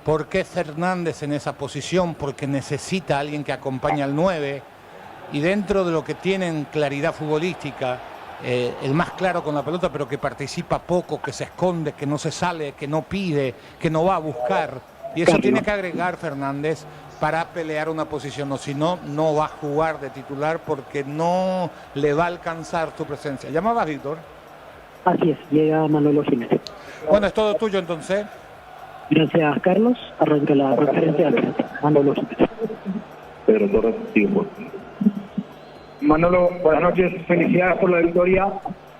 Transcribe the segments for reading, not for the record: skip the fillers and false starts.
¿Por qué Fernández en esa posición? Porque necesita a alguien que acompañe al 9 y dentro de lo que tienen claridad futbolística, el más claro con la pelota, pero que participa poco, que se esconde, que no se sale, que no pide, que no va a buscar. Y eso tiene que agregar Fernández para pelear una posición, o si no, no va a jugar de titular porque no le va a alcanzar tu presencia. ¿Llamabas, Víctor? Así es, llega Manolo Jiménez. Bueno, es todo tuyo entonces. Gracias, Carlos. Arranca la referencia al frente. Manolo Jiménez. Pedro Torres, tiempo. Manolo, buenas noches, felicidades por la victoria.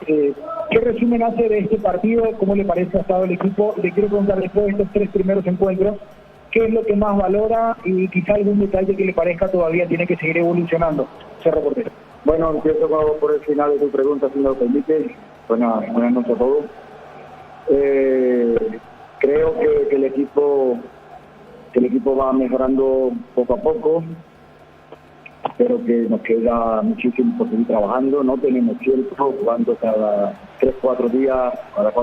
¿Qué resumen hace de este partido? ¿Cómo le parece ha estado el equipo? Le quiero preguntar después de estos 3 primeros encuentros, ¿qué es lo que más valora y quizá algún detalle que le parezca todavía tiene que seguir evolucionando? Cerro Portero. Bueno, empiezo por el final de tu pregunta, si me lo permite. Buenas noches a todos. Creo que el equipo va mejorando poco a poco, pero que nos queda muchísimo por seguir trabajando. No tenemos tiempo, jugando cada 4 días es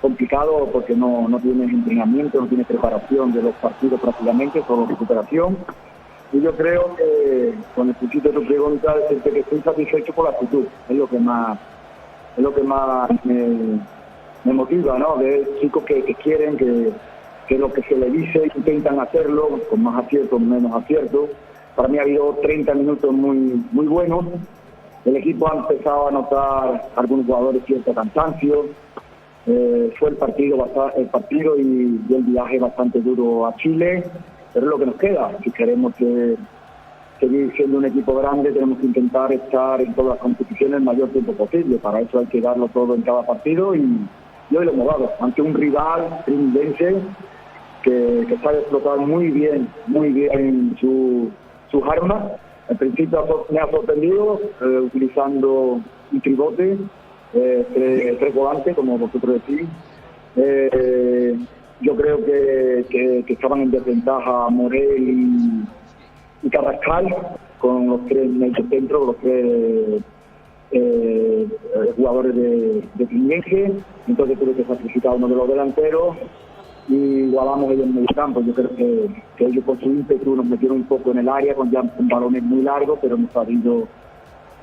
complicado porque no tienes entrenamiento, no tienes preparación de los partidos prácticamente, solo recuperación. Y yo creo que con el puntito de tu pregunta, decirte que estoy satisfecho por la actitud, es lo que más me motiva, ¿no? Ver chicos que quieren, que lo que se les dice intentan hacerlo, con más acierto, menos acierto. Para mí ha habido 30 minutos muy buenos. El equipo ha empezado a notar algunos jugadores cierto cansancio. Fue el partido y el viaje bastante duro a Chile, pero es lo que nos queda. Si queremos seguir siendo un equipo grande, tenemos que intentar estar en todas las competiciones el mayor tiempo posible. Para eso hay que darlo todo en cada partido y hoy lo hemos dado ante un rival trindense que sabe explotar muy bien sus armas. Al principio me ha sorprendido utilizando un tribote, 3 volantes, como vosotros decís. Yo creo que estaban en desventaja Morel y Carrascal, con los 3 mediocentros, los 3 jugadores de Trinense. Entonces tuve que sacrificar uno de los delanteros y igualamos ellos en el medio campo. Yo creo que ellos con su ímpetu nos metieron un poco en el área con ya balones muy largos, pero hemos sabido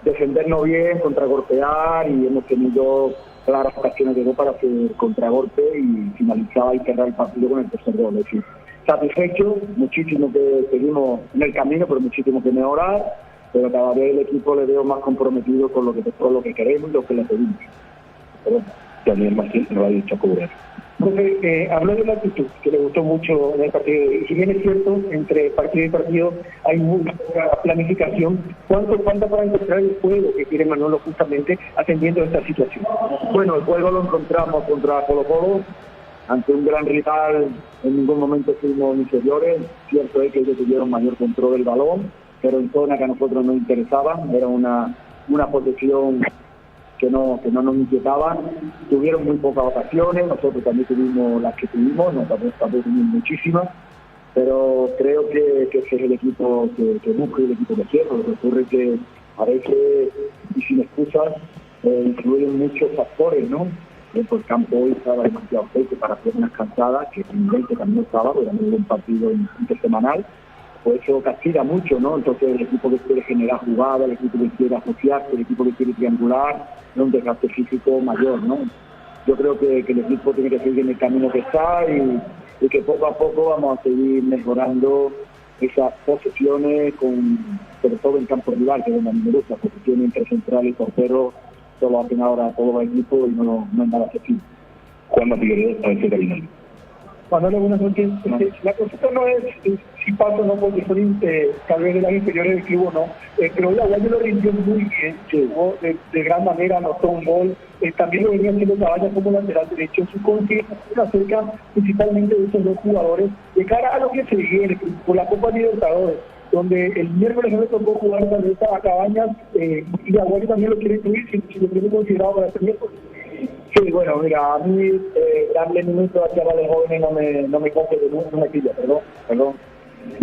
defendernos bien, contragolpear y hemos tenido claras ocasiones de gol para hacer contragolpe y finalizar y cerrar el partido con el tercer gol. Es decir, satisfecho, muchísimo que seguimos en el camino, pero muchísimo que mejorar, pero cada vez el equipo le veo más comprometido con lo que queremos y lo que le pedimos. Pero Daniel Martín lo ha dicho a cubrir. Habló de la actitud, que le gustó mucho en el partido. Y si bien es cierto, entre partido y partido hay mucha planificación, ¿cuánto falta para encontrar el juego que quiere Manolo justamente atendiendo a esta situación? Bueno, el juego lo encontramos contra Colo-Colo, ante un gran rival. En ningún momento fuimos inferiores. Cierto es que ellos tuvieron mayor control del balón, pero en zona que a nosotros nos interesaba. Era una posesión que no nos inquietaban. Tuvieron muy pocas ocasiones, nosotros también tuvimos las que tuvimos, también tuvimos muchísimas, pero creo que ese es el equipo que busca y el equipo que quiere. Lo que ocurre es que a veces, y sin excusas, influyen muchos factores, ¿no? Por el campo hoy estaba demasiado fuerte para piernas cansadas, que en 20 también estaba, pero también hubo un partido intersemanal. Pues eso castiga mucho, ¿no? Entonces el equipo que quiere generar jugada, el equipo que quiere asociarse, el equipo que quiere triangular, es un desgaste físico mayor, ¿no? Yo creo que el equipo tiene que seguir en el camino que está y que poco a poco vamos a seguir mejorando esas posesiones, sobre todo en campo rival, que es donde a mí me gusta, posiciones entre central y portero, solo hacen ahora todo el equipo y no es nada sencillo. ¿Cuándo Figueredo está en final? Manolo, buenas noches. La consulta no es si paso o no por diferentes, tal vez de las inferiores del club o no, pero la Guaya lo rindió muy bien, jugó de gran manera, anotó un gol, también lo venía haciendo Cabañas como lateral derecho. Su confianza se acerca principalmente de esos 2 jugadores de cara a lo que se viene por la Copa Libertadores, donde el miércoles no le tocó jugar tal vez a Cabañas y la Guaya también lo quiere incluir si lo tiene considerado para este miércoles. Sí, bueno, mira, a mí darle minutos a chavales jóvenes no me coge de nuevo, no me pilla, perdón.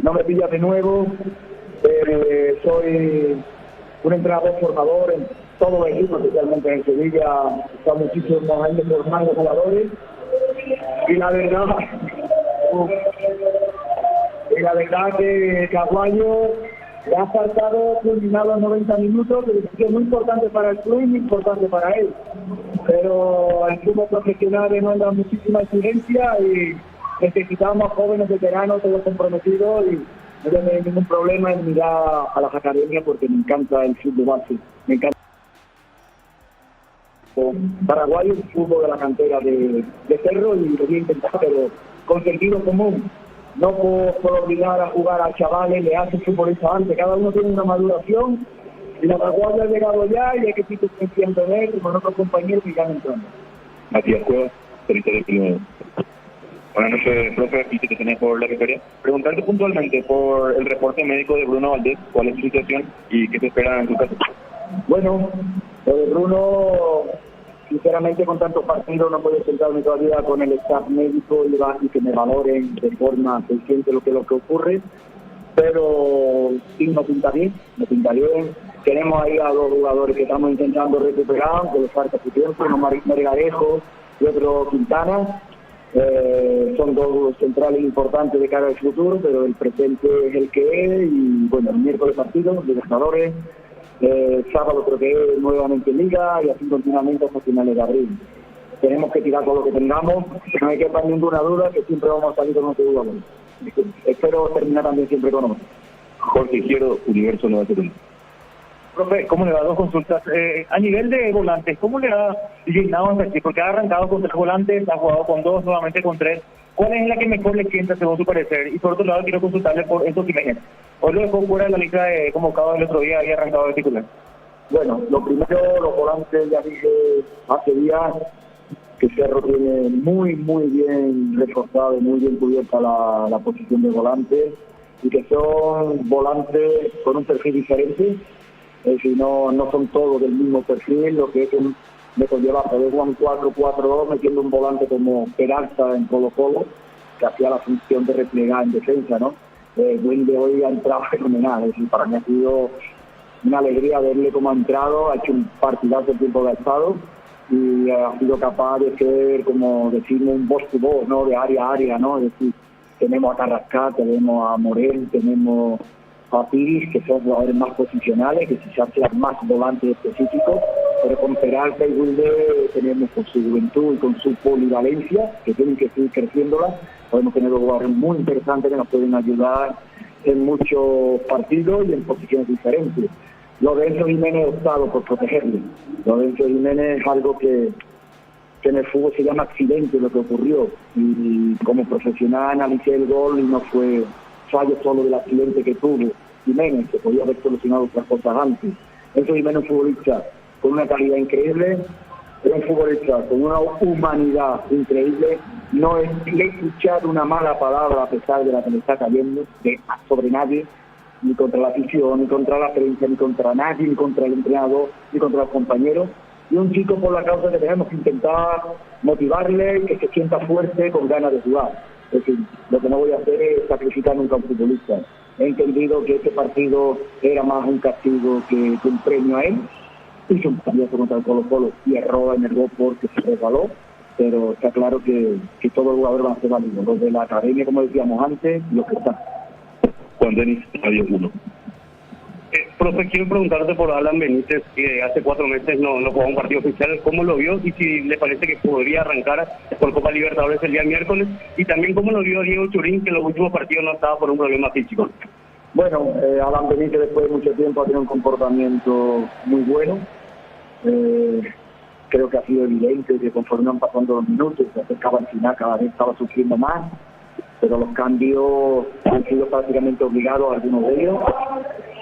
No me pilla de nuevo. Soy un entrenador formador en todo el equipo, especialmente en Sevilla. Está muchísimos años formando jugadores y la verdad que Aguayo le ha faltado culminar los 90 minutos, que es muy importante para el club y muy importante para él. Pero el fútbol profesional demanda muchísima exigencia y necesitamos jóvenes veteranos, todos comprometidos, y no tengo ningún problema en mirar a las academias porque me encanta el fútbol base, me encanta. Paraguay es el fútbol de la cantera de Cerro y lo voy a intentar, pero con sentido común. No por obligar a jugar a chavales, le hace futbolista antes, cada uno tiene una maduración y la Paraguay ha llegado ya y hay que seguir confiando en él y con otros compañeros que ya han entrado. Matías Cuevas, territorio primero. Buenas noches, profe, y te tenés por la victoria. Preguntarte puntualmente por el reporte médico de Bruno Valdés, cuál es su situación y qué te espera en tu caso. Bueno, lo de Bruno, sinceramente con tantos partidos no puedo sentarme todavía con el staff médico y que me valoren de forma consciente lo que ocurre, pero sí nos pinta bien, Tenemos ahí a dos jugadores que estamos intentando recuperar, aunque les falta su tiempo, uno Margarejo y otro Quintana. Son dos centrales importantes de cara al futuro, pero el presente es el que es, y bueno, el miércoles partido, Libertadores, sábado creo que es nuevamente Liga, y así continuamente hasta finales de abril. Tenemos que tirar todo lo que tengamos, no hay que tener ninguna duda que siempre vamos a salir con nuestro jugador. Espero terminar también siempre con nosotros. Jorge Izquierdo, Universo Nueva Zelanda. Profe, ¿cómo le va? Dos consultas. A nivel de volantes, ¿cómo le ha llenado hasta aquí? Porque ha arrancado con 3 volantes, ha jugado con 2, nuevamente con 3. ¿Cuál es la que mejor le sienta según su parecer? Y por otro lado, quiero consultarle por Enzo Jiménez. Hoy lo dejó fuera de la lista de convocados el otro día y arrancado de titular. Bueno, lo primero, los volantes, ya dije hace días que Cerro tiene muy bien reforzado y muy bien cubierta la posición de volante, y que son volantes con un perfil diferente. Es decir, no son todos del mismo perfil, lo que es me conlleva poder jugar un 4-4-2 metiendo un volante como Peralta en Colo-Colo, que hacía la función de replegar en defensa, ¿no? Wende hoy ha entrado fenomenal, es decir, para mí ha sido una alegría verle cómo ha entrado, ha hecho un partidazo en tiempo gastado y ha sido capaz de ser, como decimos, un boss to boss, ¿no? De área a área, ¿no? Es decir, tenemos a Carrascal, tenemos a Morel, tenemos a Piris, que son jugadores más posicionales, que quizás sean más volantes específicos, pero con Peralta y Wilde tenemos con su juventud y con su polivalencia, que tienen que seguir creciéndola. Podemos tener jugadores muy interesantes que nos pueden ayudar en muchos partidos y en posiciones diferentes. Lo de Enzo Jiménez he optado por protegerle. Lo de Enzo Jiménez es algo que en el fútbol se llama accidente lo que ocurrió, y como profesional analicé el gol y no fue fallo solo del accidente que tuvo Jiménez, que podía haber solucionado otras cosas antes. Enzo Jiménez es un futbolista con una calidad increíble, es un futbolista con una humanidad increíble, no es escuchar una mala palabra a pesar de la que le está cayendo sobre nadie, ni contra la afición, ni contra la prensa, ni contra nadie, ni contra el entrenador, ni contra los compañeros. Y un chico por la causa que tenemos que intentar motivarle, que se sienta fuerte, con ganas de jugar. Es decir, lo que no voy a hacer es sacrificar nunca a un futbolista. He entendido que este partido era más un castigo que un premio a él. Hizo un partido contra el Colo-Colo y erró en el gol porque se resbaló, pero está claro que todos los jugadores van a ser válidos. Los de la academia, como decíamos antes, y los que están. Juan Denis, Radio 1. Profe, quiero preguntarte por Alan Benítez, que hace 4 meses no jugó un partido oficial. ¿Cómo lo vio? Y si le parece que podría arrancar por Copa Libertadores el día miércoles. Y también, ¿cómo lo vio Diego Churín, que en los últimos partidos no estaba por un problema físico? Bueno, Alan Benítez después de mucho tiempo ha tenido un comportamiento muy bueno. Creo que ha sido evidente que conforme van pasando los minutos, se acercaba al final, cada vez estaba sufriendo más, pero los cambios han sido prácticamente obligados, algunos de ellos.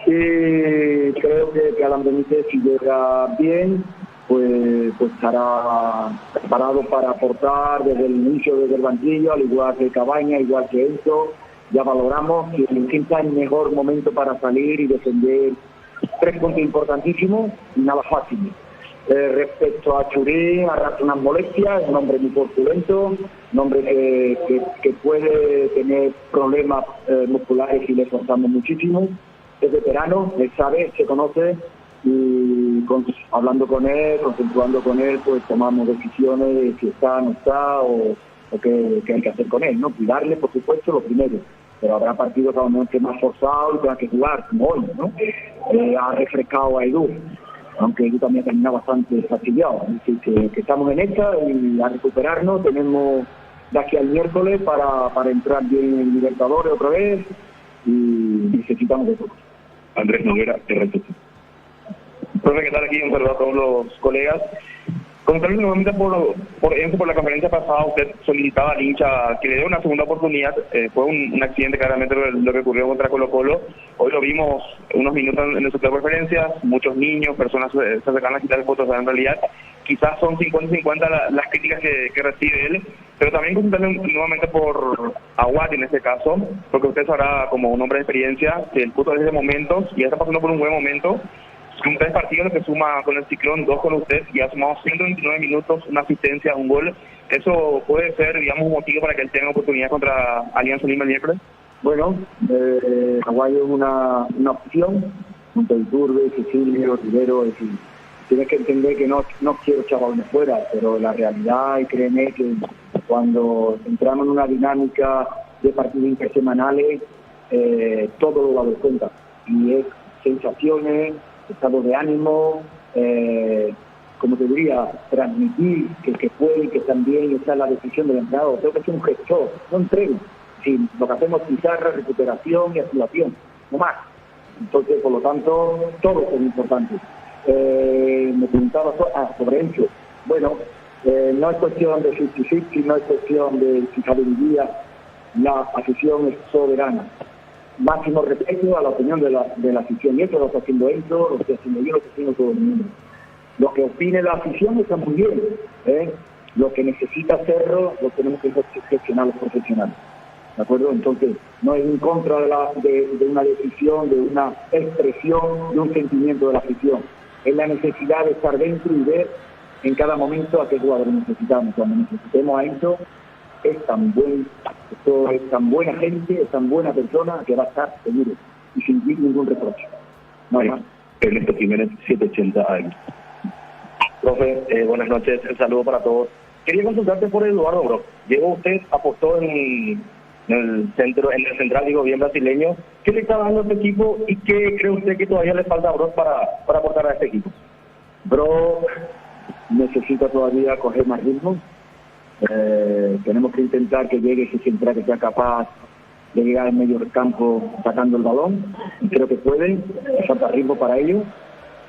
Y creo que Alan Benítez, si llega bien, pues estará preparado para aportar desde el inicio, desde el banquillo, al igual que Cabaña, igual que Enzo. Ya valoramos que está el mejor momento para salir y defender 3 puntos importantísimos y nada fácil. Respecto a Churín, arrastra unas molestias, es un hombre muy corpulento, un hombre que puede tener problemas musculares si le forzamos muchísimo. Es veterano, él sabe, se conoce, y hablando con él, consensuando con él, pues tomamos decisiones de si está, no está, o que hay que hacer con él, ¿no? Cuidarle, por supuesto, lo primero. Pero habrá partidos que a lo mejor que más forzado y tenga que jugar, como hoy, ¿no? Ha refrescado a Edu, aunque Edu también termina bastante fastidiado. Es decir, que estamos en esta y a recuperarnos. Tenemos de aquí al miércoles para entrar bien en Libertadores otra vez y necesitamos de todo. Andrés Noguera, RTC. Profe, ¿qué tal? Aquí un saludo a todos los colegas. Contarles nuevamente por la conferencia pasada, usted solicitaba al hincha que le dé una segunda oportunidad. Fue un accidente claramente lo que ocurrió contra Colo-Colo. Hoy lo vimos unos minutos en el sorteo de conferencias, muchos niños, personas se acercan a quitar fotos. En realidad quizás son 50-50 las críticas que recibe él, pero también consultarle nuevamente por Aguati en este caso, porque usted sabrá como un hombre de experiencia que el fútbol es de momentos y ya está pasando por un buen momento. Son 3 partidos lo que suma con el Ciclón, 2 con usted, y ha sumado 129 minutos, una asistencia, un gol. ¿Eso puede ser, digamos, un motivo para que él tenga oportunidad contra Alianza Lima el miércoles? Bueno, Aguayo es una opción, junto a Iturbe, Cecilio, Rivero, es decir, tienes que entender que no quiero chavales fuera, pero la realidad, y créeme que cuando entramos en una dinámica de partidos intersemanales, todo lo va a dar cuenta, y es sensaciones, estado de ánimo, como te diría, transmitir que pueden, que también esa es la decisión del entrenador. Tengo que ser un gestor, no entreno. Sí, lo que hacemos es pizarra, recuperación y activación, no más. Entonces, por lo tanto, todo es importante. Me preguntaba sobre Enzo. Bueno, no es cuestión de 50-50, no es cuestión de si cabe un día. La afición es soberana. Máximo respeto a la opinión de la afición, y eso lo está haciendo Enzo, lo está haciendo yo, lo está haciendo todo el mundo. Lo que opine la afición está muy bien, lo que necesita hacerlo lo tenemos que gestionar los profesionales, ¿de acuerdo? Entonces, no es en contra de una decisión, de una expresión, de un sentimiento de la afición, es la necesidad de estar dentro y ver en cada momento a qué jugadores necesitamos. Cuando necesitemos a Enzo, es tan buena gente, es tan buena persona que va a estar seguro y sin ningún reproche. No hay más. Ernesto Jiménez, 780 AM. Profe, buenas noches, el saludo para todos. Quería consultarte por Eduardo Brock. Llegó usted, apostó en el central, bien brasileño. ¿Qué le está dando a este equipo y qué cree usted que todavía le falta a Brock para aportar a este equipo? Brock necesita todavía coger más ritmo. Tenemos que intentar que llegue ese central que sea capaz de llegar al medio del campo sacando el balón, y creo que puede, falta ritmo para ello,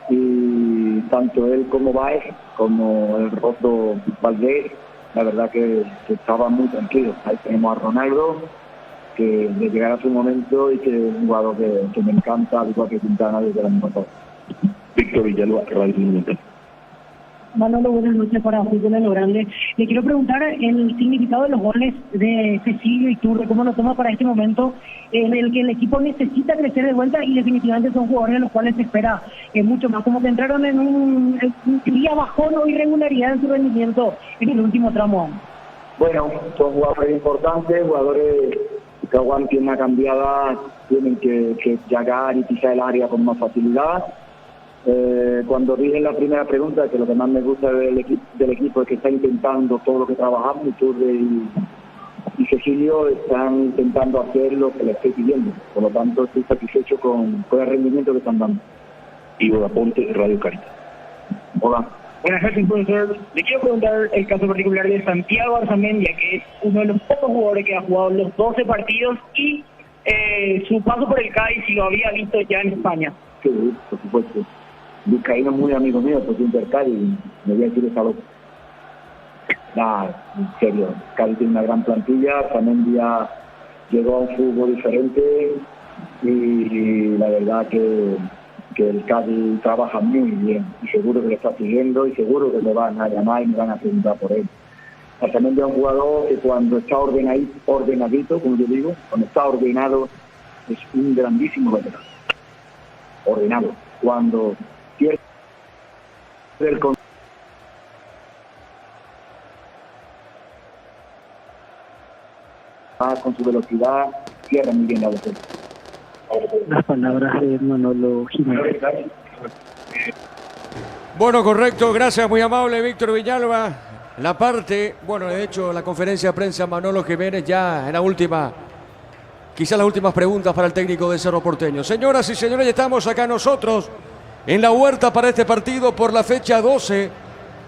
y tanto él como Baez como el Roto Valdés, la verdad que estaban muy tranquilos. Ahí tenemos a Ronaldo, que de llegar a su momento, y que es un jugador que me encanta, al igual que Quintana desde la misma cosa. Víctor Villalba, Radio Monumental. Manolo, buenas noches para Fútbol en lo Grande. Le quiero preguntar el significado de los goles de Cecilio y Iturbe, cómo lo toma para este momento en el que el equipo necesita crecer de vuelta y definitivamente son jugadores de los cuales se espera mucho más, como que entraron en un día bajón o irregularidad en su rendimiento en el último tramo. Bueno, son jugadores importantes, jugadores que aguanten una cambiada, tienen que llegar y pisar el área con más facilidad. Cuando dije en la primera pregunta que lo que más me gusta del equipo es que está intentando todo lo que trabajamos, Iturbe y Cecilio están intentando hacer lo que le estoy pidiendo, por lo tanto estoy satisfecho con el rendimiento que están dando. Ivo Aponte, Radio Carita. Hola. Buenas noches, profesor. Le quiero preguntar el caso particular de Santiago Arzamendia, que es uno de los pocos jugadores que ha jugado los 12 partidos y su paso por el CAI, si lo había visto ya en España. Sí, por supuesto. Vizcaíno es muy amigo mío, porque siempre el Cádiz, me voy a decir esa loca. En serio, Cádiz tiene una gran plantilla, Arzamendia llegó a un fútbol diferente y la verdad que el Cádiz trabaja muy bien y seguro que le está siguiendo y seguro que me van a llamar y me van a preguntar por él. Arzamendia es un jugador que cuando está ordenadito, como yo digo, cuando está ordenado es un grandísimo veterano. Ordenado. Cuando pierde el control, con su velocidad, cierra muy bien la defensa. Las palabras de Manolo Jiménez. Bueno, correcto, gracias, muy amable Víctor Villalba. la parte, bueno, de hecho, la conferencia de prensa Manolo Jiménez ya en la última, quizás las últimas preguntas para el técnico de Cerro Porteño. Señoras y señores, ya estamos acá nosotros en la huerta para este partido por la fecha 12,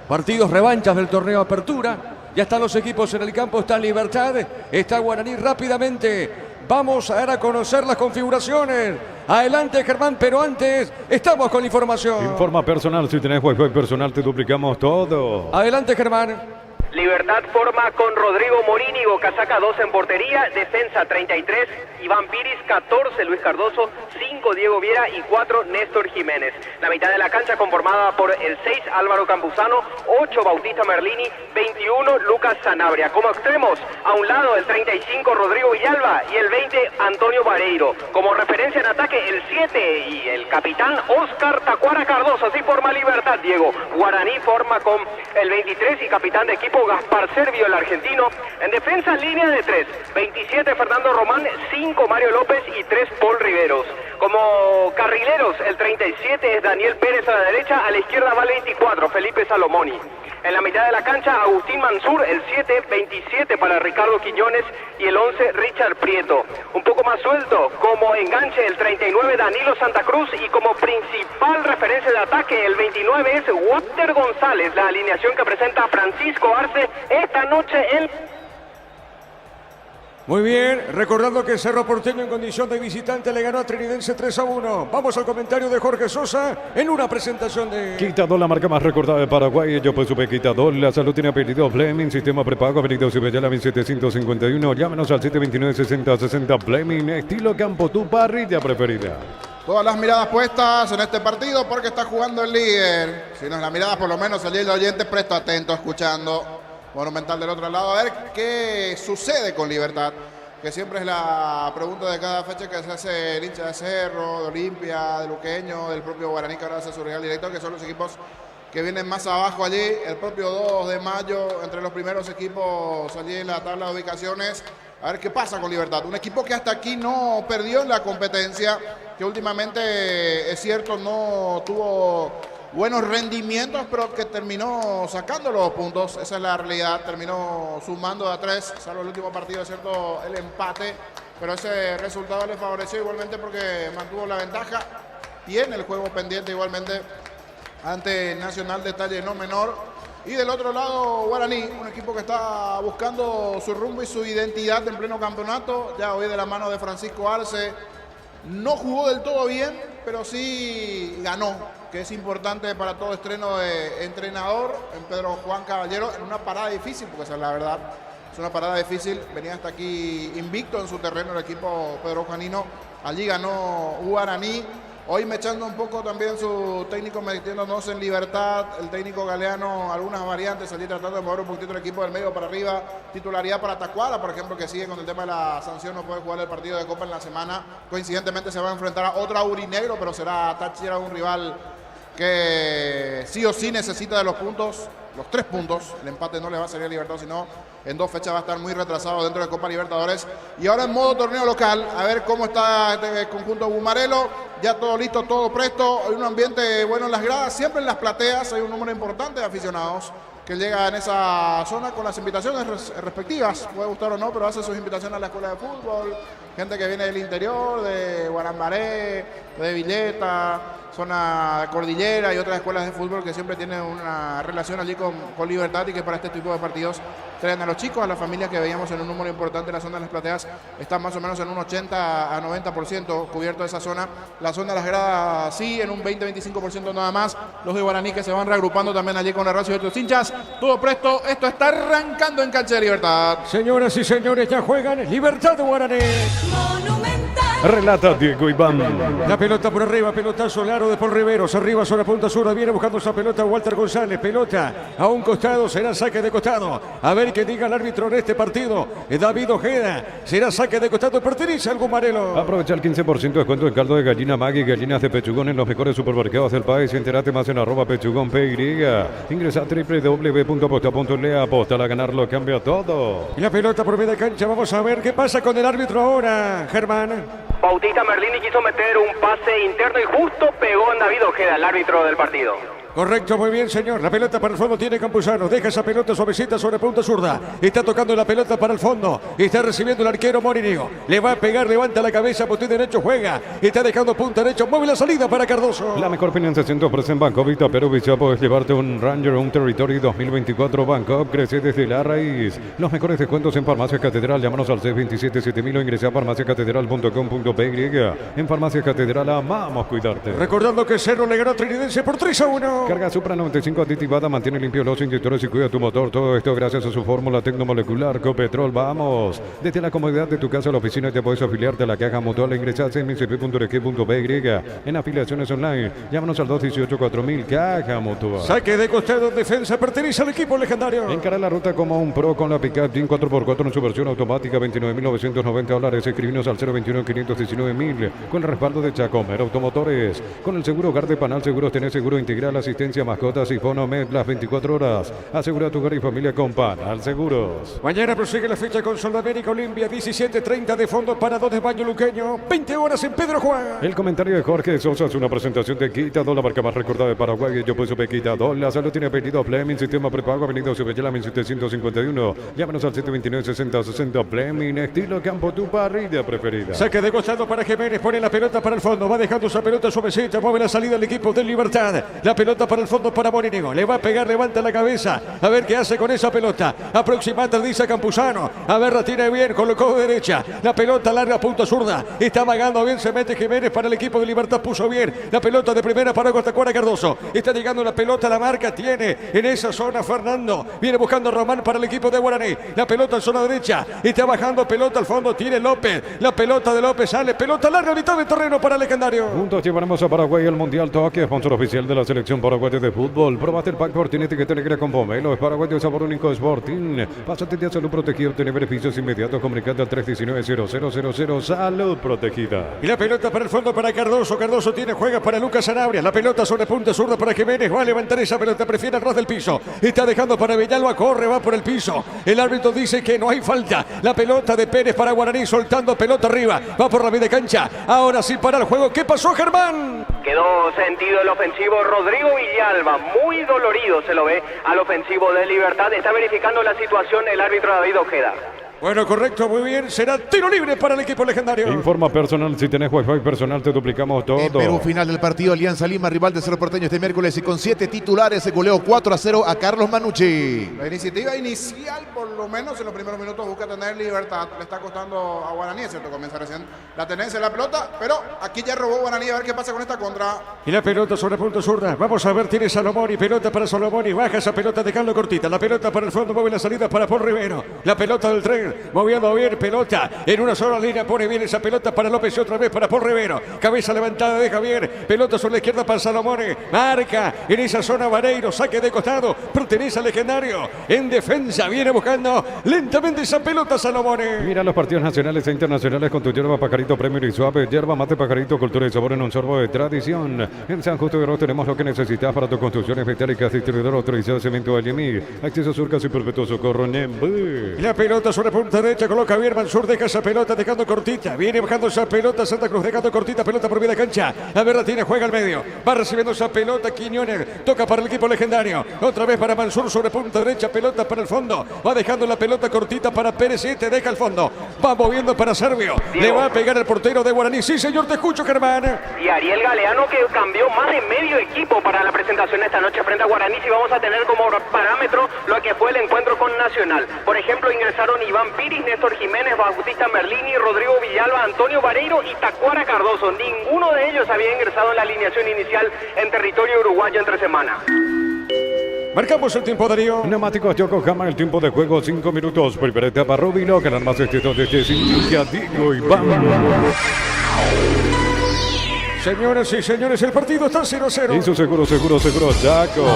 partidos revanchas del torneo Apertura. Ya están los equipos en el campo, está Libertad, está Guaraní. Rápidamente vamos a dar a conocer las configuraciones. Adelante, Germán, pero antes estamos con la información. Informa personal, si tenés Wi-Fi personal te duplicamos todo. Adelante, Germán. Libertad forma con Rodrigo Morínigo, casaca 2 en portería, defensa 33, Iván Piris 14, Luis Cardoso 5, Diego Viera y 4, Néstor Jiménez. La mitad de la cancha conformada por el 6, Álvaro Campuzano, 8, Bautista Merlini, 21, Lucas Sanabria. Como extremos, a un lado el 35, Rodrigo Villalba y el 20, Antonio Vareiro. Como referencia en ataque, el 7 y el capitán Oscar Tacuara Cardoso. Así forma Libertad, Diego. Guaraní forma con el 23 y capitán de equipo Gaspar Servio, el argentino. En defensa, línea de 3, 27 Fernando Román, 5 Mario López y 3 Paul Riveros. Como carrileros, el 37 es Daniel Pérez a la derecha, a la izquierda va el 24 Felipe Salomoni. En la mitad de la cancha, Agustín Mansur, el 7, 27 para Ricardo Quiñones y el 11 Richard Prieto. Un poco más suelto, como enganche el 39 Danilo Santa Cruz y como principal referencia de ataque el 29 es Walter González, la alineación que presenta Francisco Arce esta noche en... Muy bien, recordando que Cerro Porteño en condición de visitante le ganó a Trinidense 3-1. Vamos al comentario de Jorge Sosa en una presentación de... Quitador, la marca más recordada de Paraguay. Yo pues supe Quitador. La salud tiene apellido Fleming. Sistema prepago, Avenida Cibellala 1751. Llámenos al 729-6060 Fleming. Estilo campo, tu parrilla preferida. Todas las miradas puestas en este partido porque está jugando el líder. Si no es la mirada, por lo menos allí el oyente presto atento escuchando. Monumental del otro lado, a ver qué sucede con Libertad, que siempre es la pregunta de cada fecha que se hace el hincha de Cerro, de Olimpia, de Luqueño, del propio Guaraní, que ahora hace su Real Director, que son los equipos que vienen más abajo allí. El propio 2 de mayo, entre los primeros equipos allí en la tabla de ubicaciones. A ver qué pasa con Libertad. Un equipo que hasta aquí no perdió en la competencia, que últimamente, es cierto, no tuvo buenos rendimientos, pero que terminó sacando los puntos. Esa es la realidad. Terminó sumando de a 3, salvo el último partido, es cierto, el empate. Pero ese resultado le favoreció igualmente porque mantuvo la ventaja. Tiene el juego pendiente igualmente ante Nacional, detalle no menor. Y del otro lado, Guaraní, un equipo que está buscando su rumbo y su identidad en pleno campeonato. Ya hoy de la mano de Francisco Arce. No jugó del todo bien, pero sí ganó, que es importante para todo estreno de entrenador en Pedro Juan Caballero, en una parada difícil, porque esa es la verdad. Es una parada difícil. Venía hasta aquí invicto en su terreno el equipo Pedro Juanino. Allí ganó Guaraní. Hoy me echando un poco también su técnico metiéndonos en Libertad, el técnico Galeano, algunas variantes, allí tratando de mover un poquito el equipo del medio para arriba. Titularidad para Tacuara, por ejemplo, que sigue con el tema de la sanción, no puede jugar el partido de Copa en la semana. Coincidentemente se va a enfrentar a otro aurinegro, pero será Táchira, un rival que sí o sí necesita de los puntos, los 3 puntos. El empate no le va a salir a Libertad, sino en 2 fechas va a estar muy retrasado dentro de Copa Libertadores. Y ahora en modo torneo local, a ver cómo está este conjunto Bumarelo. Ya todo listo, todo presto. Hay un ambiente bueno en las gradas, siempre en las plateas. Hay un número importante de aficionados que llega en esa zona con las invitaciones respectivas. Puede gustar o no, pero hace sus invitaciones a la escuela de fútbol. Gente que viene del interior, de Guarambaré, de Villeta, zona cordillera y otras escuelas de fútbol que siempre tienen una relación allí con Libertad y que para este tipo de partidos traen a los chicos, a las familias que veíamos en un número importante. La zona de las plateas está más o menos en un 80 a 90% cubierto de esa zona. La zona de las gradas sí, en un 20-25% nada más. Los de Guaraní que se van reagrupando también allí con el Racio y otros hinchas. Todo presto, esto está arrancando en cancha de Libertad. Señoras y señores, ya juegan Libertad de Guaraní. Relata Diego Iván. La pelota por arriba, pelotazo largo de Paul Riveros. Arriba sobre punta sur, viene buscando esa pelota Walter González. Pelota a un costado, será saque de costado. A ver qué diga el árbitro en este partido. David Ojeda, será saque de costado. Pertenece al Bumarelo. Aprovecha el 15% de descuento en caldo de gallina Maggi, gallinas de pechugón en los mejores supermercados del país. Entérate más en @pechugón.py. Ingresa a www.aposta.le. Aposta a ganarlo, cambia todo. Y la pelota por media cancha. Vamos a ver qué pasa con el árbitro ahora, Germán. Bautista Merlini quiso meter un pase interno y justo pegó en David Ojeda, el árbitro del partido. Correcto, muy bien, señor. La pelota para el fondo tiene Campuzano. Deja esa pelota suavecita sobre punta zurda. Está tocando la pelota para el fondo. Está recibiendo el arquero Morínigo. Le va a pegar, levanta la cabeza, botín derecho, juega. Está dejando punta derecho, mueve la salida para Cardoso. La mejor financiación te ofrece en Banco Vita Perú Visa. Puedes llevarte un Ranger o un Territory 2024 Banco. Crece desde la raíz. Los mejores descuentos en Farmacia Catedral. Llámanos al 627-7000 o ingresa a farmaciacatedral.com.py. En Farmacia Catedral amamos cuidarte. Recordando que Cerro le ganó a Trinidense por 3-1. Carga Supra 95 aditivada, mantiene limpio los inyectores y cuida tu motor. Todo esto gracias a su fórmula tecnomolecular Copetrol. Vamos. Desde la comodidad de tu casa a la oficina ya puedes afiliarte a la Caja Mutual. Ingresas en mcp.rq.py. En afiliaciones online. Llámanos al 218-4000. Caja Mutual. Saque de costado, defensa, pertenece al equipo legendario. Encara la ruta como un pro con la Pickup Jeep 4x4 en su versión automática. $29.990. Escribinos al 021-519.000. Con el respaldo de Chacomer Automotores. Con el seguro Hogar de Panal Seguros tenés seguro integral, asistencia, mascotas y Fonomed las 24 horas. Asegura a tu hogar y familia con Panal Seguros. Mañana prosigue la fecha con Sudamérica Olimpia, 17:30 de fondo para 2 de baño luqueño, 20 horas en Pedro Juan. El comentario de Jorge Sosa es una presentación de Quitadol, la marca más recordada de Paraguay. Yo puedo Quitadol. La salud tiene apellido Fleming, sistema prepago, avenida Cebellala 1751. Llámanos al 729-6060 Fleming, estilo campo, tu parrilla preferida. Saque de costado para Jiménez, pone la pelota para el fondo, va dejando esa pelota suavecita, mueve la salida del equipo de Libertad. La pelota para el fondo para Morínigo, le va a pegar, levanta la cabeza, a ver qué hace con esa pelota. Aproximata, dice Campuzano, a ver, la tiene bien, colocó derecha, la pelota larga, punta zurda, está amagando bien, se mete Jiménez para el equipo de Libertad, puso bien, la pelota de primera para Costacuara Cardoso, está llegando la pelota, la marca tiene en esa zona Fernando, viene buscando Román para el equipo de Guaraní, la pelota en zona derecha, está bajando pelota al fondo, tiene López, la pelota de López sale, pelota larga, mitad de terreno para el legendario. Juntos llevaremos a Paraguay al Mundial Toque, sponsor oficial de la selección paraguaya de fútbol. Probate el pack Fortín, etiqueta negra con pomelo, es paraguayo de sabor único Sporting. Pásate de salud protegida, obtener beneficios inmediatos, comunicate al 319-0000, salud protegida. Y la pelota para el fondo para Cardoso, Cardoso tiene, juega para Lucas Sanabria, la pelota sobre punta zurda para Jiménez, va a levantar esa pelota, prefiere al ras del piso, está dejando para Villalba, corre, va por el piso, el árbitro dice que no hay falta, la pelota de Pérez para Guaraní, soltando pelota arriba, va por la media cancha, ahora sí para el juego, ¿qué pasó, Germán? Quedó sentido el ofensivo Rodrigo Villalba, muy dolorido se lo ve al ofensivo de Libertad, está verificando la situación el árbitro David Ojeda. Bueno, correcto, muy bien. Será tiro libre para el equipo legendario. Informa personal, si tenés Wi-Fi personal te duplicamos todo. En Perú, final del partido, Alianza Lima, rival de Cerro Porteño este miércoles y con 7 titulares se goleó 4-0 a Carlos Manucci. La iniciativa inicial, por lo menos en los primeros minutos, busca tener Libertad. Le está costando a Guaraní, es cierto, comienza recién la tenencia de la pelota, pero aquí ya robó Guaraní, a ver qué pasa con esta contra. Y la pelota sobre punto zurda. Vamos a ver, tiene Salomón y pelota para Salomón y baja esa pelota dejando cortita. La pelota para el fondo, mueve la salida para Paul Rivero. La pelota del tren, moviendo bien pelota en una sola línea, pone bien esa pelota para López y otra vez para Paul Rivero. Cabeza levantada de Javier, pelota sobre la izquierda para Salomón, marca en esa zona Vareiro, saque de costado, pertenece al legendario. En defensa viene buscando lentamente esa pelota Salomón. Mira los partidos nacionales e internacionales con tu yerba Pajarito Premier y Suave, yerba mate Pajarito, cultura y sabor en un sorbo de tradición. En San Justo de Oro tenemos lo que necesitas para tus construcciones metálicas, distribuidor autorizado de cemento Allemir, acceso Surcas y Perpetuo Socorro Nembu. La pelota sobre punta derecha, coloca bien Mansur, deja esa pelota dejando cortita, viene bajando esa pelota Santa Cruz, dejando cortita, pelota por media cancha, a ver la tiene, juega al medio, va recibiendo esa pelota Quiñones, toca para el equipo legendario, otra vez para Mansur sobre punta derecha, pelota para el fondo, va dejando la pelota cortita para Pérez, te deja el fondo, va moviendo para Servio, le va a pegar el portero de Guaraní, sí señor, te escucho Germán. Y Ariel Galeano que cambió más de medio equipo para la presentación esta noche frente a Guaraní, si vamos a tener como parámetro lo que fue el encuentro con Nacional. Por ejemplo, ingresaron Iván Piris, Néstor Jiménez, Bautista Merlini, Rodrigo Villalba, Antonio Vareiro y Tacuara Cardoso. Ninguno de ellos había ingresado en la alineación inicial en territorio uruguayo entre semana. Marcamos el tiempo, Darío. Neumáticos Yokohama, el tiempo de juego 5 minutos. Primera etapa Rubilo, que más extenso desde Cintia, Diego y vamos. Señoras y señores, el partido está 0-0. Hizo seguro, Chaco.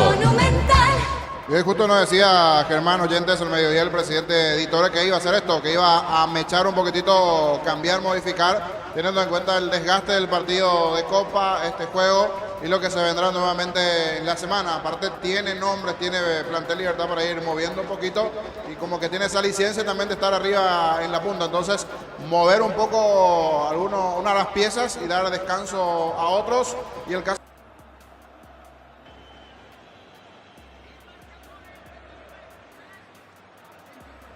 Y justo nos decía Germán Oyentes el mediodía el presidente Editore que iba a hacer esto, que iba a mechar un poquitito, cambiar, modificar, teniendo en cuenta el desgaste del partido de Copa, este juego y lo que se vendrá nuevamente en la semana. Aparte tiene nombres, tiene plantel Libertad para ir moviendo un poquito y como que tiene esa licencia también de estar arriba en la punta. Entonces mover un poco una de las piezas y dar descanso a otros y el caso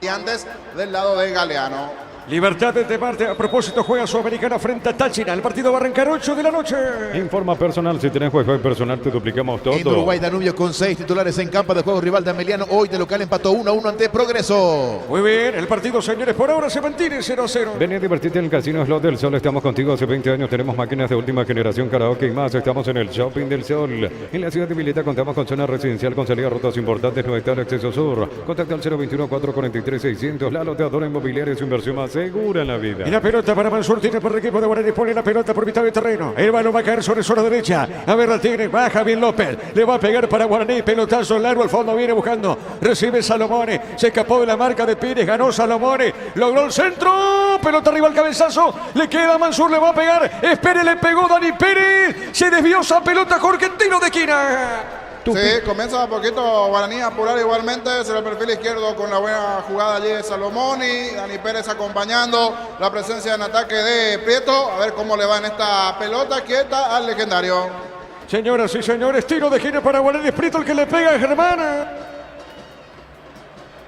variantes del lado de Galeano. Libertad de Marte, a propósito, juega Sudamericana frente a Táchira. El partido va a arrancar 8 de la noche. Informa personal, si tenés juego personal te duplicamos todo. En Uruguay, Danubio con 6 titulares en campo de juego rival de Ameliano. Hoy de local empató 1-1 ante Progreso. Muy bien, el partido, señores, por ahora se mantiene 0-0. Ven a divertirte en el Casino Slot del Sol. Estamos contigo hace 20 años. Tenemos máquinas de última generación, karaoke y más. Estamos en el Shopping del Sol. En la ciudad de Vileta contamos con zona residencial con salida a rutas importantes. No está el acceso sur. Contacta al 021-443-600. La loteadora inmobiliaria es su inversión más segura en la vida. Y la pelota para Mansur, tiene por el equipo de Guaraní, pone la pelota por mitad del terreno. El balón va a caer sobre zona derecha. A ver, la tiene, baja bien López. Le va a pegar para Guaraní, pelotazo largo al fondo, viene buscando. Recibe Salomone, se escapó de la marca de Pires, ganó Salomone, logró el centro. Pelota arriba al cabezazo, le queda a Mansur, le va a pegar. Espere, le pegó Dani Pérez. Se desvió esa pelota, Jorge, tiro de esquina. Sí, comienza un poquito Guaraní a apurar igualmente, se el perfil izquierdo con la buena jugada allí de Salomoni, Dani Pérez acompañando la presencia en ataque de Prieto, a ver cómo le va en esta pelota quieta al legendario. Señoras y señores, tiro de esquina para Guaraní, Prieto el que le pega a Germán.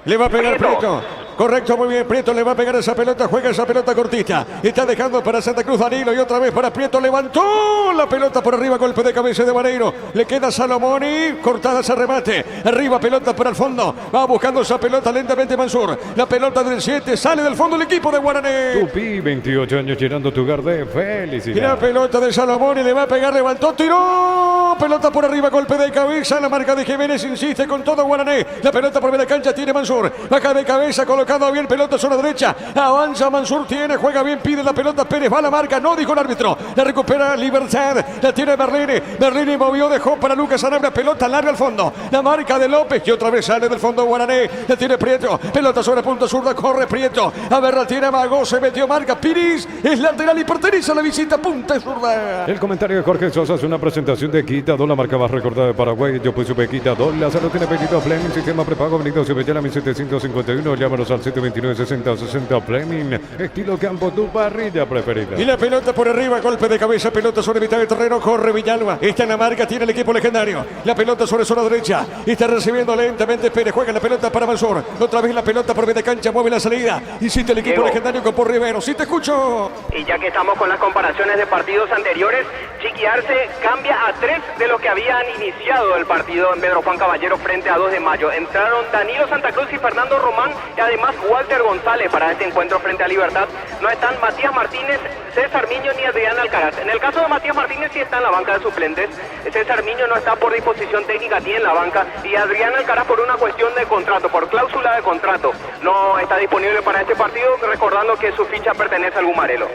Le va a pegar Prieto. Correcto, muy bien, Prieto le va a pegar esa pelota, juega esa pelota cortita. Está dejando para Santa Cruz Danilo y otra vez para Prieto, levantó la pelota por arriba, golpe de cabeza de Vareiro. Le queda Salomoni, cortada ese remate. Arriba, pelota para el fondo. Va buscando esa pelota lentamente Mansur. La pelota del 7 sale del fondo el equipo de Guaraní. Tupi, 28 años llenando tu hogar de felicidad. Y la pelota de Salomoni le va a pegar, levantó, tiró. Pelota por arriba, golpe de cabeza. La marca de Jiménez insiste con todo Guaraní. La pelota por media cancha tiene Mansur. Baja de cabeza, colocado bien, pelota zona derecha. Avanza Mansur, tiene, juega bien, pide la pelota. Pérez va a la marca, no dijo el árbitro. La recupera Libertad. La tiene Berlini. Berlini movió, dejó para Lucas Sanabria. Pelota larga al fondo. La marca de López y otra vez sale del fondo Guaraní. La tiene Prieto. Pelota sobre punta zurda, corre Prieto. A ver, la tiene Mago, se metió, marca Piris. Es lateral y pertenece a la visita punta zurda. El comentario de Jorge Sosa es una presentación de Quitador, la marca más recordada de Paraguay. Yo pues supe Quitador. La salud tiene apellido Fleming, sistema prepago, Benito Cebellala 1751. Llámanos al 729-60-60 Fleming. Estilo campo, tu parrilla preferida. Y la pelota por arriba, golpe de cabeza, pelota sobre mitad del terreno, corre Villalba. Está en la marca, tiene el equipo legendario. La pelota sobre zona derecha. Está recibiendo lentamente Pérez, juega la pelota para Mansur. Otra vez la pelota por media cancha, mueve la salida. Insiste el equipo legendario con por Rivero. Sí te escucho. Y ya que estamos con las comparaciones de partidos anteriores, Chiqui Arce cambia a 3 de los que habían iniciado el partido en Pedro Juan Caballero frente a 2 de mayo. Entraron Danilo Santa Cruz y Fernando Román y además Walter González para este encuentro frente a Libertad. No están Matías Martínez, César Miño ni Adrián Alcaraz. En el caso de Matías Martínez sí está en la banca de suplentes. César Miño no está por disposición técnica ni en la banca. Y Adrián Alcaraz por una cuestión de contrato, por cláusula de contrato. No está disponible para este partido, recordando que su ficha pertenece al Gumarelo.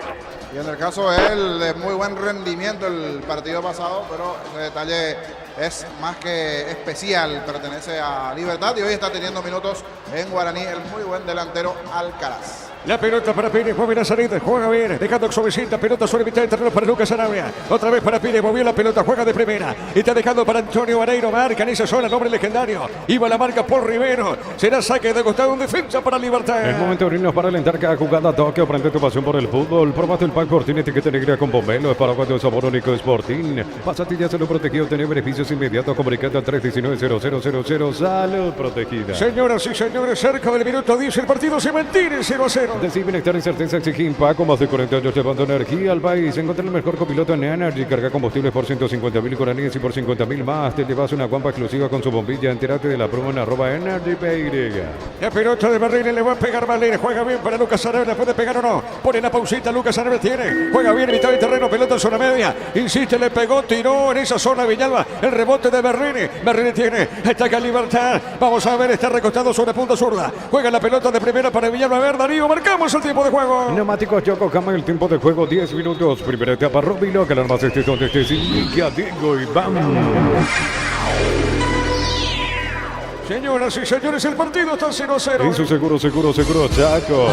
Y en el caso de él, de muy buen rendimiento el partido pasado, pero ese detalle es más que especial, pertenece a Libertad y hoy está teniendo minutos en Guaraní el muy buen delantero Alcaraz. La pelota para Pérez, mueve la salida, juega bien, dejando suavecita, pelota sobre mitad del terreno para Lucas Sanabria. Otra vez para Pérez, movió la pelota, juega de primera. Está dejando para Antonio Vareiro, marca en esa zona, nombre legendario. Iba la marca por Rivero, será saque de costado, un defensa para Libertad. El momento de abrirnos para alentar cada jugada, toque, aprende tu pasión por el fútbol. Probaste el pack Sporting, etiqueta negra con pomelo, es para cuando sabor único Sporting. Pasatillas salud protegido, tener beneficios inmediatos, comunicando al 319-0000, salud protegida. Señoras y señores, cerca del minuto 10, el partido se mantiene 0-0. Decir bienestar y certeza exige Impaco, más de 40 años llevando energía al país. Encuentra el mejor copiloto en Energy, carga combustibles por 150.000 guaraníes y por 50.000 más. Te llevas una guampa exclusiva con su bombilla. Entérate de la promo en @EnergyPY. La pelota de Berlín le va a pegar Valer, juega bien para Lucas Sanabria, puede pegar o no. Pone la pausita, Lucas Sanabria tiene, juega bien, mitad de terreno, pelota en zona media. Insiste, le pegó, tiró en esa zona Villalba. El rebote de Berlín. Berlín tiene, ataca Libertad. Vamos a ver, está recostado sobre punta zurda. Juega la pelota de primera para Villalba. A ver, Darío, marcamos el tiempo de juego. Neumáticos Yokohama, el tiempo de juego 10 minutos. Primera etapa, Robilo, que el armas estés donde estés. Indica, Diego y vamos. Señoras y señores, el partido está 0-0. En su seguro, Chaco.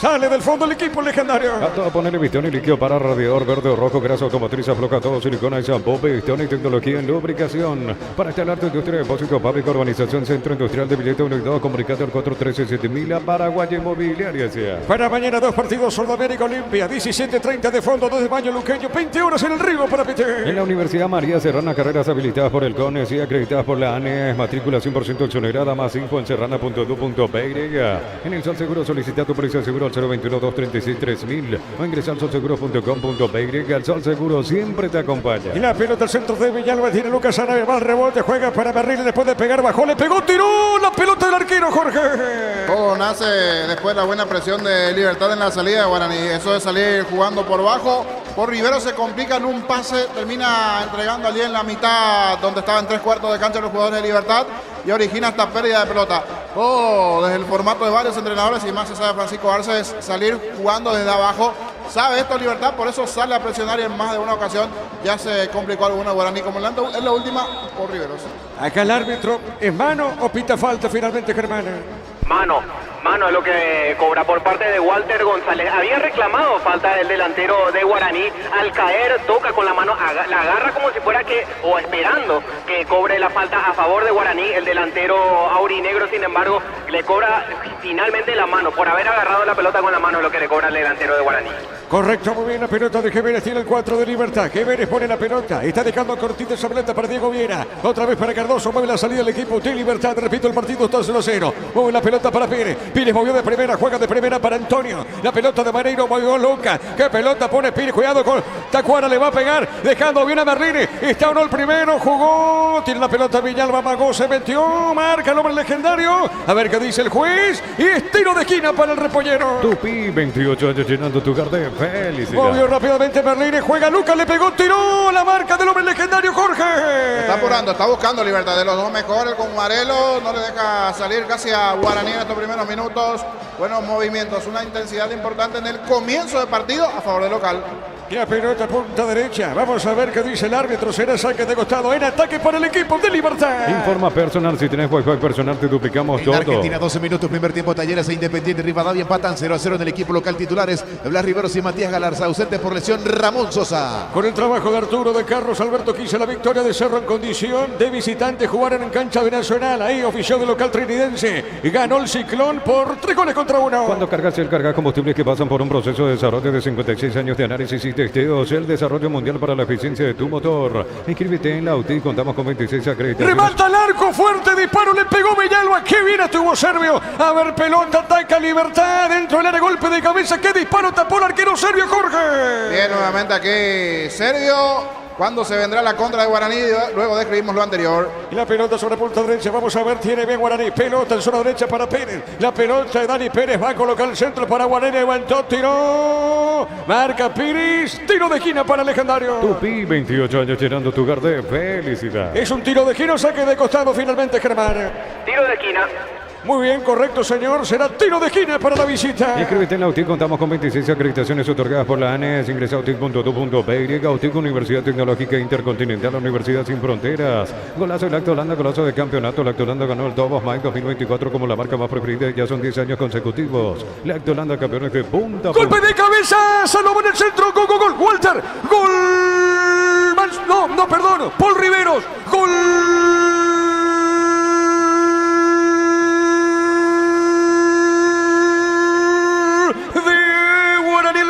Sale del fondo el equipo legendario. A todo poner Vistón y líquido para radiador verde o rojo, grasa automotriz, afloja todo, silicona y shampoo, Vistón y tecnología en lubricación. Para instalar tu industria, depósito público, urbanización, centro industrial de billete 1 y 2, comunicate al 413-7000 a Paraguay Inmobiliaria. Para mañana 2 partidos, Sudamérica Olimpia, 17:30 de fondo, 2 de baño luqueño, 20 horas en el río para Pite. En la Universidad María Serrana, carreras habilitadas por el CONES y acreditadas por la ANE, matrícula 100% exonerada, más info en serrana.edu.py. En el Sol Seguro solicita tu póliza de seguro al 021-236-3000 o ingresa al solseguro.com.py. El Sol Seguro siempre te acompaña. Y la pelota al centro de Villalba, tiene Lucas Anave, va al rebote, juega para Merlín, le puede pegar, bajó, le pegó, tiró la pelota del arquero, Jorge. Todo nace después de la buena presión de Libertad en la salida de Guaraní. Eso de salir jugando por bajo. Por Rivero se complica en un pase, termina entregando allí en la mitad donde estaban 3/4 de cancha los jugadores de Libertad y origina esta pérdida de pelota. Todo desde el formato de varios entrenadores y más se sabe Francisco Arce es salir jugando desde abajo. Sabe esto Libertad, por eso sale a presionar y en más de una ocasión ya se complicó alguna Guaraní como en la última por Riveros. Acá el árbitro, ¿es mano o pita falta finalmente, Germán? Mano es lo que cobra por parte de Walter González. Había reclamado falta del delantero de Guaraní. Al caer, toca con la mano, la agarra como si fuera o esperando que cobre la falta a favor de Guaraní. El delantero aurinegro, sin embargo, le cobra finalmente la mano. Por haber agarrado la pelota con la mano es lo que le cobra el delantero de Guaraní. Correcto, muy bien, la pelota de Jiménez, tiene el 4 de Libertad. Jiménez pone la pelota, está dejando cortita esa pelota para Diego Viera. Otra vez para Cardoso, mueve la salida del equipo de Libertad. Repito, el partido está 0-0. Mueve la pelota para Pérez. Pires movió de primera, juega de primera para Antonio. La pelota de Maneiro movió Luca. ¿Qué pelota pone Pires? Cuidado con Tacuara, le va a pegar, dejando bien a Merlini. Está uno el primero, jugó. Tiene la pelota Villalba, Magó, se metió. Marca el hombre legendario. A ver qué dice el juez. Y es tiro de esquina para el repollero. Tupi, 28 años llenando tu jardín. Felicidad. Movió rápidamente Merlini, juega Lucas, le pegó, tiró la marca del hombre legendario, Jorge. Está apurando, está buscando Libertad. De los dos mejores con Marelo, no le deja salir casi a Guaraní en estos primeros minutos. Buenos movimientos, una intensidad importante en el comienzo de partido a favor del local. La pelota punta derecha. Vamos a ver qué dice el árbitro. Será saque de costado en ataque para el equipo de Libertad. Informa Personal. Si tenés Wi-Fi personal, te duplicamos en todo. Argentina, 12 minutos. Primer tiempo, Talleres e Independiente Rivadavia empatan 0-0 en el equipo local. Titulares: Blas Riveros y Matías Galarza. Ausente por lesión, Ramón Sosa. Con el trabajo de Arturo de Carlos Alberto Quise, la victoria de Cerro en condición de visitante. Jugaron en cancha de Nacional. Ahí ofició de local trinidense. Ganó el Ciclón por 3-1. Cuando cargas el carga combustibles que pasan por un proceso de desarrollo de 56 años de análisis y testeos, el desarrollo mundial para la eficiencia de tu motor. Inscríbete en la UTI, contamos con 26 acreditaciones. Remata el arco, fuerte disparo, le pegó Villalba. Qué bien estuvo Servio. A ver, pelota, ataca Libertad. Dentro del área, golpe de cabeza. Qué disparo, tapó el arquero Servio, Jorge. Bien, nuevamente aquí Servio. ¿Cuándo se vendrá la contra de Guaraní? Luego describimos lo anterior. Y la pelota sobre punta derecha. Vamos a ver, tiene bien Guaraní. Pelota en zona derecha para Pérez. La pelota de Dani Pérez va a colocar el centro para Guaraní. Levantó, tiró. Marca Piris. Tiro de esquina para el legendario. Tupi, 28 años llenando tu hogar de felicidad. Es un tiro de esquina, saque de costado finalmente, Germán. Tiro de esquina. Muy bien, correcto, señor. Será tiro de esquina para la visita. Inscríbete en la UTIC. Contamos con 26 acreditaciones otorgadas por la ANES. Ingresa a utic.tu.py. UTIC, Universidad Tecnológica Intercontinental, Universidad Sin Fronteras. Golazo de Lactolanda, golazo de campeonato. Lactolanda ganó el Top of Mind 2024 como la marca más preferida. Ya son 10 años consecutivos. Lactolanda, campeones de punta. Golpe de cabeza. Salomón en el centro. Gol, gol, gol. Walter. Gol. No, perdón. Paul Riveros. Gol.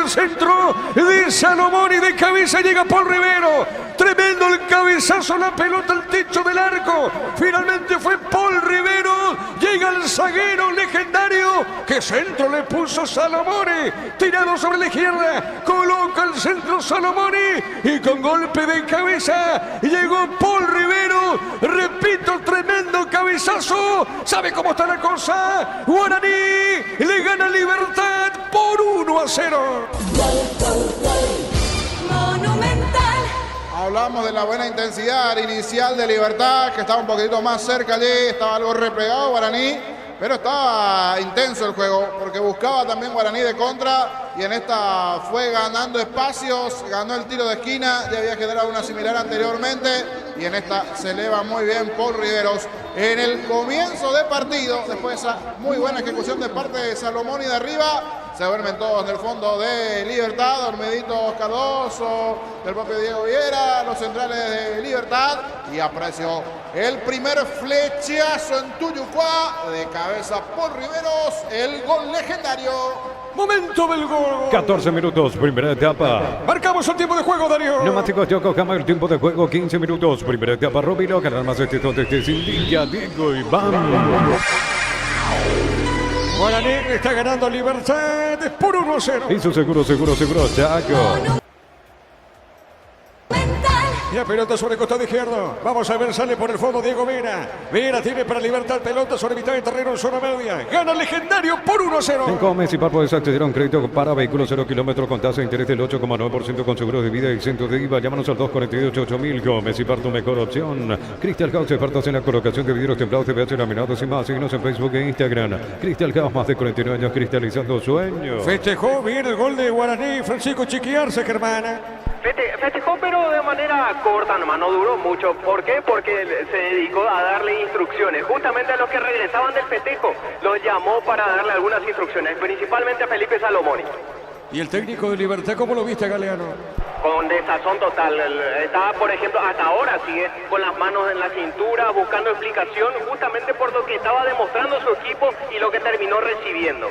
Centro de Salomón y de cabeza llega Paul Rivero. Tremendo el cabezazo, la pelota al techo del arco. Finalmente fue Paul Rivero. Llega el zaguero legendario. ¿Qué centro le puso Salomón? Tirado sobre la izquierda. Coloca el centro Salomón y con golpe de cabeza llegó Paul Rivero. Repito, tremendo cabezazo. ¿Sabe cómo está la cosa? Guaraní le gana Libertad por 1-0. Monumental. Hablamos de la buena intensidad inicial de Libertad, que estaba un poquitito más cerca allí, estaba algo replegado Guaraní, pero estaba intenso el juego, porque buscaba también Guaraní de contra, y en esta fue ganando espacios, ganó el tiro de esquina, ya había generado una similar anteriormente, y en esta se eleva muy bien Paul Riveros. En el comienzo de partido, después de esa muy buena ejecución de parte de Salomón y de arriba, Se duermen todos en el fondo de Libertad. Olmedito Cardoso, del propio Diego Viera, los centrales de Libertad. Y aprecio el primer flechazo en Tuyucuá. De cabeza por Riveros, el gol legendario. Momento del gol. 14 minutos, primera etapa. Marcamos el tiempo de juego, Darío. Neumáticos Yokohama, el tiempo de juego 15 minutos. Primera etapa, Rubilo, ganar más donde Sindilla, Diego y Bam. Guaraní está ganando Libertad por 1-0. Hizo seguro, Chaco. Y la pelota sobre el costado izquierdo. Vamos a ver, sale por el fondo Diego Vera. Vera tiene para Libertad, pelota sobre mitad de terreno en zona media. Gana el legendario por 1-0. En Gómez y Par puedes acceder a un crédito para vehículos 0 kilómetros con tasa de interés del 8,9% con seguro de vida y exento de IVA. Llámanos al 248-8000. Gómez y Par, tu mejor opción. Crystal House, expertos en la colocación de vidrios templados, TVH laminados y más. Síguenos en Facebook e Instagram. Crystal House, más de 49 años cristalizando sueños. Festejó bien el gol de Guaraní, Francisco Chiquiarse, Germana. Festejó, pero de manera corta, nomás no duró mucho. ¿Por qué? Porque se dedicó a darle instrucciones. Justamente a los que regresaban del festejo, los llamó para darle algunas instrucciones, principalmente a Felipe Salomoni. ¿Y el técnico de Libertad, cómo lo viste, Galeano? Con desazón total. Estaba, por ejemplo, hasta ahora sigue con las manos en la cintura, buscando explicación, justamente por lo que estaba demostrando su equipo y lo que terminó recibiendo.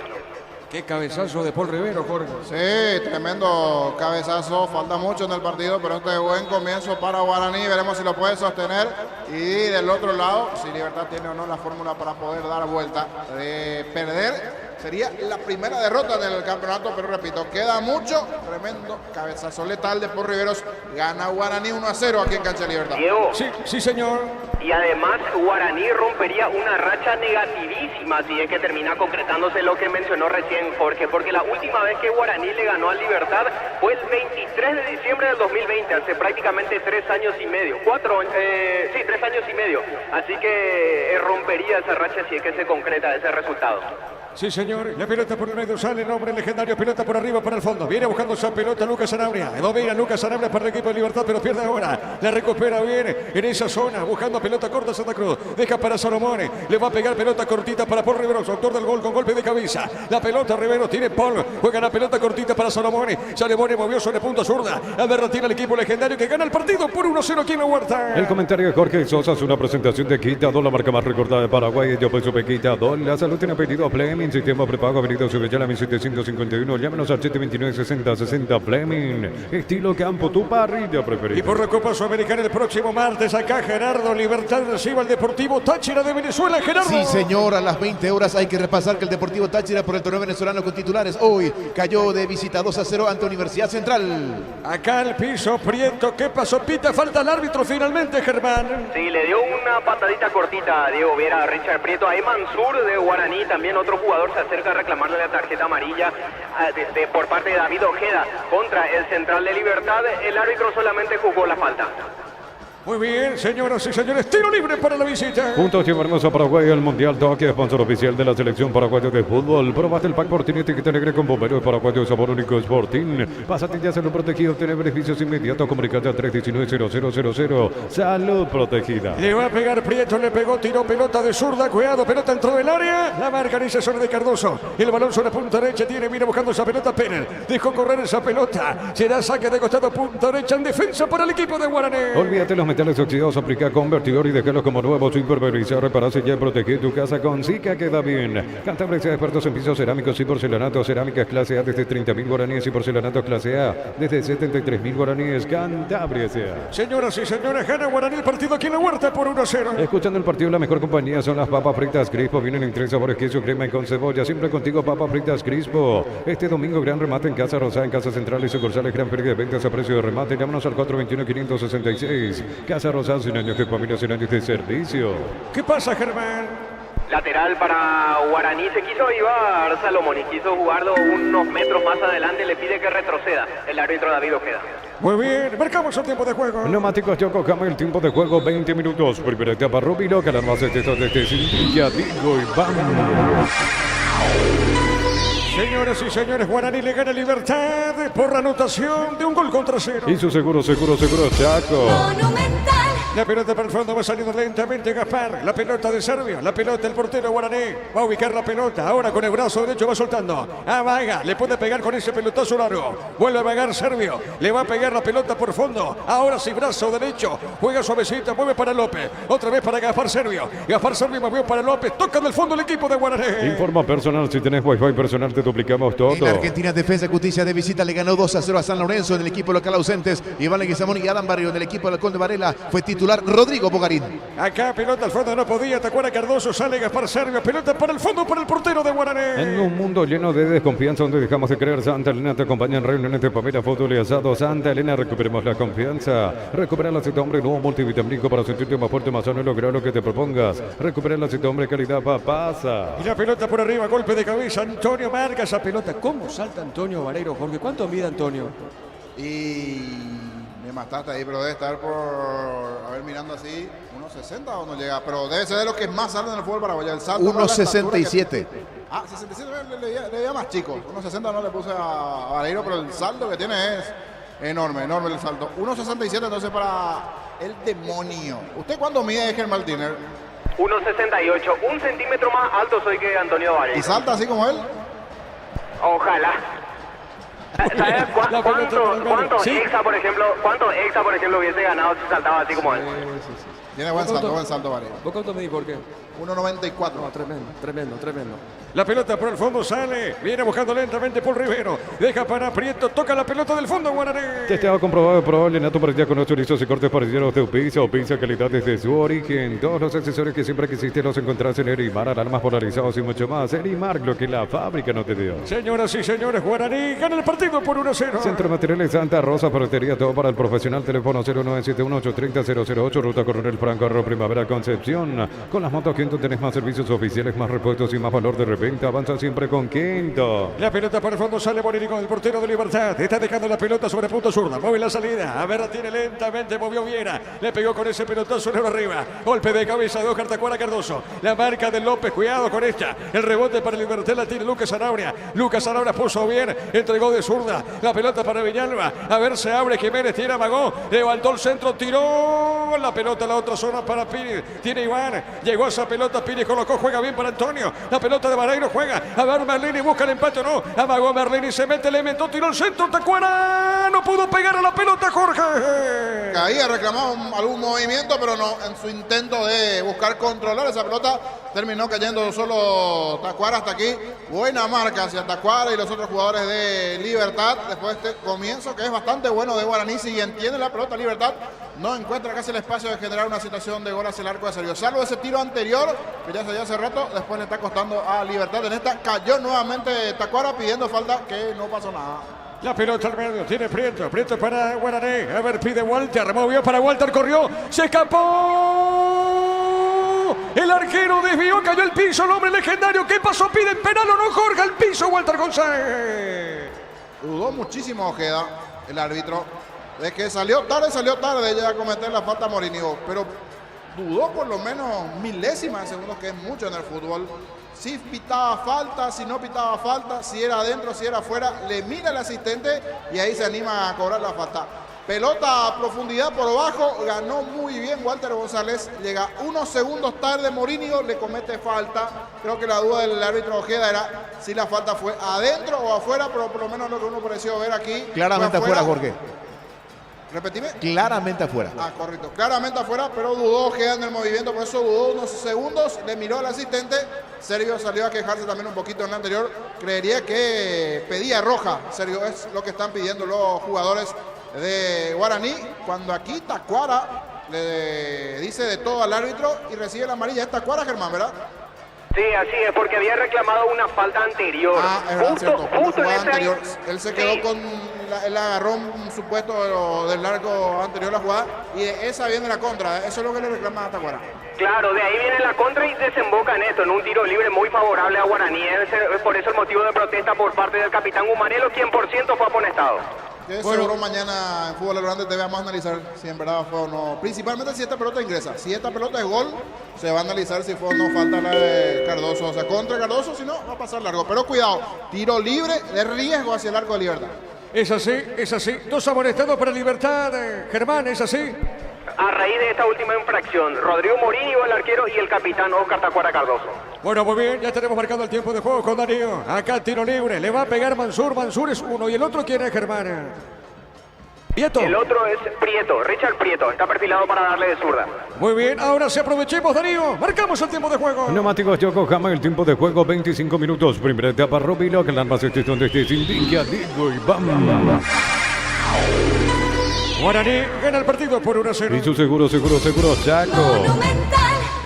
Qué cabezazo de Paul Rivero, Jorge. Sí, tremendo cabezazo. Falta mucho en el partido, pero este buen comienzo para Guaraní. Veremos si lo puede sostener. Y del otro lado, si Libertad tiene o no la fórmula para poder dar vuelta. De perder sería la primera derrota del campeonato, pero repito, queda mucho. Tremendo cabezazo letal de Paul Riveros. Gana Guaraní 1-0 aquí en Cancha Libertad. Diego. Sí, señor. Y además Guaraní rompería una racha negativísima si es que termina concretándose lo que mencionó recién Jorge, porque la última vez que Guaraní le ganó a Libertad fue el 23 de diciembre del 2020, hace prácticamente 3 años y medio, 3 años y medio, así que rompería esa racha si es que se concreta ese resultado. Sí, señor. La pelota por el medio sale, nombre legendario, pelota por arriba para el fondo. Viene buscando esa pelota Lucas Sanabria. Domina Lucas Sanabria para el equipo de Libertad, pero pierde ahora. La recupera bien en esa zona, buscando pelota corta Santa Cruz. Deja para Salomone. Le va a pegar pelota cortita para Paul Riveros, autor del gol con golpe de cabeza. La pelota Rivero tiene Paul. Juega la pelota cortita para Salomone. Salomone movió sobre punta zurda. A ver, retira el equipo legendario que gana el partido por 1-0 aquí en la Huerta. El comentario de Jorge Sosa es una presentación de Quitador, la marca más recordada de Paraguay. Yo pues supe Quitador. La salud tiene pedido a Fleming, sistema prepago, Avenida Subellala 1751. Llámenos al 729-6060 Fleming. Estilo campo, tu parrilla preferida. Y por la Copa Sudamericana el próximo martes, acá Gerardo Libertad recibe al Deportivo Táchira de Venezuela. Gerardo. Sí, señor, a las 20 horas hay que repasar que el Deportivo Táchira por el torneo venezolano con titulares hoy cayó de visita 2-0 ante Universidad Central. Acá el piso Prieto. ¿Qué pasó? Pita falta al árbitro finalmente, Germán. Sí, le dio una patadita cortita a Diego Viera, a Richard Prieto. Ahí Mansur de Guaraní, también otro jugador se acerca a reclamarle la tarjeta amarilla por parte de David Ojeda contra el central de Libertad. El árbitro solamente jugó la falta. Muy bien, señoras y señores, tiro libre para la visita. Juntos llevarnos a Paraguay al Mundial Toque, sponsor oficial de la selección paraguaya de fútbol. Probate el pack Sporting etiqueta negra con bombero de paraguayo de sabor único Sporting. Pásate ya Salud Protegida, obtener beneficios inmediatos. Comunicate al 319-0000. Salud Protegida. Le va a pegar Prieto, le pegó, tiró pelota de zurda, cuidado, pelota entró del área. La marca dice sobre de Cardoso. El balón sobre punta derecha, viene buscando esa pelota Penner. Dejó correr esa pelota. Será saque de costado punta derecha en defensa para el equipo de Guaraní. Olvídate los metales oxidados, aplica convertidor y déjalos como nuevos sin pulverizar, repararse ya y proteger tu casa con Zika queda bien. Cantabria sea expertos en pisos cerámicos y porcelanatos, cerámicas clase A desde 30.000 guaraníes y porcelanatos clase A desde 73.000 guaraníes. Cantabria sea. Señoras y señores, gana Guaraní el partido aquí en la Huerta por 1-0. Escuchando el partido, la mejor compañía son las papas fritas Crispo. Vienen en 3 sabores, queso, crema y con cebolla. Siempre contigo, papas fritas Crispo. Este domingo, gran remate en Casa Rosada, en Casa Central y sucursales, gran feria de ventas a precio de remate. Llámanos al 421-566. Casa Rosada, 100 años de familia, 100 años de servicio. ¿Qué pasa, Germán? Lateral para Guaraní, se quiso avivar Salomoni, quiso jugarlo unos metros más adelante, le pide que retroceda el árbitro David Ojeda. Muy bien, marcamos el tiempo de juego. Neumáticos Yokohama, el tiempo de juego 20 minutos. Primera etapa Rubilo, que la más desde Sindilla, Diego y Bam. Señoras y señores, Guaraní le gana Libertad por la anotación de un gol contra 0. Hizo seguro, Chaco. Monumental. La pelota para el fondo va saliendo lentamente Gaspar. La pelota de Servio. La pelota del portero guaraní. Va a ubicar la pelota. Ahora con el brazo derecho va soltando. A Vaga. Le puede pegar con ese pelotazo largo. Vuelve a vagar Servio. Le va a pegar la pelota por fondo. Ahora sí, brazo derecho. Juega suavecita. Mueve para López. Otra vez para Gaspar Servio. Gaspar Servio movió para López. Toca del fondo el equipo de Guaraní. Informa personal. Si tenés Wi-Fi personal, te duplicamos todo. En Argentina, Defensa y Justicia de visita le ganó 2-0 a San Lorenzo en el equipo local ausentes. Iván Leguizamón y Adam Barrio en el equipo del Conde Varela. Fue titular Rodrigo Bogarín. Acá pelota al fondo, no podía. Tacuara Cardoso, sale Gaspar Servio. Pelota para el fondo, para el portero de Guaraní. En un mundo lleno de desconfianza donde dejamos de creer, Santa Elena te acompaña en reuniones de papel, fútbol y asado. Santa Elena, recuperemos la confianza. Recupera el aceite hombre nuevo multivitamínico para sentirte más fuerte, más sano y lograr lo que te propongas. Recupera el aceite hombre calidad papasa. Y la pelota por arriba, golpe de cabeza. Antonio marca esa pelota. ¿Cómo salta Antonio Vareiro, Jorge? ¿Cuánto mide Antonio? Y me mataste ahí, pero debe estar por, a ver, mirando así, 1.60 o no llega, pero debe ser de los que más salen en el fútbol paraguayo. 1.67. Ah, 67 le veía más chico. 1.60 no le puse a Vareiro, pero el salto que tiene es enorme, enorme el salto. 1.67 entonces para el demonio. ¿Usted cuánto mide, Germán Martínez? 1.68, un centímetro más alto soy que Antonio Vareiro. ¿Y salta así como él? Ojalá. ¿Sabes cuánto Sí. Exa, por ejemplo, hubiese ganado si saltaba así como él? Sí. Tiene buen salto, Vareiro. ¿Vos cuánto medís? ¿Por qué? 1.94. No, tremendo. La pelota por el fondo sale. Viene buscando lentamente Paul Rivero. Deja para Prieto. Toca la pelota del fondo, Guaraní. Testeado comprobado y probable Nato Parecía con los chorizos y cortes parecidos de pizza o pizza calidad desde su origen. Todos los accesorios que siempre quisiste los encontrás en Erimar, alarmas polarizados y mucho más. Erimar, lo que la fábrica no te dio. Señoras y señores, Guaraní gana el partido por 1-0. Centro de Materiales Santa Rosa, ferretería, todo para el profesional. Teléfono 0971-830-008, Ruta Coronel Franco, Arroyo Primavera, Concepción. Con las motos Quinto tenés más servicios oficiales, más repuestos y más valor de reventa. Avanza siempre con Quinto. La pelota para el fondo sale Morínigo, el portero de Libertad. Está dejando la pelota sobre punta zurda. Mueve la salida. A ver, la tiene lentamente. Movió Viera. Le pegó con ese pelotazo en arriba. Golpe de cabeza de Oscar Tacuara Cardoso. La marca de López. Cuidado con esta. El rebote para Libertad la tiene Lucas Zanabria. Lucas Zanabria puso bien. Entregó de zurda. La pelota para Villalba. A ver, se abre Jiménez. Tiene Amagó. Levantó el centro. Tiró la pelota a la otra zona para Pires. Tiene Iván. Llegó a esa pelota. Pires colocó. Juega bien para Antonio. La pelota de Vareiro juega. A ver, Merlini busca el empate o no. Amagó Merlini. Se mete, le metió. Tiró el centro. Tacuara. No pudo pegar a la pelota, Jorge. Caía, reclamaba algún movimiento, pero no, en su intento de buscar controlar esa pelota, terminó cayendo solo Tacuara hasta aquí. Buena marca hacia Tacuara y los otros jugadores de Libertad, después de este comienzo que es bastante bueno de Guaraní. Si entiende la pelota Libertad, no encuentra casi el espacio de generar una situación de gol hacia el arco de Servio. Salvo ese tiro anterior, que ya se dio hace rato, después le está costando a Libertad. En esta cayó nuevamente Tacuara pidiendo falta, que no pasó nada. La pelota al medio, tiene Prieto para Guaraní. A ver, pide Walter, movió para Walter, corrió, se escapó. El arquero desvió, cayó al piso, el hombre legendario. ¿Qué pasó? ¿Piden penal o no, Jorge? Al piso, Walter González. Dudó muchísimo Ojeda, el árbitro, de que salió tarde ya a cometer la falta a Morínigo, pero dudó por lo menos milésimas de segundos, que es mucho en el fútbol. Si pitaba falta, si no pitaba falta, si era adentro, si era afuera, le mira al asistente y ahí se anima a cobrar la falta. Pelota a profundidad por abajo, ganó muy bien Walter González, llega unos segundos tarde Morínigo, le comete falta. Creo que la duda del árbitro Ojeda era si la falta fue adentro o afuera, pero por lo menos lo que uno pareció ver aquí. Claramente afuera, Jorge. Repetime. Claramente afuera. Ah, correcto. Claramente afuera, pero dudó Ojeda en el movimiento, por eso dudó unos segundos, le miró al asistente. Servio salió a quejarse también un poquito en el anterior. Creería que pedía roja. Servio, es lo que están pidiendo los jugadores de Guaraní. Cuando aquí Tacuara le dice de todo al árbitro y recibe la amarilla. Es Tacuara, Germán, ¿verdad? Sí, así es, porque había reclamado una falta anterior. Ah, es verdad, cierto. Justo en ese anterior. Él se quedó con el agarrón supuesto del largo anterior a la jugada y esa viene la contra. Eso es lo que le reclama a Tacuara. Claro, de ahí viene la contra y desemboca en esto, en un tiro libre muy favorable a Guaraní. Es por eso el motivo de protesta por parte del capitán Humanelo, quien por ciento fue amonestado. Que seguro mañana en Fútbol Grande debemos analizar si en verdad fue o no. Principalmente si esta pelota ingresa. Si esta pelota es gol, se va a analizar si fue o no falta la de Cardoso. O sea, contra Cardoso, si no, va a pasar largo. Pero cuidado, tiro libre de riesgo hacia el arco de Libertad. Es así, es así. Dos amonestados para Libertad, Germán, ¿es así? a raíz de esta última infracción. Rodrigo Morínigo, el arquero, y el capitán Oscar Tacuara Cardoso. Bueno, muy bien, ya tenemos marcado el tiempo de juego con Darío. Acá tiro libre, le va a pegar Mansur. Mansur es uno y el otro, ¿quién es, Germán? Prieto. El otro es Prieto, Richard Prieto. Está perfilado para darle de zurda. Muy bien, ahora sí aprovechemos, Darío. Marcamos el tiempo de juego. Neumáticos Yokohama, el tiempo de juego 25 minutos. Primera etapa, Robilo, que el arma se donde esté sin Dinka, Digo y Bam. Guaraní gana el partido por 1-0. Y su seguro, Chaco.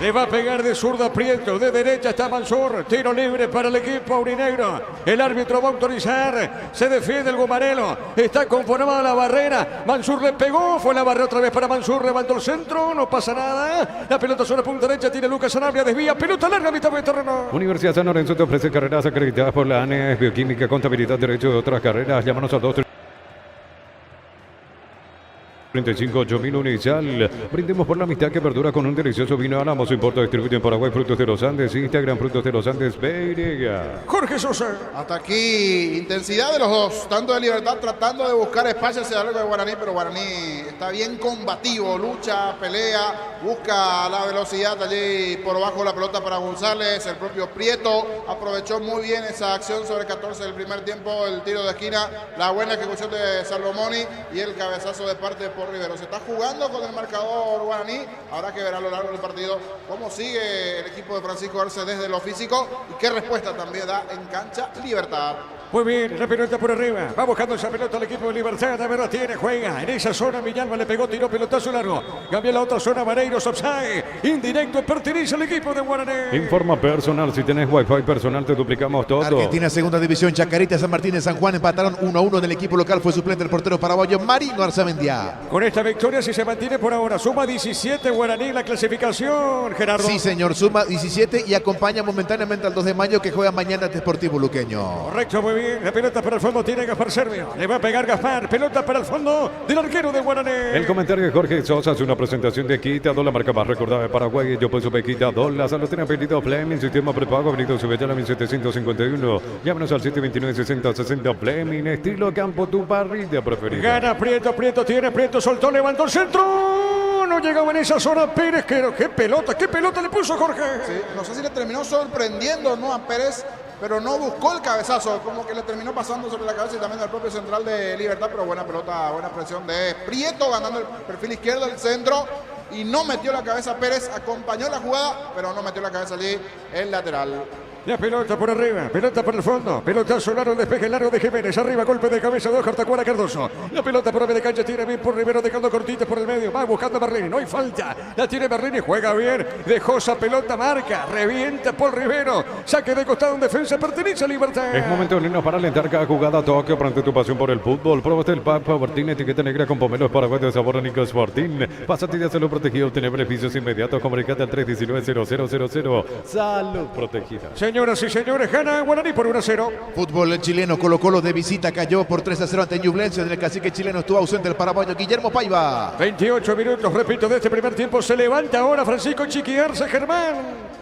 Le va a pegar de zurda Prieto, de derecha está Mansur, tiro libre para el equipo aurinegro. El árbitro va a autorizar, se defiende el Gumarelo, está conformada la barrera. Mansur le pegó, fue la barrera otra vez para Mansur, levantó el centro, no pasa nada. La pelota sobre la punta derecha, tiene Lucas Sanabria, desvía, pelota larga, mitad de terreno. Universidad San Lorenzo te ofrece carreras acreditadas por la ANES, Bioquímica, Contabilidad, Derecho de otras carreras. Llámanos al 35.000 inicial. Brindemos por la amistad que perdura con un delicioso vino Álamos. Importa, distribuye en Paraguay Frutos de los Andes. Instagram Frutos de los Andes. Beirega. Jorge Sosa. Hasta aquí, intensidad de los dos. Tanto de Libertad tratando de buscar espacio hacia algo de Guaraní, pero Guaraní está bien combativo. Lucha, pelea, busca la velocidad allí por bajo la pelota para González. El propio Prieto aprovechó muy bien esa acción sobre 14 del primer tiempo. El tiro de esquina, la buena ejecución de Salomoni y el cabezazo de parte de Rivero. Se está jugando con el marcador Guaraní. Habrá que ver a lo largo del partido cómo sigue el equipo de Francisco Arce desde lo físico y qué respuesta también da en cancha Libertad. Muy bien, la pelota por arriba. Va buscando esa pelota el equipo de Libertad. A ver, la tiene, juega. En esa zona Villalba le pegó, tiró pelotazo largo. Cambia la otra zona, Vareiros, offside. Indirecto, pertenece al equipo de Guaraní. Informa personal, si tenés wifi personal te duplicamos todo. Argentina, segunda división, Chacarita, San Martín y San Juan empataron 1-1 en el equipo local. Fue suplente el portero paraguayo Marino Arzamendia. Con esta victoria, si se mantiene por ahora, suma 17 Guaraní la clasificación, Gerardo. Sí, señor, suma 17 y acompaña momentáneamente al 2 de mayo que juega mañana ante Sportivo Luqueño. Correcto, muy bien. La pelota para el fondo tiene Gaspar Servio. Le va a pegar Gaspar. Pelota para el fondo del arquero de Guaraní. El comentario de Jorge Sosa es una presentación de Quitador, la marca más recordada de Paraguay. Yo puedo Quitador, la salud tiene apellido Fleming, sistema prepago, Benito Subetala 1751. Llámanos al 729-6060 Fleming, estilo campo, tu parrilla preferida. Gana Prieto, Prieto tiene, Prieto soltó, levantó el centro. No llegaba en esa zona Pérez, qué pelota le puso Jorge. Sí, no sé si le terminó sorprendiendo, ¿no?, a Pérez, pero no buscó el cabezazo, como que le terminó pasando sobre la cabeza y también al propio central de Libertad, pero buena pelota, buena presión de Prieto, ganando el perfil izquierdo del centro y no metió la cabeza Pérez, acompañó la jugada, pero no metió la cabeza allí el lateral. La pelota por arriba, pelota por el fondo, pelotazo largo, despeje largo de Jiménez, arriba, golpe de cabeza de Oscar Tacuara Cardoso. La pelota por medio de cancha, tira bien por Rivero, dejando cortitas por el medio, va buscando a Berlini, no hay falta, la tiene Berlini, juega bien, dejó esa pelota, marca, revienta por Rivero, saque de costado en defensa, pertenece a Libertad. Es momento lindo para alentar cada jugada, Tokio, frente a tu pasión por el fútbol. Probaste el Papa Martín, etiqueta negra con pomelos Paraguay de sabor a Nico Sporting. Pásate de salud protegido, obtener beneficios inmediatos, comunicate al 319-0000. Salud protegida. Señoras y señores, gana Guaraní por 1-0. Fútbol chileno, Colo-Colo de visita cayó por 3-0 ante Ñublense. En el cacique chileno estuvo ausente el paraguayo Guillermo Paiva. 28 minutos, repito, de este primer tiempo. Se levanta ahora Francisco Chiqui Arce, Germán.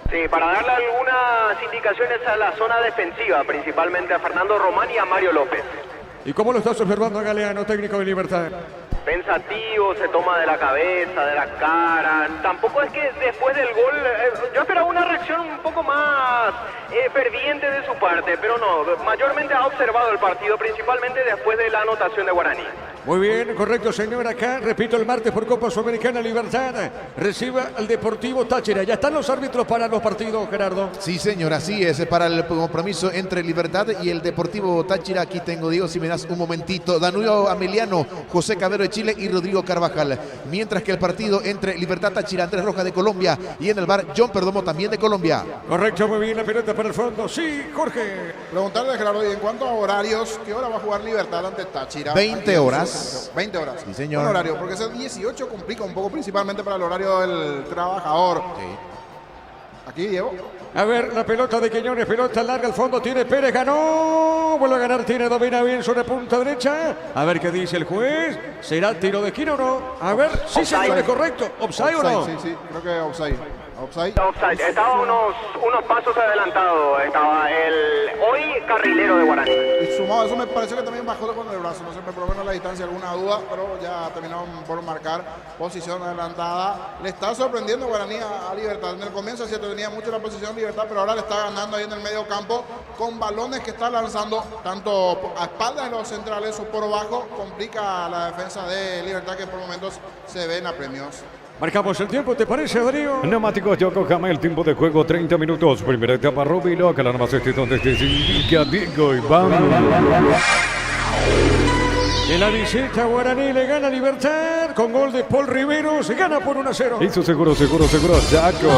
Sí, para darle algunas indicaciones a la zona defensiva, principalmente a Fernando Román y a Mario López. ¿Y cómo lo estás observando a Galeano, técnico de Libertad? Pensativo, se toma de la cabeza, de la cara. Tampoco es que después del gol, yo esperaba una reacción un poco más ferviente de su parte, pero no, mayormente ha observado el partido, principalmente después de la anotación de Guaraní. Muy bien, correcto, señor. Acá, repito, el martes por Copa Sudamericana Libertad recibe al Deportivo Táchira. Ya están los árbitros para los partidos, Gerardo. Sí, señor, así es, para el compromiso entre Libertad y el Deportivo Táchira. Aquí tengo, Diego, si me das un momentito, Danilo Ameliano, José Cabero de Chile y Rodrigo Carvajal. Mientras que el partido entre Libertad Táchira, Andrés Rojas de Colombia y en el bar John Perdomo también de Colombia. Correcto, muy bien, la pelota para el fondo. Sí, Jorge. Preguntarle, Gerardo, y en cuanto a horarios, ¿qué hora va a jugar Libertad ante Táchira? 20 horas. 20 horas. Sí, señor. Buen horario, porque ese 18 complica un poco, principalmente para el horario del trabajador. Sí. Aquí, Diego. A ver, la pelota de Quiñones, pelota larga al fondo, tiene Pérez, ganó, vuelve a ganar, tiene, domina bien sobre punta derecha. A ver qué dice el juez, ¿será tiro de esquina o no? A ver, sí, señor, es correcto, ¿offside o no? Sí, creo que offside. Offside. Offside. Estaba unos pasos adelantado. Estaba el hoy carrilero de Guaraní. Y sumado a eso me pareció que también bajó con el brazo. No sé, por lo menos la distancia, alguna duda, pero ya terminó por marcar posición adelantada. Le está sorprendiendo Guaraní a Libertad. En el comienzo es cierto, tenía mucho la posición Libertad, pero ahora le está ganando ahí en el medio campo con balones que está lanzando tanto a espaldas de los centrales o por bajo. Complica la defensa de Libertad, que por momentos se ven apremios. Marcamos el tiempo, ¿te parece, Darío? Neumáticos Yokohama, el tiempo de juego 30 minutos. Primera etapa Rubilo, que la nomás donde se indica Diego Iván. En la visita Guaraní le gana Libertad con gol de Paul Rivero, se gana por 1-0. Hizo seguro, Chaco.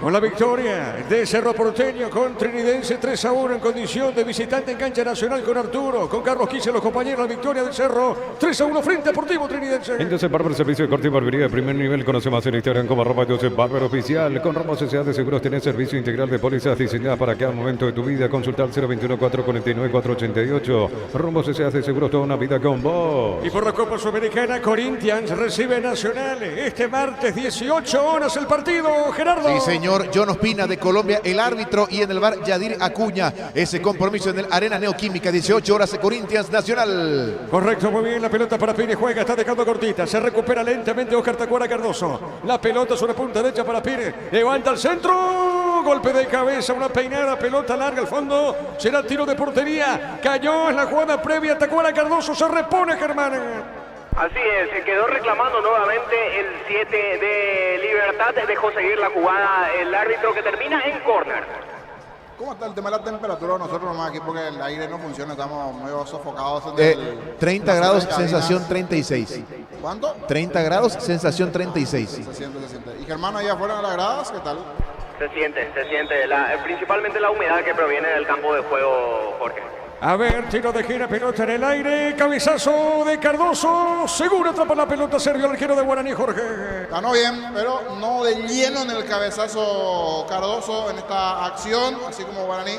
Con la victoria de Cerro Porteño con Trinidense 3-1 en condición de visitante en cancha nacional con Arturo, con Carlos Quise, los compañeros, la victoria del Cerro 3-1 frente a Deportivo Trinidense. En Joseph Barber, servicio de corte y barbería de primer nivel. Conoce más en Instagram como @Joseph Barber Oficial. Con Ramos S.A. de Seguros tenés servicio integral de pólizas diseñadas para cada momento de tu vida. Consultar 021-449-488. Ramos S.A. de Seguros, toda una vida con vos. Y por la Copa Sudamericana, Corinthians recibe Nacional. Este martes 18 horas el partido, Gerardo. Sí, señor. John Ospina de Colombia, el árbitro, y en el bar Yadir Acuña. Ese compromiso en el Arena Neoquímica, 18 horas, Corinthians Nacional. Correcto, muy bien, la pelota para Pires, juega, está dejando cortita, se recupera lentamente Oscar Tacuara Cardoso. La pelota sobre punta derecha para Pires, levanta al centro, golpe de cabeza, una peinada, pelota larga al fondo, será tiro de portería, cayó en la jugada previa, Tacuara Cardoso, se repone Germán. Así es, se quedó reclamando nuevamente el 7 de Libertad, dejó seguir la jugada el árbitro que termina en córner. ¿Cómo está el tema de la temperatura? Nosotros nomás aquí porque el aire no funciona, estamos medio sofocados. En 30 grados, sensación 36. ¿Cuánto? 30 grados, sensación 36. Se siente. ¿Y Germán ahí afuera de las gradas, qué tal? Se siente, principalmente la humedad que proviene del campo de juego, Jorge. A ver, tiro de gira, pelota en el aire, cabezazo de Cardoso, seguro atrapa la pelota Sergio, el arquero de Guaraní, Jorge. Ganó bien, pero no de lleno en el cabezazo Cardoso en esta acción, así como Guaraní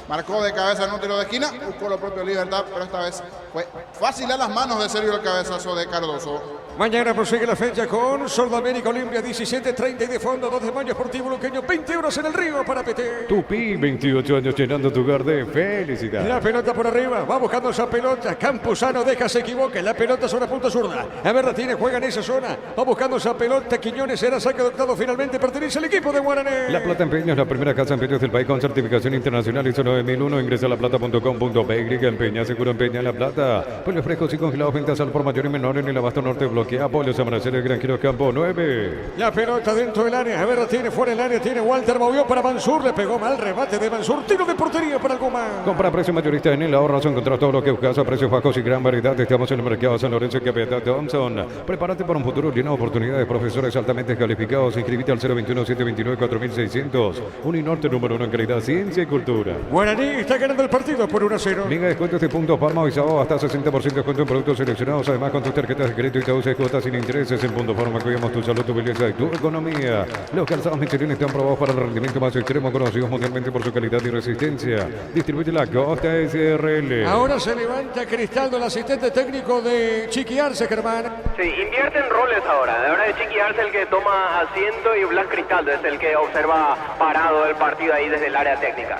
marcó de cabeza en un tiro de esquina, buscó lo propio Libertad, pero esta vez fue fácil a las manos de Sergio el cabezazo de Cardoso. Mañana prosigue la fecha con Sudamérica Olimpia 17:30 y de fondo 2 de mayo Sportivo Luqueño, 20 horas en el río para PT. Tupi, 28 años llenando tu hogar de felicidad. La pelota por arriba, va buscando esa pelota, Campuzano deja, se equivoca, la pelota sobre la punta zurda. A ver, la tiene, juega en esa zona, va buscando esa pelota, Quiñones será saque de octavo, finalmente pertenece al equipo de Guaraní. La Plata Empeños, la primera casa empeños del país con certificación internacional ISO 9001, ingresa a laplata.com.py, empeña, seguro empeña La Plata. Pollos frescos y congelados, ventas al por mayor y menor en el abasto norte, bloquea, pollos amanecer el Granjero Campo 9. La pelota dentro del área, a ver, la tiene fuera del área, tiene Walter, movió para Mansur, le pegó mal, remate de Mansur, tiro de portería para el Guzmán. Compra a precio mayorista en el ahorro, encontrar todo lo que buscas a precios bajos y gran variedad. Estamos en el mercado San Lorenzo, Capitán Thompson. Prepárate para un futuro lleno de oportunidades, profesores altamente calificados. Inscribite al 021-729-4600. Uninorte número 1 en calidad, ciencia y cultura. Guaraní está ganando el partido por 1-0. Mega descuentos de puntos Palma y sábado hasta 60% de descuento en productos seleccionados. Además, con tus tarjetas de crédito y te usas cuotas sin intereses en Punto Farma. Cuidamos tu salud, tu belleza y tu economía. Los calzados Michelin están probados para el rendimiento más extremo, conocidos mundialmente por su calidad y resistencia. Distribuye la Costa SRL. Ahora se levanta Cristaldo, el asistente técnico de Chiqui Arce, Germán. Sí, invierten roles ahora. De ahora es Chiqui Arce el que toma asiento y Blas Cristaldo es el que observa parado el partido ahí desde el área técnica.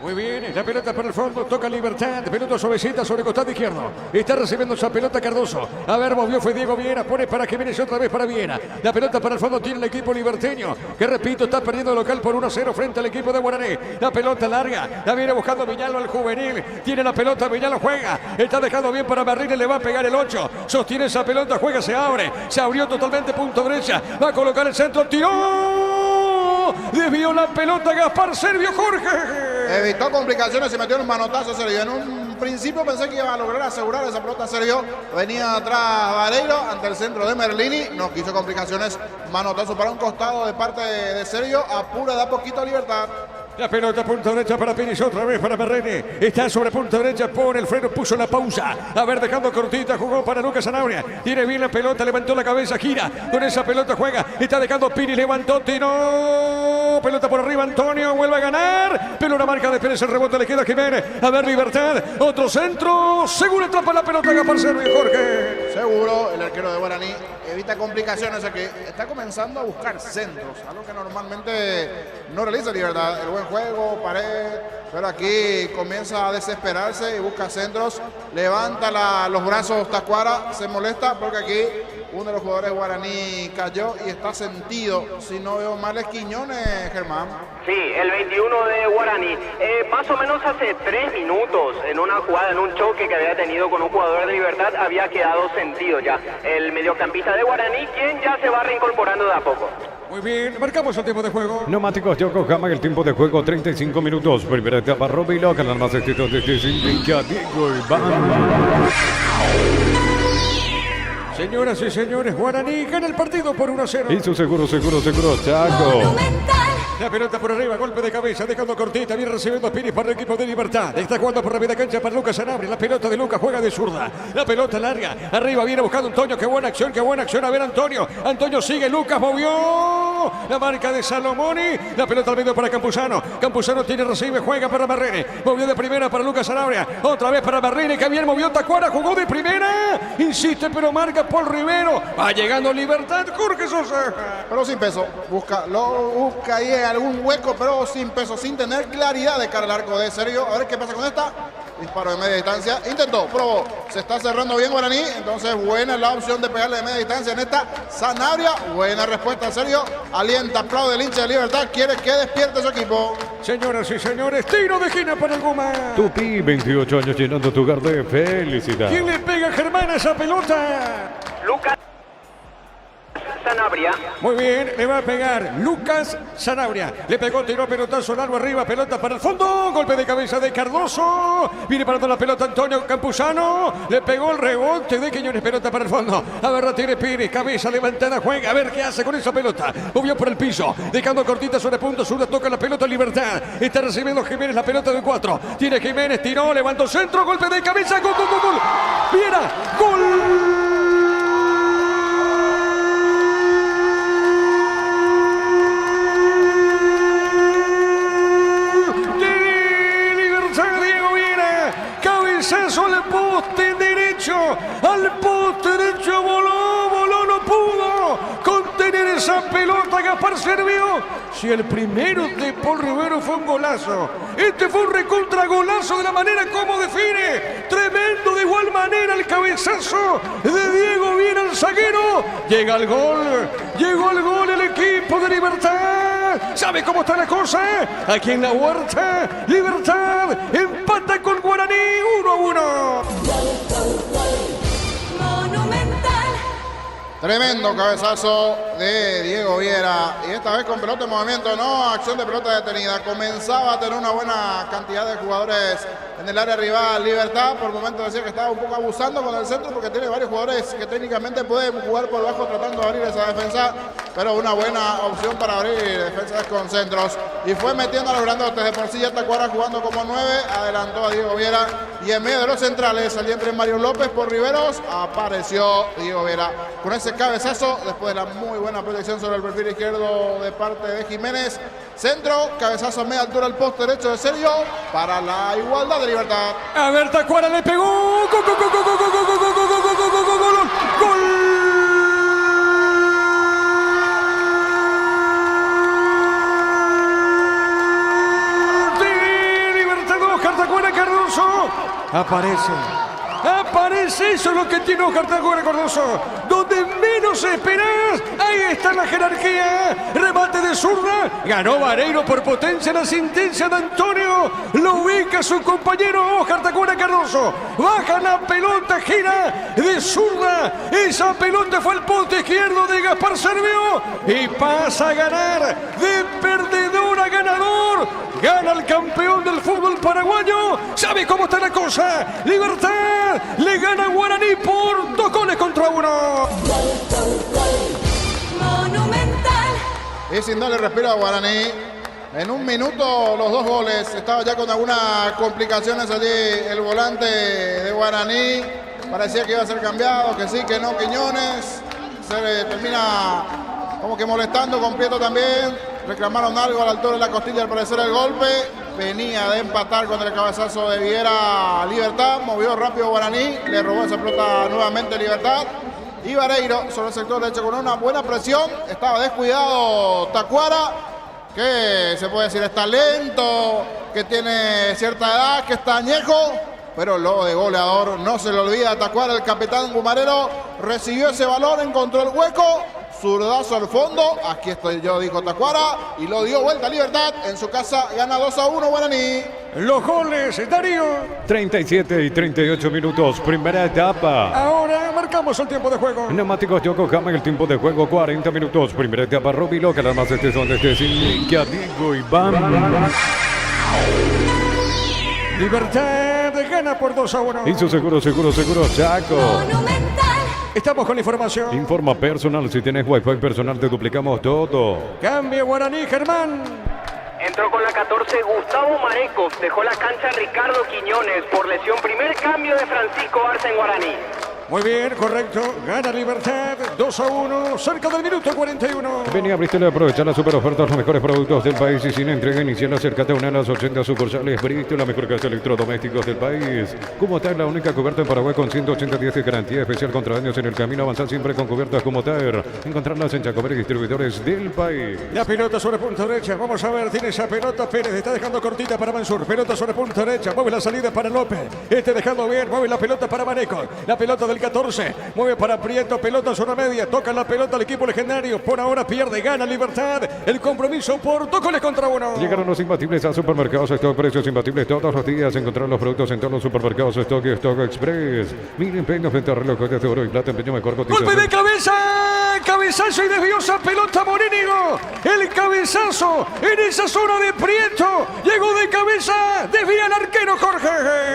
Muy bien, la pelota para el fondo, toca Libertad, pelota suavecita sobre costado izquierdo. Está recibiendo esa pelota Cardoso. A ver, movió, fue Diego Viera, pone para Jiménez otra vez para Viera. La pelota para el fondo tiene el equipo liberteño, que repito, está perdiendo el local por 1-0 frente al equipo de Guaraní. La pelota larga, la viene buscando Villalba al juvenil. Tiene la pelota, Villalba juega, está dejando bien para Merlini, le va a pegar el 8. Sostiene esa pelota, juega, se abre. Se abrió totalmente, punto derecha. Va a colocar el centro, tiró. Desvió la pelota Gaspar Servio, Jorge. Evitó complicaciones y metió un manotazo Sergio. En un principio pensé que iba a lograr asegurar esa pelota Sergio. Venía atrás Vareiro ante el centro de Merlini. No quiso complicaciones. Manotazo para un costado de parte de Sergio. Apura, da poquito a Libertad. La pelota punta derecha para Pires, otra vez para Merlini. Está sobre punta derecha, pone el freno, puso la pausa. A ver, dejando cortita, jugó para Lucas Zanabria. Tiene bien la pelota, levantó la cabeza, gira. Con esa pelota juega. Está dejando Pires, levantó, tiró. Pelota por arriba, Antonio, vuelve a ganar. Pero una marca de Pérez, el rebote le queda a Jiménez. A ver, Libertad, otro centro. Seguro atrapa la pelota, Gaspar Servio, Jorge. seguro. El arquero de Guaraní evita complicaciones aquí. Está comenzando a buscar centros, algo que normalmente no realiza Libertad. El buen juego, pared, pero aquí comienza a desesperarse y busca centros. Levanta los brazos Tacuara, se molesta porque aquí uno de los jugadores Guaraní cayó y está sentido. Si no veo mal es Quiñones, Germán. Sí, el 21 de Guaraní. Más o menos hace 3 minutos, en una jugada, en un choque que había tenido con un jugador de Libertad, había quedado sentido ya el mediocampista de Guaraní, quien ya se va reincorporando de a poco. Muy bien, marcamos el tiempo de juego. Neumáticos Yokohama, el tiempo de juego 35 minutos. Primera etapa, Robilo, canal más éxito desde Silvia, Diego Iván. Señoras y señores, Guaraní gana el partido por 1-0. Hizo seguro, Chaco. La pelota por arriba, golpe de cabeza, dejando cortita, viene recibiendo Piris para el equipo de Libertad. Está jugando por la media cancha para Lucas Sanabria. La pelota de Lucas juega de zurda. La pelota larga, arriba viene buscando Antonio. Qué buena acción, A ver Antonio. Antonio sigue, Lucas movió la marca de Salomoni. La pelota al medio para Campuzano. Campuzano tiene, recibe, juega para Marrene. Movió de primera para Lucas Sanabria. Otra vez para Marrene, que bien movió Tacuara, jugó de primera. Insiste, pero marca Paul Rivero. Va llegando Libertad, Jorge Sosa. Pero sin peso, busca ahí algún hueco, pero sin peso, sin tener claridad de cara al arco de Sergio. A ver qué pasa con esta. Disparo de media distancia. Intentó, probó. Se está cerrando bien Guaraní. Entonces buena la opción de pegarle de media distancia en esta. Sanabria. Buena respuesta, Sergio. Alienta, aplaude el hincha de Libertad. Quiere que despierte su equipo. Señoras y señores, tiro de esquina para el Guma. Tupi, 28 años llenando tu hogar de felicidad. ¿Quién le pega a Germán a esa pelota? Lucas Sanabria. Muy bien, le va a pegar Lucas Sanabria. Le pegó, tiró pelotazo largo arriba, pelota para el fondo. Golpe de cabeza de Cardoso. Viene parando la pelota Antonio Campuzano. Le pegó el rebote de Quiñones, pelota para el fondo. A ver, tiene Pires, cabeza levantada, juega. A ver qué hace con esa pelota. Movió por el piso, dejando cortita sobre punto. Zurda toca la pelota Libertad. Está recibiendo Jiménez la pelota de 4. Tiene Jiménez, tiró, levantó centro, golpe de cabeza. Gol. Viera, gol. Al poste derecho, voló, no pudo contener esa pelota. Gaspar Servio. Si el primero de Paul Rivero fue un golazo, este fue un recontra golazo de la manera como define. Tremendo de igual manera el cabezazo de Diego, viene el zaguero. Llega el gol, llegó el gol el equipo de Libertad. ¿Sabe cómo está la cosa? Aquí en la Huerta, Libertad empata con Guaraní 1-1. Tremendo cabezazo de Diego Viera. Y esta vez con pelota en movimiento, no acción de pelota detenida. Comenzaba a tener una buena cantidad de jugadores en el área rival. Libertad, por momentos decía que estaba un poco abusando con el centro porque tiene varios jugadores que técnicamente pueden jugar por bajo tratando de abrir esa defensa. Pero una buena opción para abrir defensas con centros. Y fue metiendo a los grandotes. De por sí ya Tacuara jugando como 9. Adelantó a Diego Viera. Y en medio de los centrales, salía entre Mario López por Riveros. Apareció Diego Viera con ese cabezazo después de la muy buena protección sobre el perfil izquierdo de parte de Jiménez. Centro, cabezazo a media altura al poste derecho de Sergio para la igualdad de Libertad. A ver, Tacuara le pegó. ¡Gol! Aparece, eso es lo que tiene Oscar Tacuara Cardoso. Donde menos esperás, ahí está la jerarquía. Remate de zurda, ganó Vareiro por potencia, la sentencia de Antonio. Lo ubica su compañero Oscar Tacuara Cardoso. Baja la pelota, gira de zurda. Esa pelota fue al poste izquierdo de Gaspar Servio. Y pasa a ganar de perdedor a ganador. Gana el campeón del fútbol paraguayo. ¿Sabe cómo está la cosa? Libertad le gana a Guaraní por 2-1. Monumental. Y sin darle respiro a Guaraní. En un minuto los 2 goles. Estaba ya con algunas complicaciones allí el volante de Guaraní. Parecía que iba a ser cambiado, que sí, que no. Quiñones se termina como que molestando con Prieto también. reclamaron algo a la altura de la costilla, al parecer el golpe. Venía de empatar con el cabezazo de Viera Libertad, movió rápido Guaraní, le robó esa pelota nuevamente Libertad. Y Vareiro sobre el sector derecho con una buena presión, estaba descuidado Tacuara, que se puede decir está lento, que tiene cierta edad, que está añejo, pero lo de goleador no se le olvida a Tacuara. El capitán Gumarero recibió ese balón, encontró el hueco, zurdazo al fondo, aquí estoy yo, dijo Tacuara, y lo dio vuelta a Libertad. En su casa gana 2-1 Guaraní. Los goles, Darío. 37 y 38 minutos, primera etapa. Ahora marcamos el tiempo de juego. Neumáticos Yokohama, el tiempo de juego 40 minutos, primera etapa. Rubilo, que las más son desde Sindica, Diego Iván. Libertad gana por 2-1. Hizo seguro, Chaco. Estamos con información. Informa personal, si tienes wifi personal te duplicamos todo. Cambio Guaraní, Germán. Entró con la 14 Gustavo Marecos, dejó la cancha Ricardo Quiñones por lesión. Primer cambio de Francisco Arce en Guaraní. Muy bien, correcto. Gana Libertad 2-1, cerca del minuto 41. Vení a Bristol a aprovechar las super ofertas, los mejores productos del país y sin entrega inicial. Acércate a una de las 80 sucursales Bristol, la mejor casa de electrodomésticos del país. Cumotec, la única cubierta en Paraguay con 180 días de garantía especial contra daños en el camino. Avanzar siempre con cubiertas Cumotec. Encontrarlas en Chacomer y distribuidores del país. La pelota sobre punta derecha. Vamos a ver, tiene esa pelota Pérez. Está dejando cortita para Mansur. Pelota sobre punta derecha. Mueve la salida para López. Dejando bien. Mueve la pelota para Maneco. La pelota del 14. Mueve para Prieto. Pelota sobre media. Toca la pelota al equipo legendario. Por ahora pierde. Gana Libertad. El compromiso por 2 goles contra 1. Llegaron los imbatibles a supermercados Stock. Precios imbatibles todos los días. Encontrar los productos en todos los supermercados Stock y Stock Express. Mil empeños frente a relojes de oro y plata. Empeño mejor cotización. ¡Golpe de cabeza! Cabezazo y desvió esa pelota Morínigo. El cabezazo en esa zona de Prieto. Llegó de cabeza. Desvía el arquero Jorge.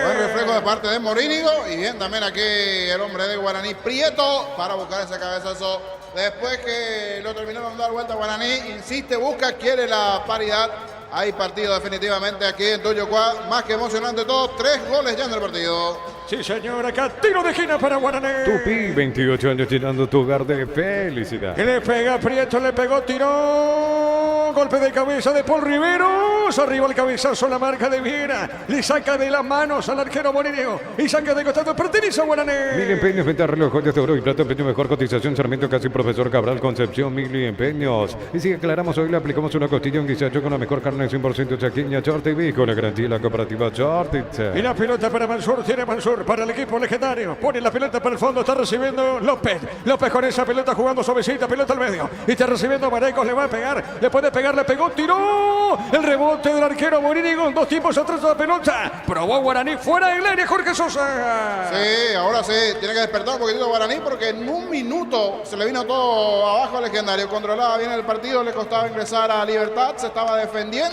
Buen reflejo de parte de Morínigo. Y bien también aquí el hombre de Guaraní, Prieto, para buscar ese cabezazo. Después que lo terminaron de dar vuelta Guaraní, insiste, busca, quiere la paridad. Hay partido definitivamente aquí en Toyocuá, más que emocionante todo, 3 goles ya en el partido. Sí, señor, acá tiro de esquina para Guaraní. Tupi, 28 años llenando tu hogar de felicidad. Le pega Prieto, le pegó, tiró. Golpe de cabeza de Paul Riveros. Arriba el cabezazo, la marca de Viera. Le saca de las manos al arquero Morínigo. Y saca de costado, pertenece a Guaraní. Mil empeños, venta relojes de oro y plata, empeño mejor cotización. Sarmiento, casi profesor Cabral, Concepción, Mil empeños. Y si aclaramos, hoy le aplicamos una costilla, un guisacho con la mejor carne 100% chaquiña, Chortibí, con la garantía de la cooperativa Chortitze. Y la pelota para Mansur, tiene Mansur para el equipo legendario. Pone la pelota para el fondo, está recibiendo López. López con esa pelota jugando suavecita, pelota al medio. Y está recibiendo Marecos, le va a pegar, le puede pegar, le pegó, tiró. El rebote del arquero Morínigo, 2 tiempos atrás de la pelota. Probó Guaraní, fuera del área, Jorge Sosa. Sí, ahora sí, tiene que despertar un poquitito Guaraní porque en un minuto se le vino todo abajo al legendario. Controlaba bien el partido, le costaba ingresar a Libertad, se estaba defendiendo.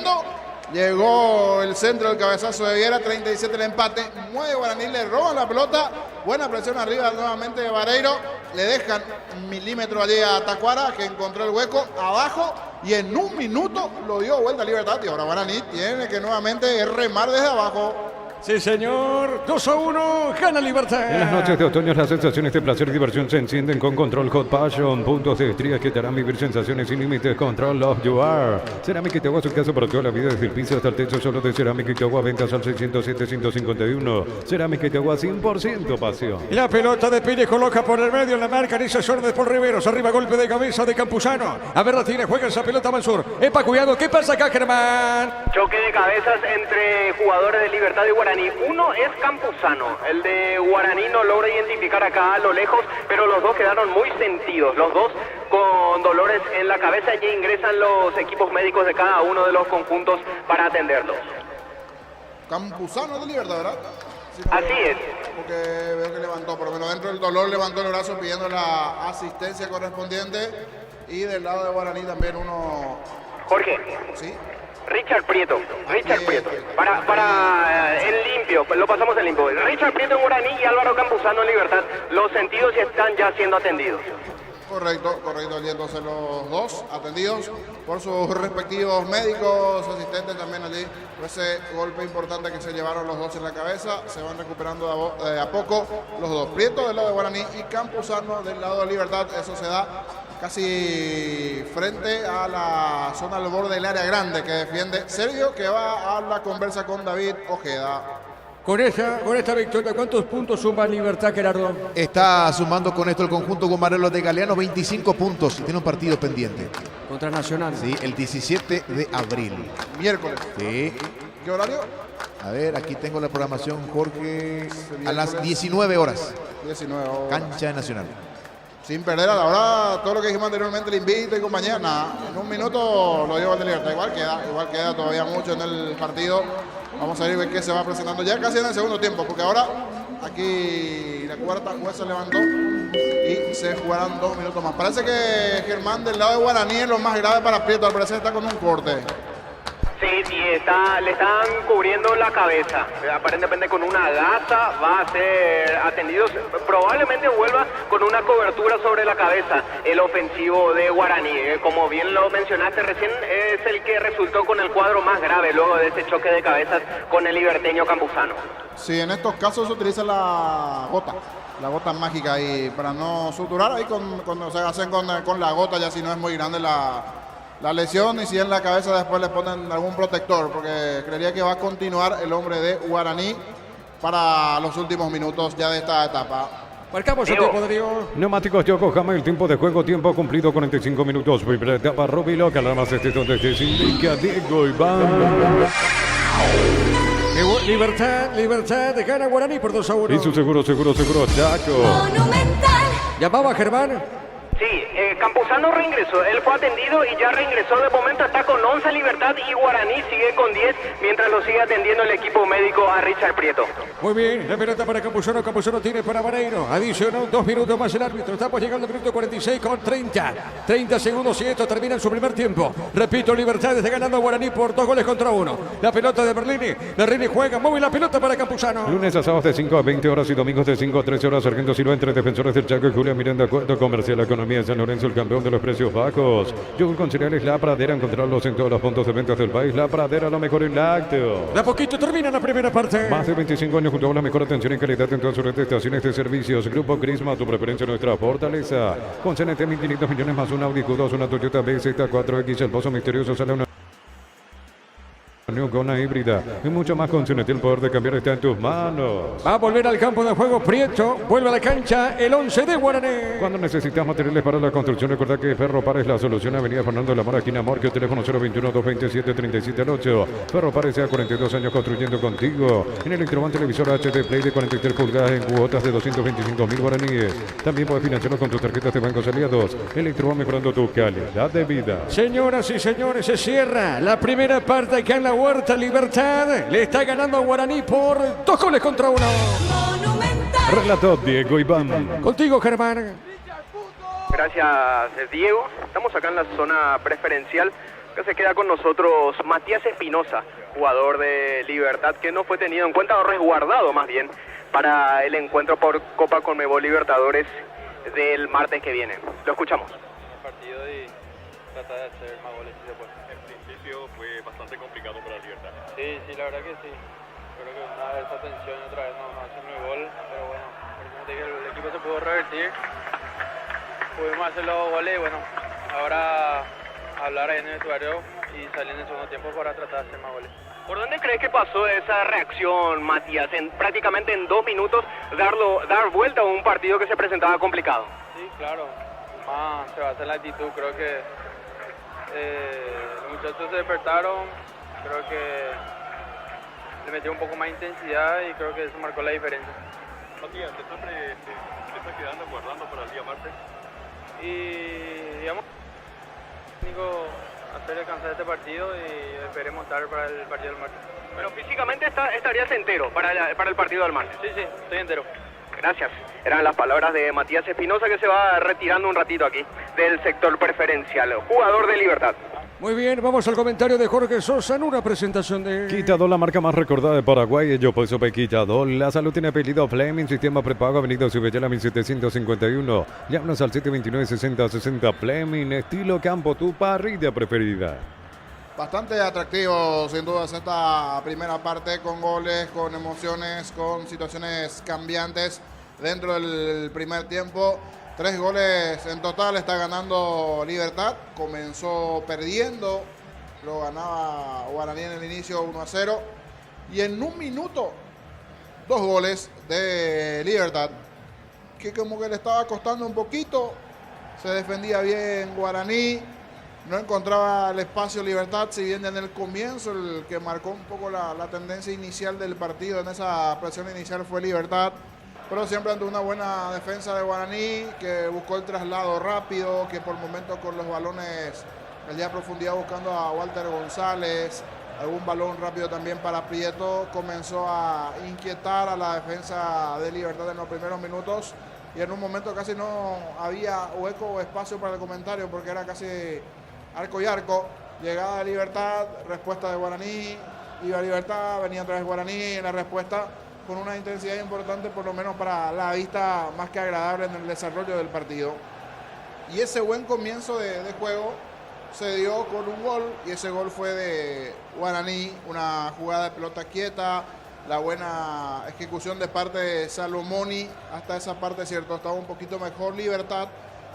Llegó el centro del cabezazo de Viera, 37 el empate. Mueve Guaraní, le roban la pelota. Buena presión arriba nuevamente de Vareiro. Le dejan un milímetro allí a Tacuara, que encontró el hueco abajo. Y en un minuto lo dio vuelta a Libertad. Y ahora Guaraní tiene que nuevamente remar desde abajo. Sí, señor. 2-1. Gana Libertad. En las noches de otoño las sensaciones de placer y diversión se encienden con Control Hot Passion. Puntos de estrías que te harán vivir sensaciones sin límites. Control Love You Are. Cerámica Itagua, su casa para toda la vida. Desde el piso hasta el techo solo de Cerámica Itagua. Ventas al 607-151. Cerámica Itagua, 100% pasión. La pelota de Pires coloca por el medio en la marca en esa zona de Paul Riveros. Arriba golpe de cabeza de Campuzano. A ver, la tiene, juega esa pelota Mansur. Epa, cuidado. ¿Qué pasa acá, Germán? Choque de cabezas entre jugadores de Libertad y Guaraní. Uno es Campuzano, el de Guaraní no logra identificar acá a lo lejos, pero los dos quedaron muy sentidos, los dos con dolores en la cabeza. Y ingresan los equipos médicos de cada uno de los conjuntos para atenderlos. Campuzano de Libertad, ¿verdad? Sí, así es. Porque veo que levantó, por lo menos dentro del dolor levantó el brazo pidiendo la asistencia correspondiente. Y del lado de Guaraní también uno... Jorge. Sí. Richard Prieto. Para en limpio, lo pasamos en limpio. Richard Prieto en Guaraní y Álvaro Campuzano en Libertad. Los sentidos ya están siendo atendidos. Correcto, allí entonces los dos atendidos por sus respectivos médicos, asistentes también allí. Ese golpe importante que se llevaron los dos en la cabeza, se van recuperando a poco los dos. Prieto del lado de Guaraní y Campuzano del lado de Libertad, eso se da casi frente a la zona al borde del área grande que defiende Sergio, que va a la conversa con David Ojeda. Con esta victoria, ¿cuántos puntos suma Libertad, Gerardo? Está sumando con esto el conjunto Gumarelo de Galeano 25 puntos. Tiene un partido pendiente. Contra Nacional. Sí, el 17 de abril. Miércoles. Sí. ¿Qué horario? A ver, aquí tengo la programación, Jorge. A las 19 horas. 19 horas. Cancha de Nacional. Sin perder a la hora todo lo que dijimos anteriormente, el invito y compañía. Nada, en un minuto lo lleva el de Libertad. Igual queda todavía mucho en el partido. Vamos a ver qué se va presentando ya casi en el segundo tiempo, porque ahora aquí la cuarta jueza levantó y se jugarán 2 minutos más. Parece que Germán del lado de Guaraní es lo más grave para Prieto, al parecer está con un corte. Sí, le están cubriendo la cabeza, aparentemente con una gasa, va a ser atendido, probablemente vuelva con una cobertura sobre la cabeza el ofensivo de Guaraní. Como bien lo mencionaste recién, es el que resultó con el cuadro más grave luego de ese choque de cabezas con el liberteño Campuzano. Sí, en estos casos se utiliza la gota mágica ahí para no suturar, ahí cuando se hacen con la gota, ya si no es muy grande la lesión, y si en la cabeza después le ponen algún protector, porque creería que va a continuar el hombre de Guaraní para los últimos minutos ya de esta etapa. Marcamos el tiempo, Darío. Neumáticos Yokohama, el tiempo de juego, tiempo cumplido, 45 minutos. Primera etapa, Rubilo, que alarmas este donde se indica Diego Iván. Libertad, gana Guaraní por 2-1. Y su seguro, Chaco. Monumental. Llamaba Germán. Sí, Campuzano reingresó, él fue atendido y ya reingresó. De momento está con 11 Libertad y Guaraní sigue con 10 mientras lo sigue atendiendo el equipo médico a Richard Prieto. Muy bien, la pelota para Campuzano tiene para Vareiro. Adicionó 2 minutos más el árbitro. Estamos llegando al minuto 46 con 30 segundos y esto termina en su primer tiempo. Repito, Libertad está ganando a Guaraní por 2-1. La pelota de Berlini juega, mueve la pelota para Campuzano. Lunes a sábados de 5 a 20 horas y domingos de 5 a 13 horas. Sargento Silva entre defensores del Chaco y Julián Miranda, acuerdo comercial, economía de San Lorenzo, el campeón de los precios bajos. Yogur con cereales La Pradera, encontrarlos en todos los puntos de ventas del país. La Pradera, lo mejor en lácteos. De a poquito termina la primera parte. Más de 25 años junto a la mejor atención y calidad en todas sus estaciones de servicios. Grupo Crisma, tu preferencia, nuestra fortaleza. Con CNT 1.500 millones más un Audi Q2, una Toyota BZ4X, el Pozo Misterioso, sale una con una híbrida y mucho más. Con CNT, el poder de cambiar está en tus manos. Va a volver al campo de juego Prieto, vuelve a la cancha el 11 de Guaraní. Cuando necesitas materiales para la construcción, recuerda que Ferropar es la solución. Avenida Fernando de la Mora, esquina Morquio, teléfono 021-227-3708. Ferropar hace 42 años construyendo contigo. En Electroban, televisor HD Play de 43 pulgadas en cuotas de 225.000 guaraníes. También puedes financiarlo con tus tarjetas de bancos aliados. Electroban, mejorando tu calidad de vida. Señoras y señores, se cierra la primera parte acá en la Huerta. Libertad le está ganando a Guaraní por 2-1. Monumental. Relató Diego Iván. Contigo, Germán. Gracias, Diego. Estamos acá en la zona preferencial. Que se queda con nosotros Matías Espinosa, jugador de Libertad, que no fue tenido en cuenta o resguardado más bien para el encuentro por Copa Conmebol Libertadores del martes que viene. Lo escuchamos. Partido y tratar de hacer más goles si se puede. En principio fue bastante complicado para Libertad. Sí, la verdad que sí. Creo que una vez esa tensión y otra vez no hacen el gol, pero bueno, el equipo se pudo revertir. Pudimos hacer los goles y bueno, ahora hablar ahí en el vestuario y salir en el segundo tiempo para tratar de hacer más goles. ¿Por dónde crees que pasó esa reacción, Matías? Prácticamente en 2 minutos dar vuelta a un partido que se presentaba complicado. Sí, claro. Más se basa en la actitud. Creo que los muchachos se despertaron. Creo que le metió un poco más intensidad y creo que eso marcó la diferencia. Matías, ¿te estás quedando guardando para el día martes? Y digamos, hacer descansar este partido y esperemos estar para el partido del martes. Pero físicamente estarías entero para el partido del martes. Sí, estoy entero. Gracias. Eran las palabras de Matías Espinosa, que se va retirando un ratito aquí del sector preferencial. Jugador de Libertad. Muy bien, vamos al comentario de Jorge Sosa en una presentación de... Quitador, la marca más recordada de Paraguay. Yo por eso Quitador. La salud tiene apellido Fleming, sistema prepago, avenida Subellala 1751. Llámanos al 729-6060 Fleming, estilo campo, tu parrilla preferida. Bastante atractivo, sin dudas, esta primera parte, con goles, con emociones, con situaciones cambiantes dentro del primer tiempo. 3 goles en total está ganando Libertad. Comenzó perdiendo, lo ganaba Guaraní en el inicio 1-0. Y en un minuto, 2 goles de Libertad, que como que le estaba costando un poquito. Se defendía bien Guaraní, no encontraba el espacio Libertad, si bien en el comienzo el que marcó un poco la tendencia inicial del partido en esa presión inicial fue Libertad, pero siempre ante una buena defensa de Guaraní, que buscó el traslado rápido, que por momentos con los balones el día de profundidad buscando a Walter González, algún balón rápido también para Prieto, comenzó a inquietar a la defensa de Libertad en los primeros minutos. Y en un momento casi no había hueco o espacio para el comentario porque era casi arco y arco. Llegada de Libertad, respuesta de Guaraní, iba Libertad, venía otra vez Guaraní en la respuesta con una intensidad importante, por lo menos para la vista, más que agradable en el desarrollo del partido. Y ese buen comienzo de juego se dio con un gol, y ese gol fue de Guaraní, una jugada de pelota quieta, la buena ejecución de parte de Salomoni. Hasta esa parte, cierto, estaba un poquito mejor Libertad,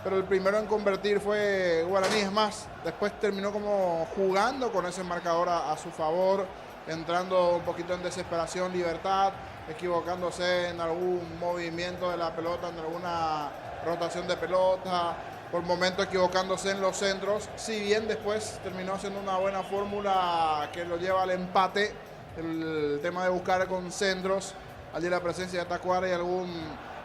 pero el primero en convertir fue Guaraní. Es más, después terminó como jugando con ese marcador a su favor, entrando un poquito en desesperación Libertad, equivocándose en algún movimiento de la pelota, en alguna rotación de pelota, por momentos equivocándose en los centros, si bien después terminó haciendo una buena fórmula que lo lleva al empate. El tema de buscar con centros, allí la presencia de Tacuara y algún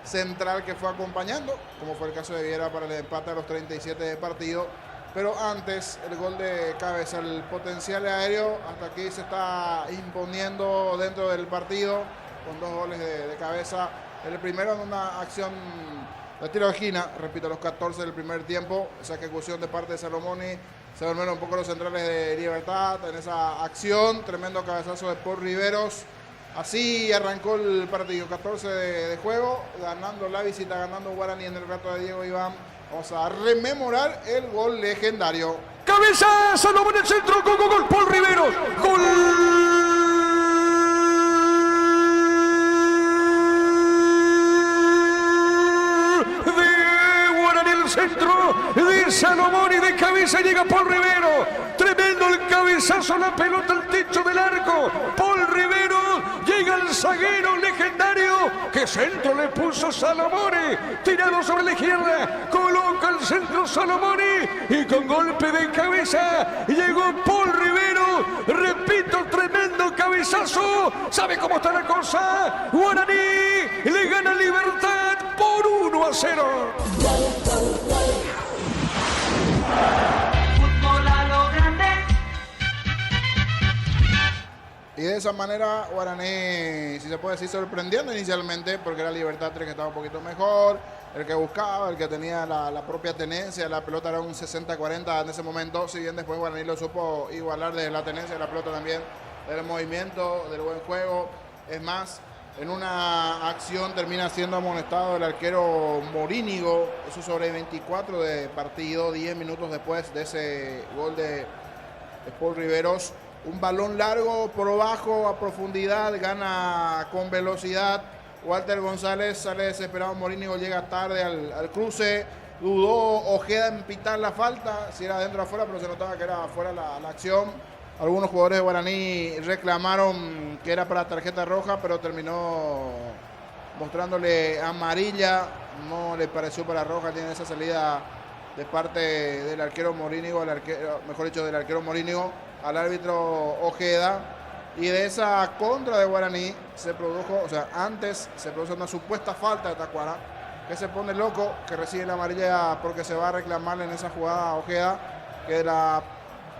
central que fue acompañando, como fue el caso de Viera para el empate a los 37 de partido. Pero antes, el gol de Cabeza, el potencial aéreo, hasta aquí se está imponiendo dentro del partido, con 2 goles de Cabeza. El primero en una acción de tiro de esquina, repito, a los 14 del primer tiempo, esa ejecución de parte de Salomoni. Se durmieron un poco los centrales de Libertad en esa acción. Tremendo cabezazo de Paul Riveros. Así arrancó el partido. 14 de juego. Ganando la visita, ganando Guaraní en el rato de Diego Iván. Vamos a rememorar el gol legendario. Cabeza, Salomón en el centro. Gol, gol, gol. Paul Riveros. Gol. Centro de Salomón y de cabeza llega Paul Rivero. Tremendo el cabezazo, la pelota al techo del arco. Paul Rivero llega al zaguero legendario. Que centro le puso Salomón. Tirado sobre la izquierda. Coloca el centro Salomón y con golpe de cabeza llegó Paul Rivero. Repito, tremendo cabezazo. ¿Sabe cómo está la cosa? Guaraní le gana Libertad por 1-0. Y de esa manera Guaraní, si se puede decir, sorprendiendo inicialmente, porque era Libertad 3 que estaba un poquito mejor, el que buscaba, el que tenía la propia tenencia. La pelota era un 60-40 en ese momento, si bien después Guaraní lo supo igualar de la tenencia de la pelota también, del movimiento, del buen juego. Es más, en una acción termina siendo amonestado el arquero Morínigo, eso sobre 24 de partido, 10 minutos después de ese gol de Paul Riveros. Un balón largo por bajo, a profundidad, gana con velocidad. Walter González sale desesperado, Morínigo llega tarde al cruce. Dudó Ojeda en pitar la falta, si era adentro o afuera, pero se notaba que era afuera la acción. Algunos jugadores de Guaraní reclamaron que era para tarjeta roja, pero terminó mostrándole amarilla. No le pareció para roja, tiene esa salida de parte del arquero Morínigo, mejor dicho, del arquero Morínigo al árbitro Ojeda. Y de esa contra de Guaraní se produjo, o sea, antes se produjo una supuesta falta de Tacuara, que se pone loco, que recibe la amarilla porque se va a reclamarle en esa jugada a Ojeda, que la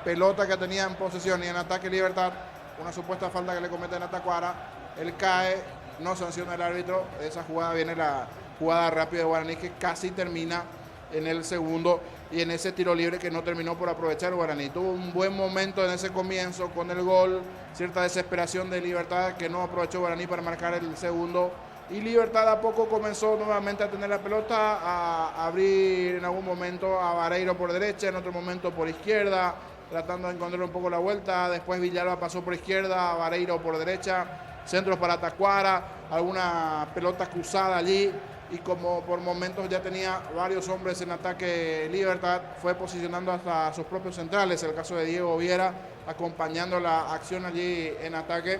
pelota que tenía en posesión y en ataque Libertad, una supuesta falta que le cometen a Tacuara, él cae, no sanciona el árbitro. De esa jugada viene la jugada rápida de Guaraní, que casi termina en el segundo, y en ese tiro libre que no terminó por aprovechar Guaraní. Tuvo un buen momento en ese comienzo con el gol, cierta desesperación de Libertad que no aprovechó Guaraní para marcar el segundo, y Libertad a poco comenzó nuevamente a tener la pelota, a abrir en algún momento a Vareiro por derecha, en otro momento por izquierda, tratando de encontrar un poco la vuelta. Después Villalba pasó por izquierda, Vareiro por derecha, centros para Tacuara, alguna pelota cruzada allí y como por momentos ya tenía varios hombres en ataque Libertad, fue posicionando hasta sus propios centrales, el caso de Diego Viera, acompañando la acción allí en ataque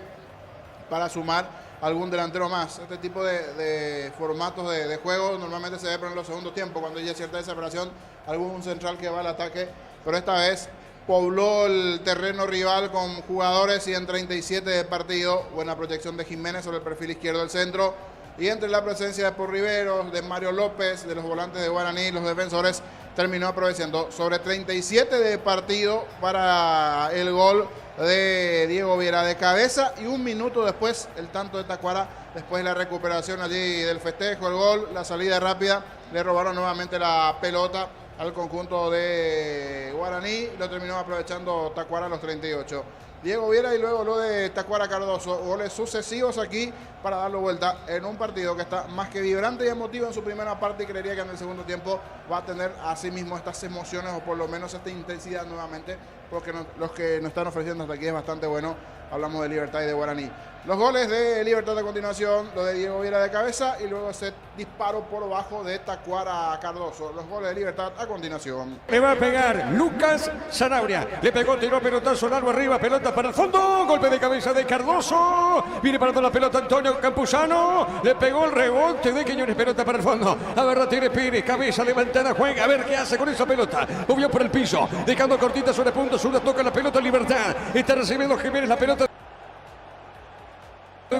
para sumar algún delantero más. Este tipo de formatos de juego normalmente se ve en los segundos tiempos, cuando hay cierta desesperación, algún central que va al ataque, pero esta vez pobló el terreno rival con jugadores y en 37 de partido. Buena proyección de Jiménez sobre el perfil izquierdo del centro. Y entre la presencia de Paul Riveros, de Mario López, de los volantes de Guaraní, los defensores, terminó aprovechando sobre 37 de partido para el gol de Diego Viera de cabeza. Y un minuto después, el tanto de Tacuara, después de la recuperación allí del festejo, el gol, la salida rápida, le robaron nuevamente la pelota al conjunto de Guaraní, lo terminó aprovechando Tacuara a los 38. Diego Viera y luego lo de Tacuara Cardoso, goles sucesivos aquí para darlo vuelta en un partido que está más que vibrante y emotivo en su primera parte, y creería que en el segundo tiempo va a tener así mismo estas emociones o por lo menos esta intensidad nuevamente, porque los que nos están ofreciendo hasta aquí es bastante bueno. Hablamos de Libertad y de Guaraní. Los goles de Libertad a continuación, lo de Diego Viera de cabeza y luego ese disparo por bajo de Tacuara Cardoso. Los goles de Libertad a continuación. Le va a pegar Lucas Zanabria. Le pegó, tiró pelotazo largo arriba, pelota para el fondo. Golpe de cabeza de Cardoso. Viene parando la pelota Antonio Campuzano. Le pegó el rebote de Quiñones, pelota para el fondo. A ver, Tigre Pires, cabeza levantada, juega. A ver qué hace con esa pelota. Movió por el piso, dejando cortita sobre punto. Zurda toca la pelota Libertad. Está recibiendo Jiménez la pelota.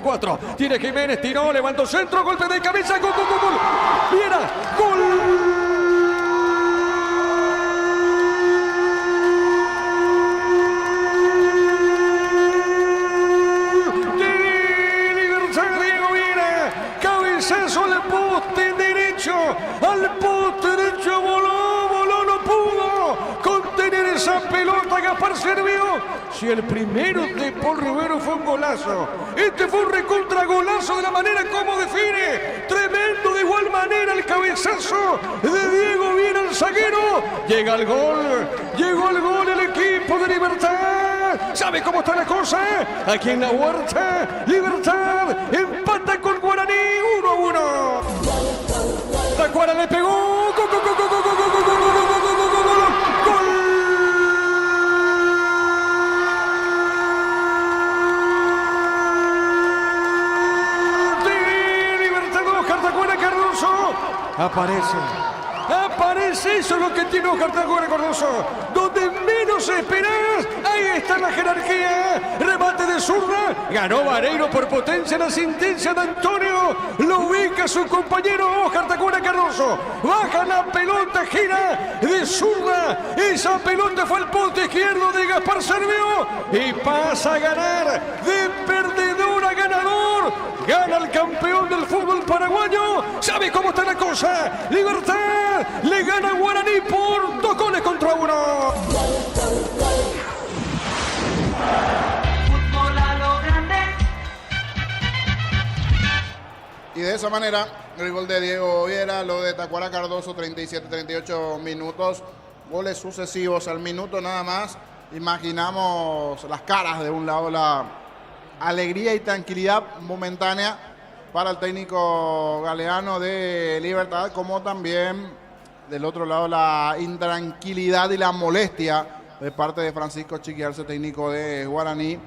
4. Tiene Jiménez, tiró, levantó centro, golpe de cabeza, gol, gol, gol, gol. Viera, gol. De Libertad, Diego Viera. Cabezazo al poste derecho. Al poste derecho voló, no pudo contener esa pelota. Gaspar Servió. Si el primero de Paul Rivero fue un golazo, este fue un recontra golazo de la manera como define. Tremendo de igual manera el cabezazo de Diego Viera, el zaguero. Llega el gol, llegó el gol el equipo de Libertad. ¿Sabe cómo está la cosa? Aquí en la Huerta, Libertad empata con Guaraní 1-1. Tacuara le pegó. Aparece, eso es lo que tiene Oscar Tacuara Cardoso. Donde menos esperás, ahí está la jerarquía. Remate de zurda, ganó Vareiro por potencia, la sentencia de Antonio. Lo ubica su compañero Oscar Tacuara Cardoso. Baja la pelota, gira de zurda. Esa pelota fue al poste izquierdo de Gaspar Servió. Y pasa a ganar de perdedor a ganador. Gana el campeón del fútbol paraguayo. ¿Sabe cómo está la cosa? Libertad le gana a Guaraní por 2-1. Y de esa manera, el gol de Diego Viera, lo de Tacuara Cardoso, 37-38 minutos. Goles sucesivos al minuto nada más. Imaginamos las caras de un lado, la alegría y tranquilidad momentánea para el técnico galeano de Libertad, como también del otro lado la intranquilidad y la molestia de parte de Francisco Chiquiarce, técnico de Guaraní,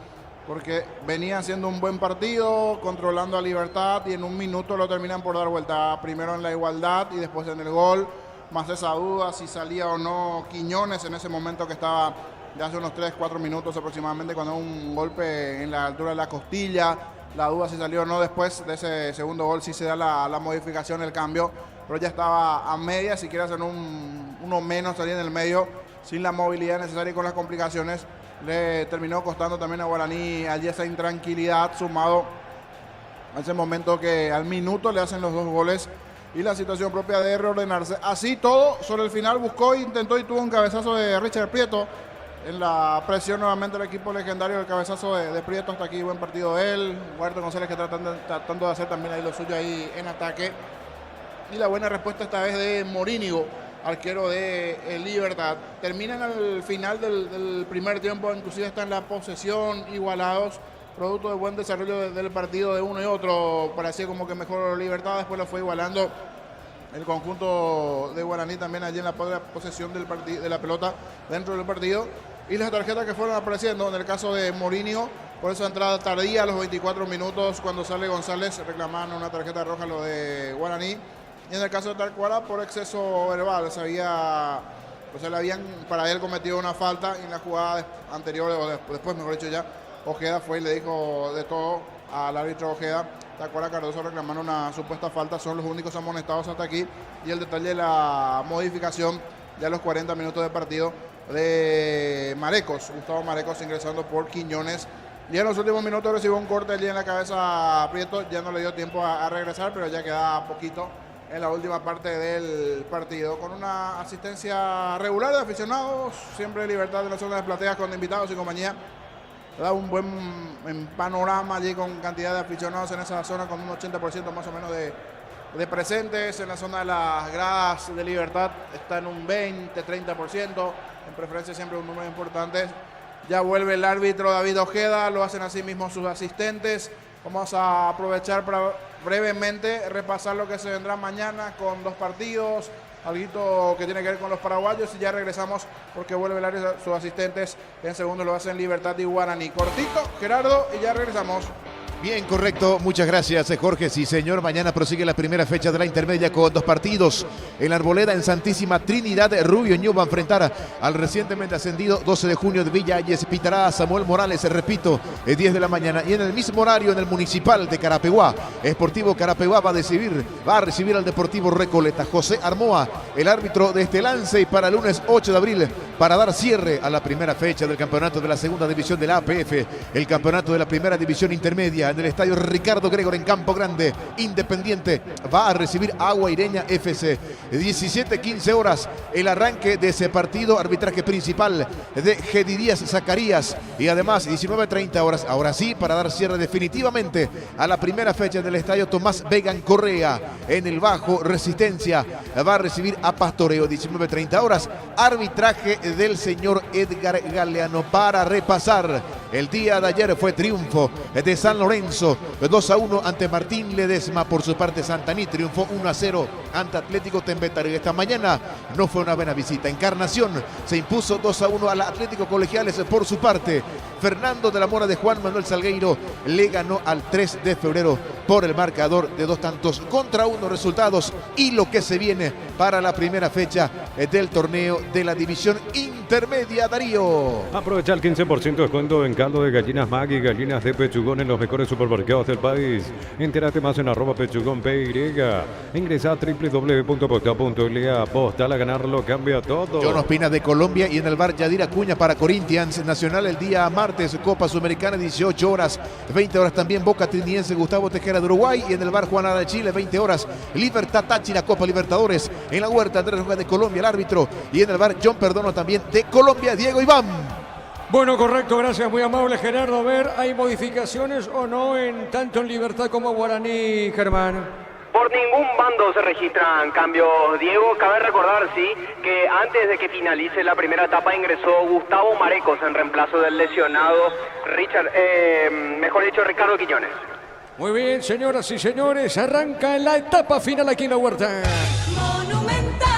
porque venía haciendo un buen partido, controlando a Libertad, y en un minuto lo terminan por dar vuelta, primero en la igualdad y después en el gol, más esa duda si salía o no Quiñones en ese momento que estaba de hace unos 3-4 minutos aproximadamente, cuando un golpe en la altura de la costilla, la duda si salió o no. Después de ese segundo gol sí se da la modificación, el cambio, pero ya estaba a media, si quiere hacer uno menos, salir en el medio, sin la movilidad necesaria y con las complicaciones, le terminó costando también a Guaraní allí esa intranquilidad, sumado a ese momento que al minuto le hacen los dos goles y la situación propia de reordenarse. Así todo, sobre el final buscó, intentó y tuvo un cabezazo de Richard Prieto. En la presión nuevamente el equipo legendario, el cabezazo de Prieto, hasta aquí buen partido de él. Huerto González que tratando de hacer también ahí lo suyo ahí en ataque. Y la buena respuesta esta vez de Morínigo, arquero de Libertad. Terminan al final del primer tiempo, inclusive están en la posesión igualados, producto de buen desarrollo del partido de uno y otro. Parecía como que mejor Libertad, después lo fue igualando el conjunto de Guaraní también allí en la posesión de la pelota dentro del partido. Y las tarjetas que fueron apareciendo, en el caso de Mourinho, por esa entrada tardía a los 24 minutos, cuando sale González, reclamaron una tarjeta roja lo de Guaraní. Y en el caso de Tacuara, por exceso verbal, le habían para él cometido una falta y en la jugada anterior, o después mejor dicho ya, Ojeda fue y le dijo de todo al árbitro Ojeda. Tacuara, Cardoso reclamaron una supuesta falta, son los únicos amonestados hasta aquí. Y el detalle de la modificación ya a los 40 minutos de partido de Marecos, Gustavo Marecos ingresando por Quiñones. Y en los últimos minutos recibió un corte allí en la cabeza a Prieto, ya no le dio tiempo a regresar, pero ya queda poquito en la última parte del partido, con una asistencia regular de aficionados, siempre Libertad en la zona de plateas con invitados y compañía. Da un buen panorama allí con cantidad de aficionados en esa zona, con un 80% más o menos de presentes. En la zona de las gradas de Libertad está en un 20-30%, en preferencia siempre un número importante. Ya vuelve el árbitro David Ojeda, lo hacen así mismo sus asistentes. Vamos a aprovechar para brevemente repasar lo que se vendrá mañana con 2 partidos, algo que tiene que ver con los paraguayos, y ya regresamos porque vuelve el área sus asistentes. En segundo lo hacen Libertad y Guaraní. Cortito, Gerardo, y ya regresamos. Bien, correcto. Muchas gracias, Jorge. Sí, señor. Mañana prosigue la primera fecha de la intermedia con 2 partidos. En la Arboleda, en Santísima Trinidad, Rubio Ñu va a enfrentar al recientemente ascendido 12 de junio de Villa Ayes. Pitará a Samuel Morales, repito, 10 de la mañana. Y en el mismo horario, en el Municipal de Carapeguá, Sportivo Carapeguá va a recibir al Deportivo Recoleta. José Armoa, el árbitro de este lance, y para el lunes 8 de abril, para dar cierre a la primera fecha del campeonato de la segunda división de la APF, el campeonato de la primera división intermedia. En el estadio Ricardo Gregor en Campo Grande, Independiente va a recibir a Guaireña FC. 17:15 horas el arranque de ese partido, arbitraje principal de Gedidías Zacarías, y además 19:30 horas, ahora sí, para dar cierre definitivamente a la primera fecha del estadio Tomás Vegan Correa. En el Bajo, Resistencia va a recibir a Pastoreo. 19:30 horas, arbitraje del señor Edgar Galeano. Para repasar, el día de ayer fue triunfo de San Lorenzo 2-1 ante Martín Ledesma. Por su parte, Santaní triunfó 1-0 ante Atlético Tembetario. Esta mañana no fue una buena visita. Encarnación se impuso 2-1 al Atlético Colegiales. Por su parte, Fernando de la Mora de Juan Manuel Salgueiro le ganó al 3 de febrero por el marcador de 2-1 resultados, y lo que se viene para la primera fecha del torneo de la división intermedia. Darío. Aprovecha el 15% de descuento en caldo de gallinas Maggi, gallinas de pechugón en los mejores supermercados del país. Entérate más en @pechugón.py. Ingresa a www.postal.la. Postal, a ganarlo cambia todo. John Ospina de Colombia, y en el bar Yadira Acuña para Corinthians Nacional el día martes, Copa Sudamericana, 18 horas, 20 horas también Boca Trinidense, Gustavo Tejera de Uruguay, y en el bar Juana de Chile, 20 horas, Libertad Táchira, Copa Libertadores. En la Huerta, Andrés Rojas de Colombia, el árbitro, y en el bar John Perdono también de Colombia, Diego Iván. Bueno, correcto, gracias, muy amable Gerardo. A ver, ¿hay modificaciones o no tanto en Libertad como Guaraní, Germán? Por ningún bando se registran cambios, Diego. Cabe recordar, sí, que antes de que finalice la primera etapa ingresó Gustavo Marecos en reemplazo del lesionado Ricardo Quiñones. Muy bien, señoras y señores, arranca la etapa final aquí en la Huerta.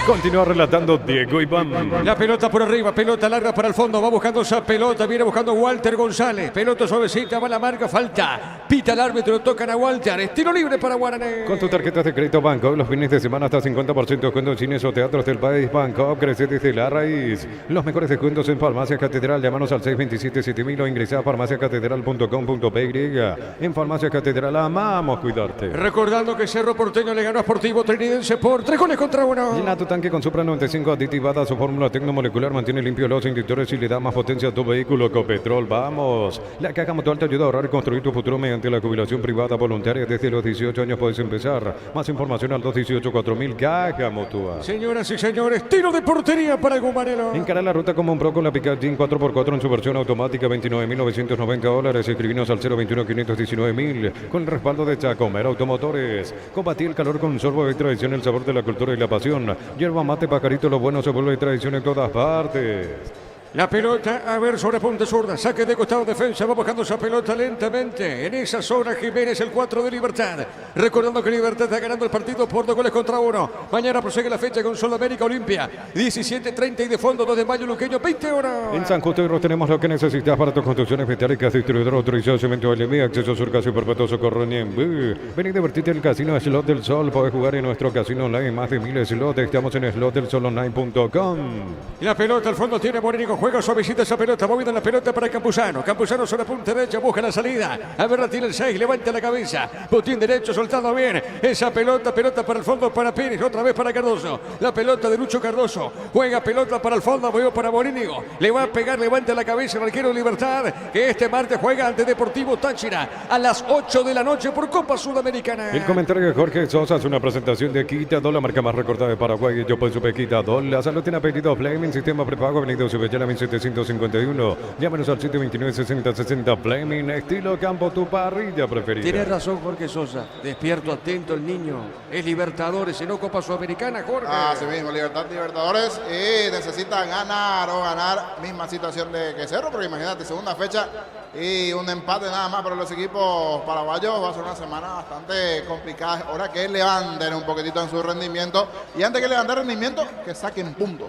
Continúa relatando Diego Iván. La pelota por arriba, pelota larga para el fondo, va buscando esa pelota, viene buscando Walter González, pelota suavecita, va la marca, falta, pita el árbitro, tocan a Walter, estilo libre para Guaraní. Con tus tarjetas de crédito Banco, los fines de semana hasta 50% de descuento en cines o teatros del país. Banco, crece desde la raíz. Los mejores descuentos en Farmacia Catedral, llámanos al 627-7000 o ingresa a farmaciacatedral.com.py. En Farmacia Catedral amamos cuidarte. Recordando que Cerro Porteño le ganó a Sportivo Trinidense por 3-1. Llena tu tanque con Supra 95 aditivada, su fórmula tecnomolecular mantiene limpio los inyectores y le da más potencia a tu vehículo. Ecopetrol, vamos. La Caja Mutual te ayuda a ahorrar y construir tu futuro mediante la jubilación privada voluntaria. Desde los 18 años puedes empezar. Más información al 218-4000. Caja Mutual. Señoras y señores, tiro de portería para Gumarelo. Encara la ruta como un pro con la Pickup Jean 4x4 en su versión automática, $29.990. Escribinos al 021-519.000 con el respaldo de Chacomer Automotores. Combatí el calor con sorbo de tradición, el sabor de la cultura y la pasión. Yerba mate, pajarito, lo bueno se vuelve tradición en todas partes. La pelota, a ver, sobre punta zurda, saque de costado, defensa, va buscando esa pelota lentamente. En esa zona Jiménez, el 4 de Libertad. Recordando que Libertad está ganando el partido por 2 goles contra 1. Mañana prosigue la fecha con Sudamérica Olimpia. 17:30 y de fondo 2 de mayo Luqueño, 20 horas. En San Justo tenemos lo que necesitas para tus construcciones metálicas, distribuidor autorizado, cemento LM, acceso sur, casi perpetuo, socorro, Niembú. Ven y divertirte en el casino Slot del Sol. Podés jugar en nuestro casino online, más de 1000 slots. Estamos en slotdelsolonline.com. La pelota al fondo tiene Morínigo. Juega suavecita esa pelota, movida la pelota para Campuzano. Campuzano sobre punta derecha, busca la salida. A ver, la tiene el 6, levanta la cabeza. Botín derecho, soltado bien. Esa pelota para el fondo para Pérez, otra vez para Cardoso. La pelota de Lucho Cardoso. Juega pelota para el fondo, movió para Morínigo. Le va a pegar, levanta la cabeza el arquero de Libertad, que este martes juega ante Deportivo Táchira a las 8 de la noche por Copa Sudamericana. El comentario de Jorge Sosa es una presentación de Quitadol, la marca más recortada de Paraguay. Yo puedo super Quitadol. La salud tiene apellido Flaming, sistema prepago, Avenida Subellana 1751. Llámenos al 729-6060 Flaming, estilo campo, tu parrilla preferida. Tiene razón Jorge Sosa, despierto, atento el niño. Es Libertadores y no Copa Sudamericana, Jorge. Así mismo, Libertadores y necesita ganar o ganar, misma situación de que Cerro, porque imagínate, segunda fecha y un empate nada más para los equipos paraguayos. Va a ser una semana bastante complicada. Ahora que levanten un poquitito en su rendimiento y antes que levanten rendimiento, que saquen puntos.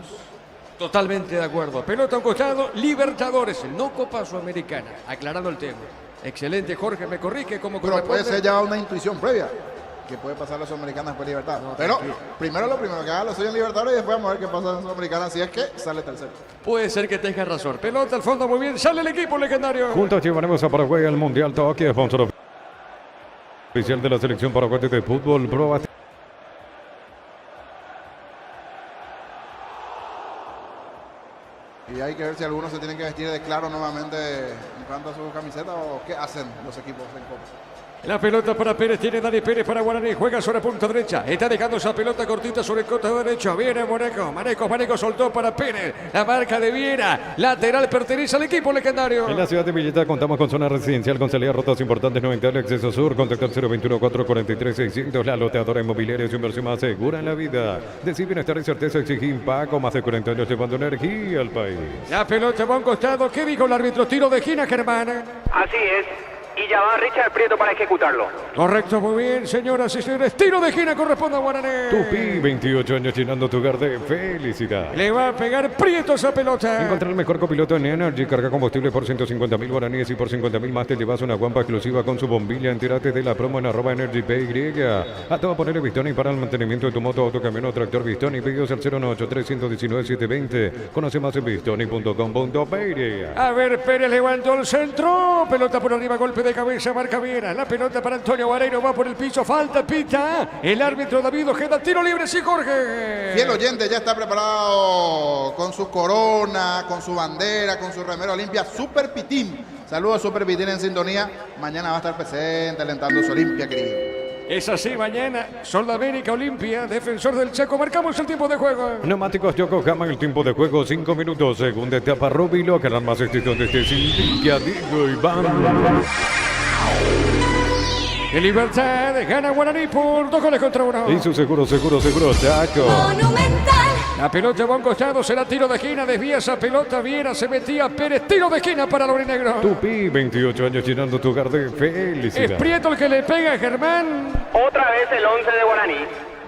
Totalmente de acuerdo. Pelota a un costado, Libertadores, no Copa Sudamericana. Aclarando el tema. Excelente, Jorge, me corrige como Pero corresponde. puede ser ya una intuición previa que puede pasar a los Sudamericanos después de Libertad. No, pero tranquilo. primero lo primero, que haga los suyos en Libertadores y después vamos a ver qué pasa en Sudamericana si es que sale tercero. Puede ser que tenga razón. Pelota al fondo, muy bien. Sale el equipo legendario. Juntos llevaremos a Paraguay al Mundial Tokio, sponsor oficial de la selección paraguaya de fútbol. Pro. Y hay que ver si algunos se tienen que vestir de claro nuevamente en cuanto a su camiseta o qué hacen los equipos en Copa. La pelota para Pérez, tiene Dani Pérez para Guaraní, juega sobre punta derecha, está dejando esa pelota cortita sobre el costado derecho, viene Maneco soltó para Pérez, la marca de Viera, lateral pertenece al equipo legendario. En la ciudad de Villeta contamos con zona residencial con salida a rutas importantes 90 del acceso sur, contacto al 021-443-600, la loteadora inmobiliaria, su inversión más segura en la vida. Decir bienestar y certeza exige Paco, más de 40 años llevando energía al país. La pelota va a un costado, ¿qué dijo el árbitro? Tiro de esquina, Germán. Así es. Y ya va Richard Prieto para ejecutarlo. Correcto, muy bien, señoras y señores. Tiro de esquina corresponde a Guaraní. Tupi, 28 años llenando tu hogar de felicidad. Le va a pegar Prieto esa pelota. Encontrar el mejor copiloto en Energy. Carga combustible por 150.000 guaraníes y por 50.000 más te llevas una guampa exclusiva con su bombilla. Entérate de la promo en @EnergyPY. A todo poner el Bistoni para el mantenimiento de tu moto, autocamión o tractor Bistoni. Pedidos al 093-119-720. Conoce más en bistoni.com.py. A ver, Pérez levantó el centro. Pelota por arriba, golpe de cabeza, marca Viera. La pelota para Antonio Guareiro, va por el piso, falta, pita. El árbitro David Ojeda, tiro libre, sí, Jorge. Fiel oyente ya está preparado con su corona, con su bandera, con su remera Olimpia. Super Pitín. Saludos, Super Pitín en sintonía. Mañana va a estar presente, alentando su Olimpia, querido. Es así, mañana, Sudamérica Olimpia, defensor del Chaco. Marcamos el tiempo de juego. Neumáticos Yokohama, el tiempo de juego 5 minutos. Segunda etapa, Rubilo, que más extensión de este Cintia, Digo, Iván. En Libertad gana Guaraní por 2 goles contra 1. Y su seguro, Chaco. Monumental. La pelota va a un costado, será tiro de esquina, desvía esa pelota, Viera, se metía Pérez, tiro de esquina para Lorinegro. Tupi, 28 años llenando tu hogar de Es felicidad. Prieto el que le pega a Germán. Otra vez el 11 de Guaraní.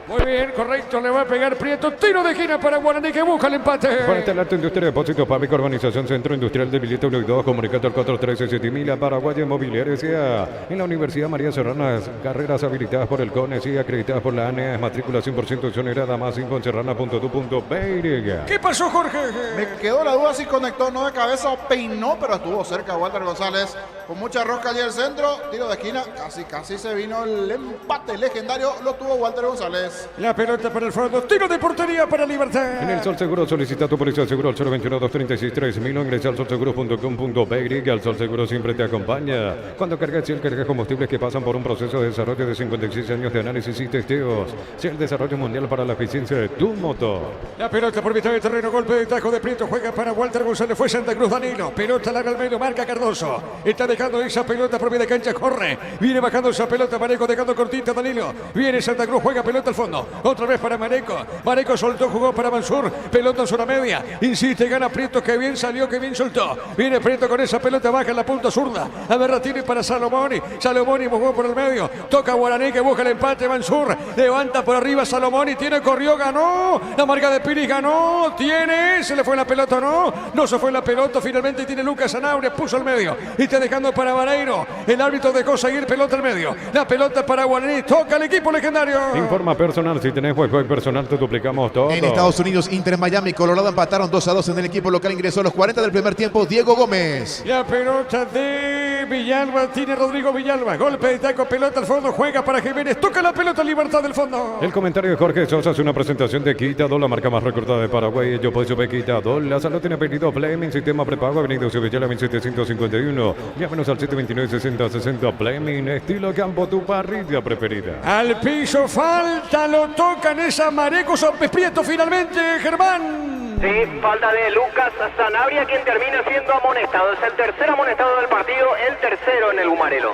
Muy bien, correcto, le va a pegar Prieto, tiro de esquina para Guaraní que busca el empate. Para instalarte industria de depósito público, urbanización Centro Industrial de Villeta 1 y 2, comunicando al 413-7000 a Paraguay Inmobiliaria S.A. En la Universidad María Serrana, carreras habilitadas por el CONES y acreditadas por la ANEA, matrícula 100% exonerada, más info en serrana.tu.py. ¿Qué pasó, Jorge? Me quedó la duda si conectó no de cabeza o peinó, pero estuvo cerca Walter González. Con mucha rosca allí al centro, tiro de esquina, casi se vino el empate legendario, lo tuvo Walter González. La pelota para el fondo, tiro de portería para Libertad. En el Sol Seguro solicita tu póliza de seguro al 021-236-3000 o ingresa al solseguro.com.py. Al Sol Seguro siempre te acompaña. Cuando cargas y el cargas combustibles que pasan por un proceso de desarrollo de 56 años de análisis y testeos. Sea el desarrollo mundial para la eficiencia de tu motor. La pelota por mitad del terreno, golpe de tajo de Prieto, juega para Walter González, fue Santa Cruz Danilo. Pelota larga al medio, marca Cardoso. Está dejando esa pelota por media cancha, corre. Viene bajando esa pelota, Maneco dejando cortita Danilo. Viene Santa Cruz, juega pelota al fondo. fondo. Otra vez para Mareco. Mareco soltó, jugó para Mansur. Pelota en zona media. Insiste, gana Prieto. Que bien salió, que bien soltó. Viene Prieto con esa pelota baja en la punta zurda. A ver, tiene para Salomoni. Salomoni jugó por el medio. Toca Guaraní que busca el empate. Mansur levanta por arriba Salomoni. Tiene, corrió, ganó. La marca de Piris ganó. Tiene. Se le fue la pelota, no. No se fue la pelota. Finalmente tiene Lucas Sanabria. Puso al medio. Y está dejando para Vareiro. El árbitro dejó seguir pelota al medio. La pelota para Guaraní. Toca el equipo legendario. Informa personal. Si tenés Wi-Fi personal, te duplicamos todo. En Estados Unidos, Inter Miami, Colorado empataron 2-2 en el equipo local. Ingresó a los 40 del primer tiempo Diego Gómez. La pelota de Villalba. Tiene Rodrigo Villalba. Golpe de taco. Pelota al fondo. Juega para Jiménez. Toca la pelota. Libertad del fondo. El comentario de Jorge Sosa es una presentación de Quitadol, la marca más recordada de Paraguay. Yo puedo subir Quitadol. La salud tiene pedido Fleming, sistema prepago, Avenida Ciudadela 1751. Llámenos al 729-6060 Fleming, estilo campo, tu parrilla preferida. Al piso falta, lo tocan esa Mareco. Prieto finalmente, Germán. Sí, falta de Lucas Sanabria, quien termina siendo amonestado. Es el tercer amonestado del partido, el tercero en el Gumarelo.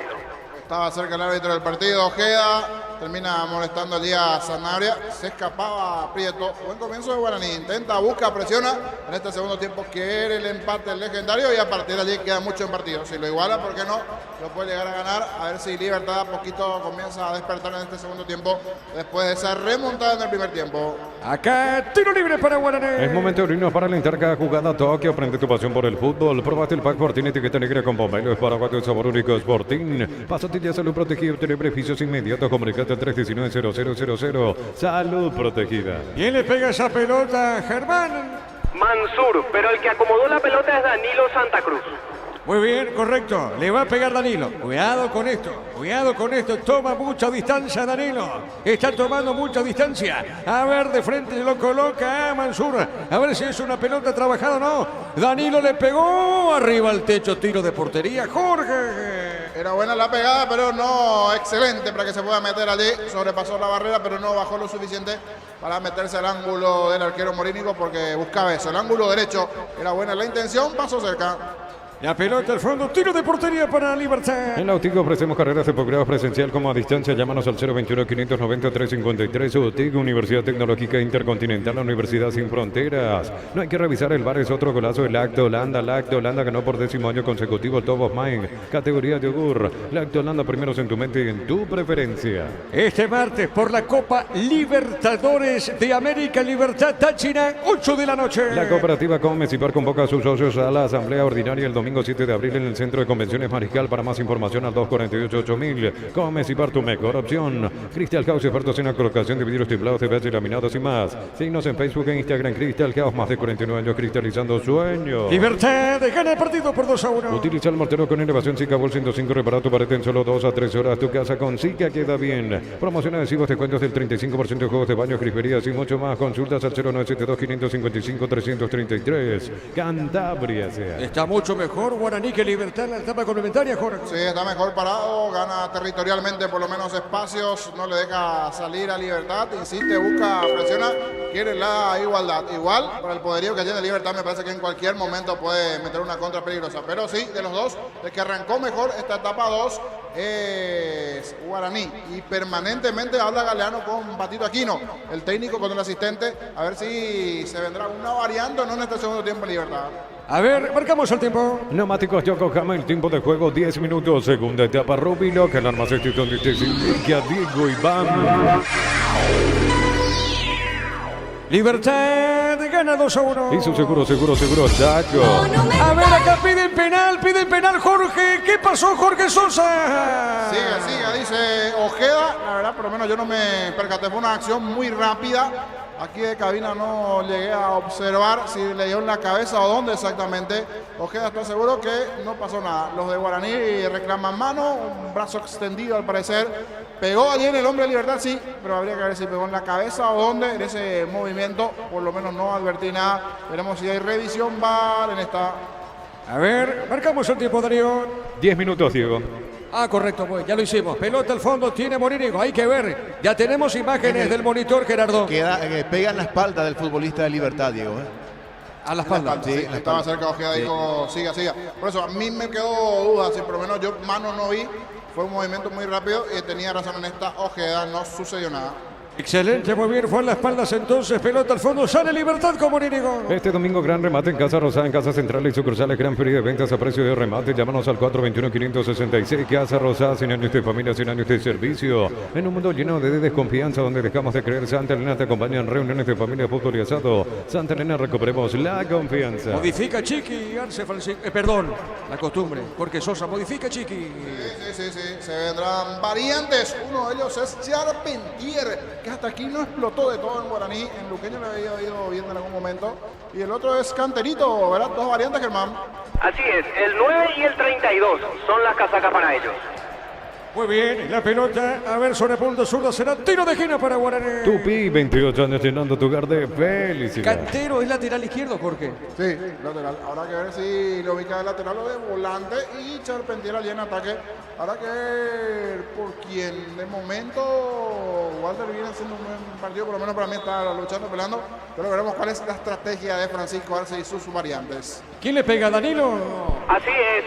Estaba cerca el árbitro del partido, Ojeda, termina molestando allí a Sanabria, se escapaba Prieto. Buen comienzo de Guaraní, intenta, busca, presiona. En este segundo tiempo quiere el empate el legendario y a partir de allí queda mucho en partido. Si lo iguala, ¿por qué no? Lo puede llegar a ganar. A ver si Libertad a poquito comienza a despertar en este segundo tiempo después de esa remontada en el primer tiempo. Acá, tiro libre para Guaraní. Es momento de irnos para alentar cada jugada. Toque, aprende tu pasión por el fútbol. Probaste el pack Fortín, etiqueta negra con pomelo. Es Paraguay, el sabor único es Fortín. Pasatilla Salud Protegida, obtener beneficios inmediatos. Comunicate al 319-0000. Salud Protegida. ¿Quién le pega esa pelota, Germán? Mansur, pero el que acomodó la pelota es Danilo Santa Cruz. Muy bien, correcto. Le va a pegar Danilo. Cuidado con esto. Cuidado con esto. Toma mucha distancia Danilo. Está tomando mucha distancia. A ver, de frente lo coloca a Mansur. A ver si es una pelota trabajada o no. Danilo le pegó arriba al techo. Tiro de portería. Jorge. Era buena la pegada, pero no excelente para que se pueda meter allí. Sobrepasó la barrera, pero no bajó lo suficiente para meterse al ángulo del arquero Morínigo porque buscaba eso. El ángulo derecho era buena la intención, pasó cerca. La pelota al fondo, tiro de portería para Libertad. En Autigo ofrecemos carreras de posgrado presencial como a distancia. Llámanos al 021-590-353. Autigo, Universidad Tecnológica Intercontinental, la Universidad Sin Fronteras. No hay que revisar el bar, es otro golazo. El Lacto Holanda. Lacto Holanda ganó por 10º año consecutivo Top of Mind, categoría de yogur. Lacto Holanda, primeros en tu mente y en tu preferencia. Este martes por la Copa Libertadores de América, Libertad Táchira, 8 de la noche. La cooperativa Comes y Par convoca a sus socios a la asamblea ordinaria el domingo 7 de abril en el Centro de Convenciones Mariscal. Para más información al 248-8000. Comes y Par, tu mejor opción. Crystal House, expertos en la colocación de vidrios templados, de y laminados y más. Síguenos en Facebook e Instagram. Crystal House, más de 49 años cristalizando sueños. Libertad gana el partido por 2-1. Utiliza el mortero con elevación Zika Vol 105, repara tu pared en solo 2 a 3 horas. Tu casa con Zika queda bien. Promoción adhesivos, descuentos del 35% de juegos de baños, griferías y mucho más. Consultas al 0972-555-333. Cantabria sea. Está mucho mejor Guaraní que Libertad en la etapa complementaria, Jorge. Sí, está mejor parado, gana territorialmente por lo menos espacios, no le deja salir a Libertad, insiste, busca, presiona, quiere la igualdad. Igual, para el poderío que tiene Libertad, me parece que en cualquier momento puede meter una contra peligrosa. Pero sí, de los dos, el que arrancó mejor esta etapa 2 es Guaraní. Y permanentemente habla Galeano con Patito Aquino, el técnico con el asistente, a ver si se vendrá una variante o no en este segundo tiempo en Libertad. A ver, marcamos el tiempo. Neumáticos Yokohama, el tiempo de juego 10 minutos. Segunda etapa Rubilo, que el almacén donde te indica Diego Iván. Libertad gana 2-1. Hizo seguro, Chaco. A ver, acá piden penal, Jorge. ¿Qué pasó, Jorge Sosa? Siga, dice Ojeda. La verdad, por lo menos yo no me percaté. Fue una acción muy rápida. Aquí de cabina no llegué a observar si le dio en la cabeza o dónde exactamente. Ojeda está seguro que no pasó nada. Los de Guaraní reclaman mano, un brazo extendido al parecer. Pegó allí en el hombre de Libertad, sí, pero habría que ver si pegó en la cabeza o dónde. En ese movimiento, por lo menos no advertí nada. Veremos si hay revisión VAR en esta. A ver, marcamos el tiempo, Darío. 10 minutos, Diego. Ah, correcto, pues ya lo hicimos. Pelota al fondo, tiene Morínigo, hay que ver. Ya tenemos imágenes del monitor, Gerardo. Pega en la espalda del futbolista de Libertad, Diego. A la espalda. Sí, estaba cerca, Ojeda dijo, siga. Por eso a mí me quedó duda, si por lo menos yo mano no vi. Fue un movimiento muy rápido y tenía razón en esta Ojeda, no sucedió nada. Excelente, muy bien, fue en las espaldas entonces, pelota al fondo, sale Libertad como Morínigo. Este domingo gran remate en Casa Rosada, en Casa Central y sucursales, gran feria de ventas a precio de remate. Llámanos al 421-566. Casa Rosada, 100 años de familia, 100 años de servicio. En un mundo lleno de desconfianza donde dejamos de creer, Santa Elena te acompaña en reuniones de familia, fútbol y asado. Santa Elena, recuperemos la confianza. Modifica Chiqui, Arce Francisco, perdón, la costumbre, porque Sosa modifica Chiqui. Sí, se vendrán variantes. Uno de ellos es Charpentier, que hasta aquí no explotó de todo en guaraní. En luqueño le había ido bien en algún momento. Y el otro es Canterito, ¿verdad? Dos variantes, Germán. Así es, el 9 y el 32 son las casacas para ellos. Muy bien, la pelota, a ver, sobre punto zurdo, será tiro de esquina para Guaraní. Tupi, 28 años llenando tu hogar de felicidad. Cantero es lateral izquierdo, Jorge. Sí, lateral. Habrá que ver si lo ubica de lateral o de volante. Y Charpentier allí en ataque. Habrá que ver por quién. De momento, Walter viene haciendo un buen partido, por lo menos para mí está luchando, peleando. Pero veremos cuál es la estrategia de Francisco Arce y sus variantes. ¿Quién le pega a Danilo? Así es.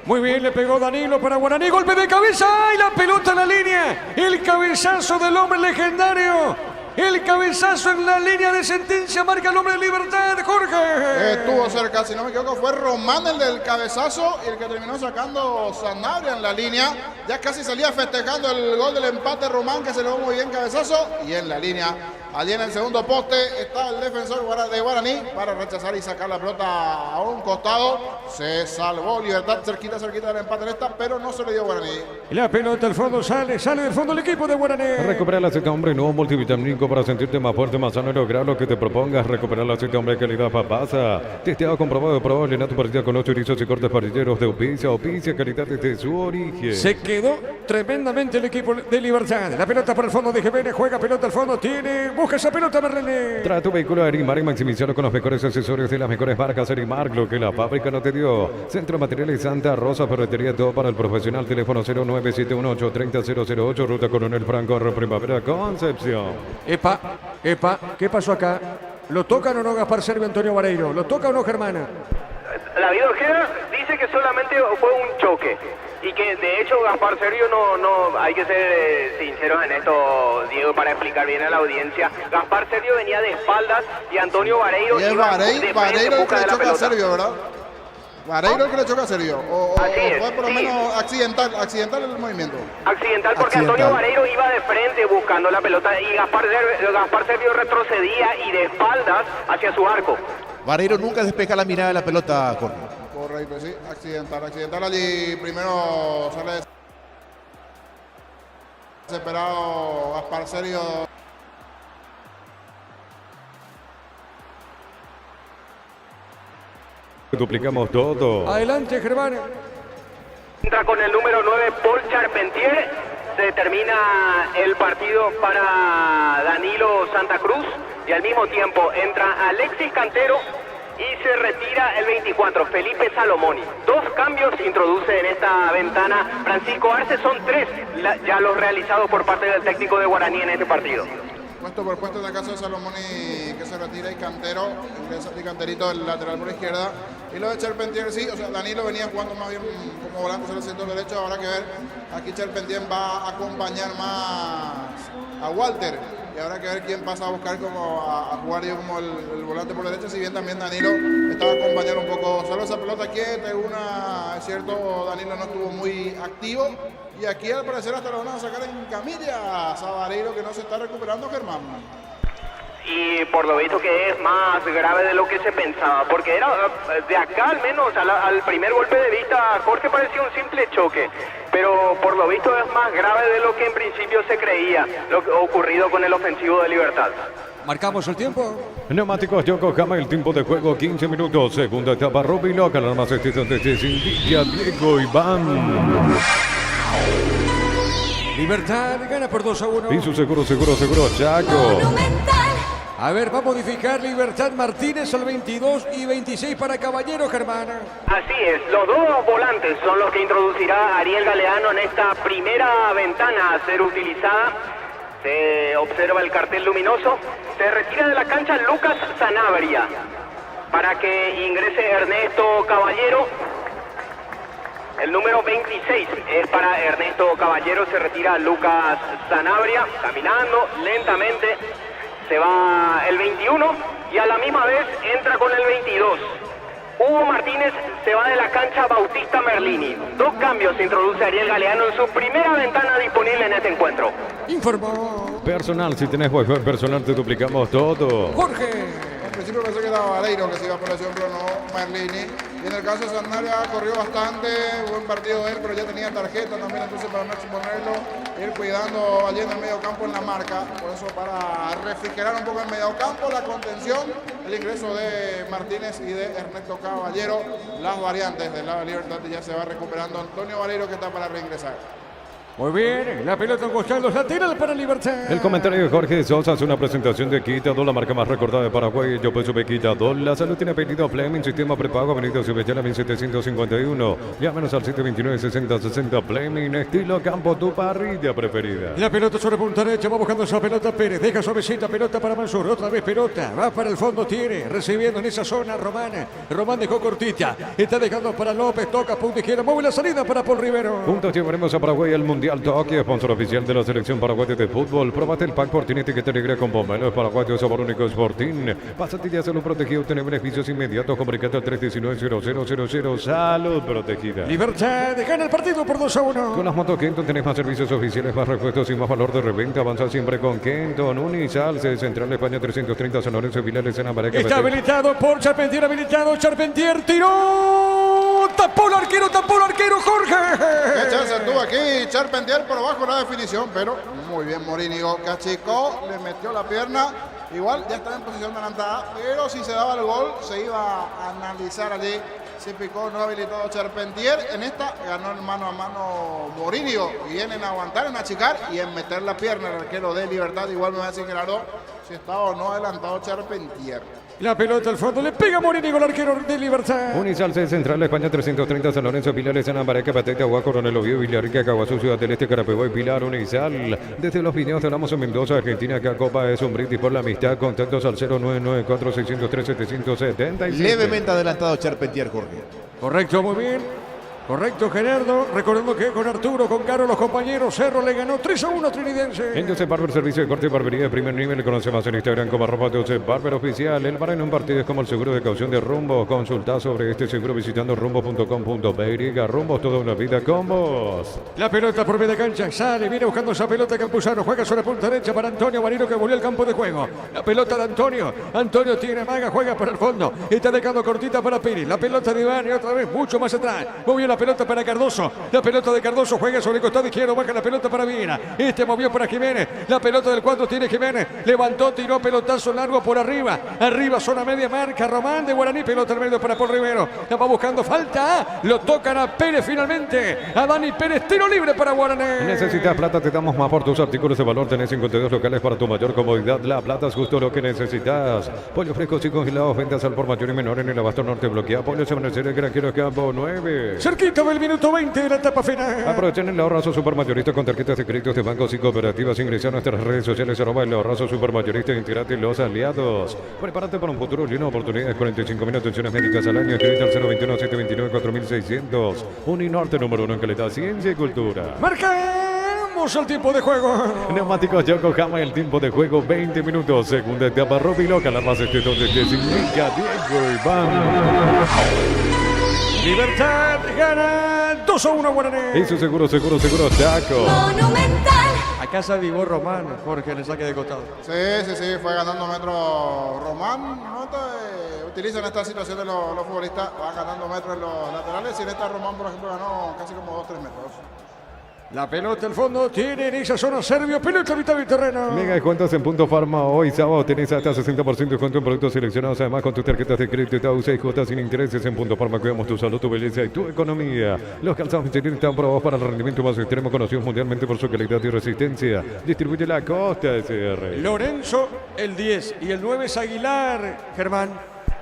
Muy bien, le pegó Danilo para Guaraní, golpe de cabeza, ¡ay, la pelota en la línea! El cabezazo del hombre legendario, el cabezazo en la línea de sentencia, marca el hombre de Libertad, Jorge. Estuvo cerca, si no me equivoco, fue Román el del cabezazo y el que terminó sacando Sanabria en la línea. Ya casi salía festejando el gol del empate Román, que se le dio muy bien cabezazo, y en la línea. Allí en el segundo poste está el defensor de Guaraní para rechazar y sacar la pelota a un costado. Se salvó Libertad cerquita del empate en esta, pero no se le dio Guaraní. La pelota al fondo sale del fondo el equipo de Guaraní. Recupera el aceite hombre nuevo multivitamínico para sentirte más fuerte, más sano y lograr lo que te propongas. Recuperar el aceite hombre de calidad papasa. Testeado, comprobado, probado, llena tu partida con los chorizos y cortes parrilleros de Opicia, calidad desde su origen. Se quedó tremendamente el equipo de Libertad. La pelota para el fondo de Jiménez, juega pelota al fondo, busca esa pelota, Merlene. Trae tu vehículo a Erimar y maximizarlo con los mejores accesorios de las mejores marcas Erimar, lo que la fábrica no te dio. Centro Materiales Santa Rosa, ferretería, todo para el profesional. Teléfono 0971830008, Ruta Coronel Franco, Primavera, Concepción. Epa, ¿qué pasó acá? ¿Lo tocan o no Gaspar Servio, Antonio Vareiro? ¿Lo toca o no, Germana? La videojera dice que solamente fue un choque y que de hecho Gaspar Servio no hay que ser sinceros en esto, Diego, para explicar bien a la audiencia. Gaspar Servio venía de espaldas y Antonio Vareiro iba de frente en busca de la pelota. Servio, ¿verdad? Vareiro el que le choca a Sergio. O fue por lo menos accidental el movimiento. Accidental porque Antonio Vareiro iba de frente buscando la pelota y Gaspar Servio retrocedía y de espaldas hacia su arco. Vareiro nunca despeja la mirada de la pelota, Jorge. Correcto, sí. Accidental allí. Primero sale desesperado Gaspar Sergio. Duplicamos todo. Adelante, Germán. Entra con el número 9, Paul Charpentier. Se termina el partido para Danilo Santa Cruz. Y al mismo tiempo entra Alexis Cantero y se retira el 24, Felipe Salomoni. Dos cambios introduce en esta ventana Francisco Arce. Son 3 ya los realizados por parte del técnico de Guaraní en este partido. Puesto por puesto en el caso de Salomoni, que se retira, y Cantero, ingresa y Canterito el lateral por izquierda. Y lo de Charpentier, sí, o sea, Danilo venía jugando más bien como volante sobre el sector derecho. Habrá que ver, aquí Charpentier va a acompañar más a Walter. Y habrá que ver quién pasa a buscar como a jugar yo como el volante por derecha, si bien también Danilo estaba a acompañar un poco. Solo esa pelota quieta, es cierto, Danilo no estuvo muy activo. Y aquí al parecer hasta lo van a sacar en camilla a Vareiro, que no se está recuperando, Germán. Y por lo visto que es más grave de lo que se pensaba, porque era de acá al menos al primer golpe de vista Jorge parecía un simple choque, pero por lo visto es más grave de lo que en principio se creía, lo que ha ocurrido con el ofensivo de Libertad. Marcamos el tiempo. Neumáticos Yokohama, el tiempo de juego 15 minutos. Segunda etapa, Rubilo, con las más extensiones de Cintia, Diego, Iván. Libertad gana por 2-1. Piso seguro, Chaco. A ver, va a modificar Libertad Martínez al 22 y 26 para Caballero, Germana. Así es, los dos volantes son los que introducirá Ariel Galeano en esta primera ventana a ser utilizada. Se observa el cartel luminoso. Se retira de la cancha Lucas Sanabria para que ingrese Ernesto Caballero. El número 26 es para Ernesto Caballero, se retira Lucas Sanabria, caminando lentamente, se va el 21 y a la misma vez entra con el 22. Hugo Martínez se va de la cancha Bautista Merlini. 2 cambios introduce Ariel Galeano en su primera ventana disponible en este encuentro. Informó. Personal, si tenés wifi personal te duplicamos todo. Jorge. Al principio pensé que era Vareiro que se iba por lesión, pero no Merlini. Y en el caso de Sanabria corrió bastante, buen partido de él, pero ya tenía tarjeta también, entonces para no exponerlo, ir cuidando allí en el medio campo en la marca. Por eso para refrigerar un poco el medio campo, la contención, el ingreso de Martínez y de Ernesto Caballero, las variantes del lado de Libertad, y ya se va recuperando Antonio Vareiro que está para reingresar. Muy bien, la pelota en costado lateral para Libertad. El comentario de Jorge Sosa es una presentación de Quitador, la marca más recordada de Paraguay. Yo pues sube Quitador. La salud tiene apellido Fleming, sistema prepago, avenida Subellana 1751. Llámenos al 729-6060 Fleming, estilo campo, tu parrilla preferida. La pelota sobre punta derecha, va buscando esa pelota Pérez, deja suavecita, pelota para Mansur, otra vez pelota, va para el fondo, tiene, recibiendo en esa zona Román dejó cortita, está dejando para López, toca punta izquierda, mueve la salida para Paul Rivero. Juntos llevaremos a Paraguay al Mundial Tokio, sponsor oficial de la selección paraguaya de fútbol. Probate el pack Sportín, etiqueta negra con pomelo paraguayo, sabor único Sportín. Pásate y hazlo protegido, obtener beneficios inmediatos. Comunicate al 319-0000. Salud protegida. Libertad, gana el partido por 2-1. Con las motos Kenton tenés más servicios oficiales, más repuestos y más valor de reventa. Avanza siempre con Kenton. Unisal, Central España 330, San Lorenzo, Vilares, en América. Está habilitado por Charpentier, habilitado. Charpentier tiró. Tapó el arquero, Jorge. ¿Qué chance tuvo aquí Charpentier por abajo la definición? Pero muy bien Morínigo, cachicó, le metió la pierna. Igual ya estaba en posición de adelantada, pero si se daba el gol se iba a analizar allí. Se picó no habilitado Charpentier. En esta ganó el mano a mano Morínigo. Vienen a aguantar, en achicar y en meter la pierna el arquero de Libertad. Igual me va a decir Gerardo si estaba o no adelantado Charpentier. La pelota al fondo, le pega Morínigo, el arquero de Libertad. Unisal, Central España 330, San Lorenzo, Pilares, San Ambareca, Patete, Agua, Coronel Oviedo, Villarrica, Caguazú, Ciudad del Este, Carapeguay, Pilar, Unisal. Desde los Pineos hablamos en Mendoza, Argentina, acá Copa es un brindis por la amistad. Contactos al 0994-603-777. Levemente adelantado Charpentier, Jorge. Correcto, muy bien. Correcto, Gerardo. Recordando que con Arturo, con Caro, los compañeros, Cerro le ganó 3-1 Trinidense. En Josep Barber, servicio de corte y barbería de primer nivel. Conoce más en Instagram como @Josep Barber Oficial. El bar en un partido es como el seguro de caución de Rumbo. Consulta sobre este seguro visitando rumbo.com.br. Rumbo, toda una vida con vos. La pelota por media cancha, sale, viene buscando esa pelota Campuzano. Juega sobre punta derecha para Antonio Marino que volvió al campo de juego. La pelota de Antonio. Antonio tiene maga, juega para el fondo. Está dejando cortita para Piri. La pelota de Iván y otra vez mucho más atrás. Movió la pelota para Cardoso. La pelota de Cardoso juega sobre el costado izquierdo. Baja la pelota para Viena. Movió para Jiménez. La pelota del cuadro tiene Jiménez. Levantó, tiró pelotazo largo por arriba. Arriba, zona media marca. Román de Guaraní. Pelota al medio para Paul Rivero. La va buscando falta. Lo tocan a Pérez finalmente. A Dani Pérez. Tiro libre para Guaraní. Necesitas plata, te damos más por tus artículos de valor. Tenés 52 locales para tu mayor comodidad. La plata es justo lo que necesitas. Pollo frescos y congelados. Ventas al por mayor y menor en el abasto norte bloqueado. Pollo Amanecer, el Granjero Campo 9. Cerquita del minuto 20 de la etapa final. Aprovechen el ahorrazo supermayorista con tarjetas de créditos de bancos y cooperativas. Ingresa a nuestras redes sociales @ el ahorrazo supermayorista. Integrate los aliados. Prepárate para un futuro lleno de oportunidades. 45.000 atenciones médicas al año. Escribite al 021-729-4600. Uninorte número 1 en calidad, ciencia y cultura. Marcamos el tiempo de juego. Neumáticos Yokohama, el tiempo de juego 20 minutos. Segunda etapa Robiloca, la base de donde te significa Diego Iván. Libertad gana 2-1 Guaraní. Eso seguro, Chaco. Monumental. Acá se avivó Román, Jorge, en el saque de costado. Sí, fue ganando metros Román. Utilizan esta situación de los futbolistas, van ganando metros en los laterales. Y en esta Román, por ejemplo, ganó casi como 2-3 metros. La pelota al fondo tiene en esa zona Servio, pelota mitad del terreno. Mega descuentos en Punto Farma. Hoy sábado tenés hasta 60% de descuento en productos seleccionados. Además, con tus tarjetas de crédito UC y J sin intereses en Punto Farma. Cuidamos tu salud, tu belleza y tu economía. Los calzados Michelin están probados para el rendimiento más extremo, conocidos mundialmente por su calidad y resistencia. Distribuye la Costa SR. Lorenzo, el 10 y el 9 es Aguilar, Germán.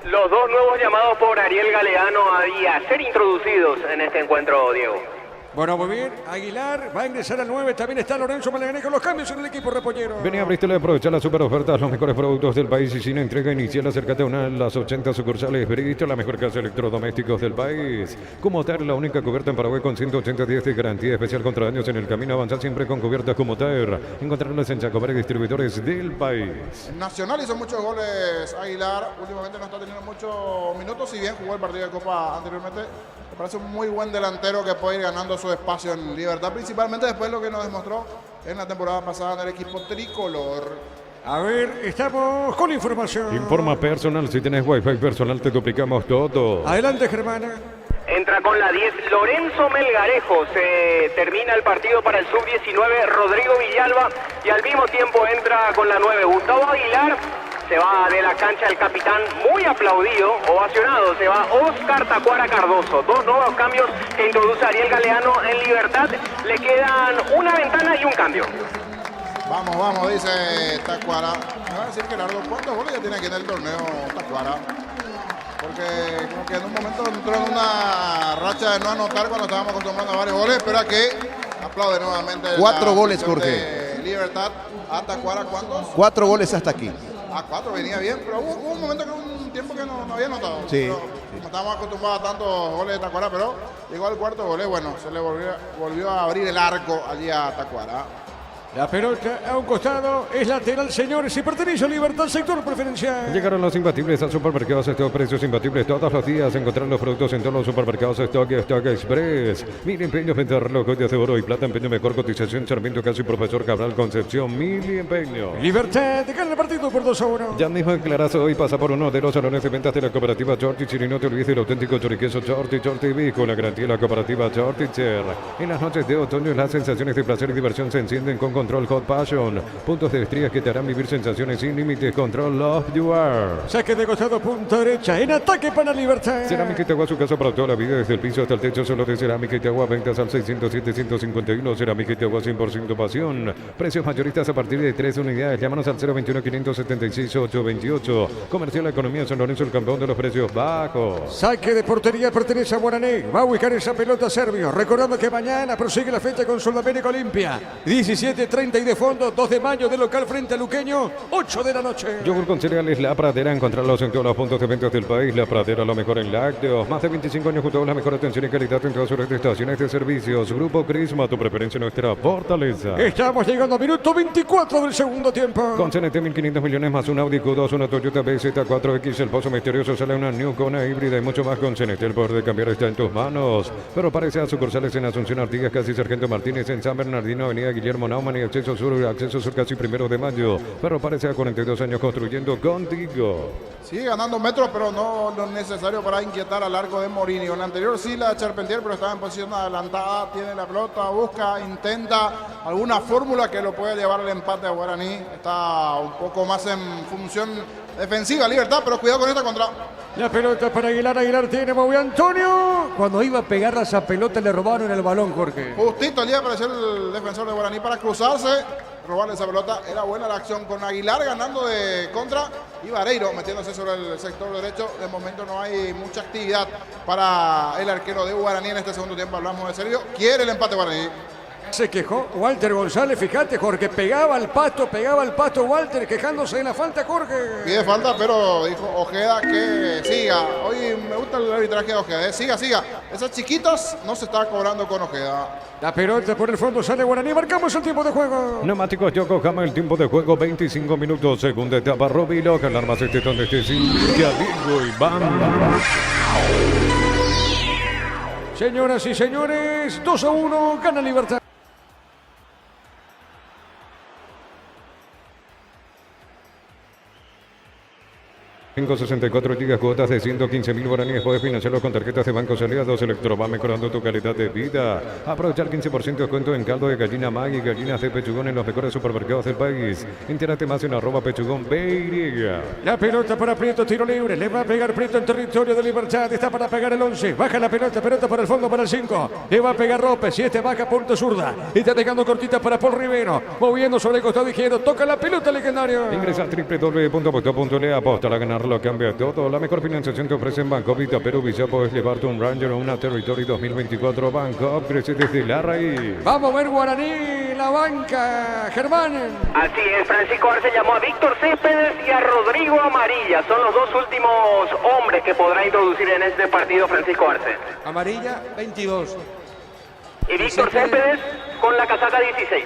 Los dos nuevos llamados por Ariel Galeano a ser introducidos en este encuentro, Diego. Bueno, muy bien. Aguilar va a ingresar al 9. También está Lorenzo Malagané con los cambios en el equipo repollero. Vení a Bristol a aprovechar las super ofertas, los mejores productos del país y sin entrega inicial. Acércate a una de las 80 sucursales Bristol, la mejor casa de electrodomésticos del país. Comotar, la única cubierta en Paraguay con 180 días de garantía especial contra daños en el camino. Avanzar siempre con cubiertas Comotar. Encontrarlas en Chacobar y distribuidores del país. En Nacional hizo muchos goles Aguilar. Últimamente no está teniendo muchos minutos, si bien jugó el partido de Copa anteriormente. Me parece un muy buen delantero que puede ir ganando su espacio en Libertad, principalmente después de lo que nos demostró en la temporada pasada en el equipo tricolor. A ver, estamos con información. Informa personal, si tenés wifi personal te duplicamos todo. Adelante, Germana. Entra con la 10 Lorenzo Melgarejo. Se termina el partido para el sub-19 Rodrigo Villalba y al mismo tiempo entra con la 9 Gustavo Aguilar. Se va de la cancha el capitán, muy aplaudido, ovacionado. Se va Oscar Tacuara Cardoso. Dos nuevos cambios que introduce Ariel Galeano en Libertad. Le quedan una ventana y un cambio. Vamos, vamos, dice Tacuara. Me va a decir Gerardo, ¿cuántos goles ya tiene aquí en el torneo Tacuara? Porque como que en un momento entró en una racha de no anotar cuando estábamos acostumbrados a varios goles, pero aquí aplaude nuevamente. 4 goles, Jorge. Libertad a Tacuara, ¿cuántos? 4 goles hasta aquí. 4 venía bien, pero hubo un momento que un tiempo que no había notado. Sí. No estábamos acostumbrados a tantos goles de Tacuara, pero llegó al cuarto gol, bueno, se le volvió a abrir el arco allí a Tacuara. La pelota a un costado es lateral, señores, y pertenece a Libertad, sector preferencial. Llegaron los imbatibles al supermercados Stock, precios imbatibles todos los días. Encontrar los productos en todos los supermercados Stock y Stock Express. Mil empeños, venta de relojes de oro y plata, empeño mejor cotización. Sarmiento Caso y Profesor Cabral Concepción, Mil empeños. Libertad, gana el partido por 2-1. Ya mismo declarás hoy, pasa por uno de los salones de ventas de la cooperativa Chorticher y no te olvides del auténtico choriqueso Chorti con la garantía de la cooperativa Chorticher. En las noches de otoño las sensaciones de placer y diversión se encienden con Control Hot Passion. Puntos de estrías que te harán vivir sensaciones sin límites. Control Love You Are. Saque de costado, punta derecha. En ataque para Libertad. Cerámica y Agua, su casa para toda la vida. Desde el piso hasta el techo, solo de Cerámica y Agua. Ventas al 607-151. Cerámica y Agua, 100% pasión. Precios mayoristas a partir de 3 unidades. Llámanos al 021-576-828. Comercial Economía San Lorenzo, el campeón de los precios bajos. Saque de portería pertenece a Guaraní. Va a ubicar esa pelota Servio. Recordando que mañana prosigue la fecha con Sudamérica Olimpia. 17:30 y de fondo, 2 de mayo de local frente a Luqueño, 8 de la noche. Yogur con cereales La Pradera, encontrarlos en todos los puntos de ventas del país. La Pradera, lo mejor en lácteos. Más de 25 años junto a la mejor atención y calidad en todas sus estaciones de servicios. Grupo Crisma, tu preferencia, nuestra fortaleza. Estamos llegando a minuto 24 del segundo tiempo. Con CNT 1.500 millones más un Audi Q2, una Toyota BZ4X, el Pozo Misterioso, sale una New Kona híbrida y mucho más con CNT. El poder de cambiar está en tus manos. Pero parece a sucursales en Asunción Artigas, casi Sargento Martínez, en San Bernardino, Avenida Guillermo Naumann y Acceso Sur casi 1 de mayo. Pero parece a 42 años construyendo contigo. Sigue ganando metros, pero no lo necesario para inquietar al arco de Morini. En la anterior sí la de Charpentier, pero estaba en posición adelantada. Tiene la pelota, busca, intenta alguna fórmula que lo puede llevar al empate a Guaraní. Está un poco más en función defensiva, Libertad, pero cuidado con esta contra. La pelota para Aguilar, Aguilar tiene, movió Antonio. Cuando iba a pegar a esa pelota le robaron el balón, Jorge. Justito allí apareció el defensor de Guaraní para cruzarse, robarle esa pelota. Era buena la acción con Aguilar ganando de contra y Vareiro metiéndose sobre el sector derecho. De momento no hay mucha actividad para el arquero de Guaraní en este segundo tiempo. Hablamos de serio. Quiere el empate Guaraní. Se quejó Walter González, fíjate, Jorge, pegaba al pasto Walter, quejándose de la falta, Jorge. Pide falta, pero dijo Ojeda que siga. Hoy me gusta el arbitraje de Ojeda, siga. Esas chiquitas no se está cobrando con Ojeda. La pelota por el fondo sale Guaraní, marcamos el tiempo de juego. Neumáticos Yokohama, el tiempo de juego 25 minutos, segunda etapa, Robilo, que alarmas este donde esté Silvia, Diego y Bamba. Señoras y señores, 2-1, gana Libertad. 564 gigas, cuotas de 115.000 guaraníes. Puedes financiarlo con tarjetas de bancos aliados. Electro va mejorando tu calidad de vida. Aprovechar 15% de descuento en caldo de gallina Maggi y gallinas de pechugón en los mejores supermercados del país. Entérate más en @pechugón_BY. La pelota para Prieto, tiro libre. Le va a pegar Prieto en territorio de Libertad. Está para pegar el 11. Baja la pelota para el fondo para el 5. Le va a pegar López. 7 baja punto zurda. Está dejando cortita para Paul Rivero. Moviendo sobre el costado izquierdo. Toca la pelota legendario. Ingresa a www.aposta.le. Aposta a ganar Solar lo cambia todo. La mejor financiación te ofrece en Banco Vita Perú. Visa puedes llevarte un Ranger o una Territory 2024. Banco crece desde la raíz. Vamos a ver Guaraní, la banca, Germán. Así es, Francisco Arce llamó a Víctor Céspedes y a Rodrigo Amarilla. Son los dos últimos hombres que podrá introducir en este partido Francisco Arce. Amarilla, 22. Y Víctor Céspedes con la casaca 16.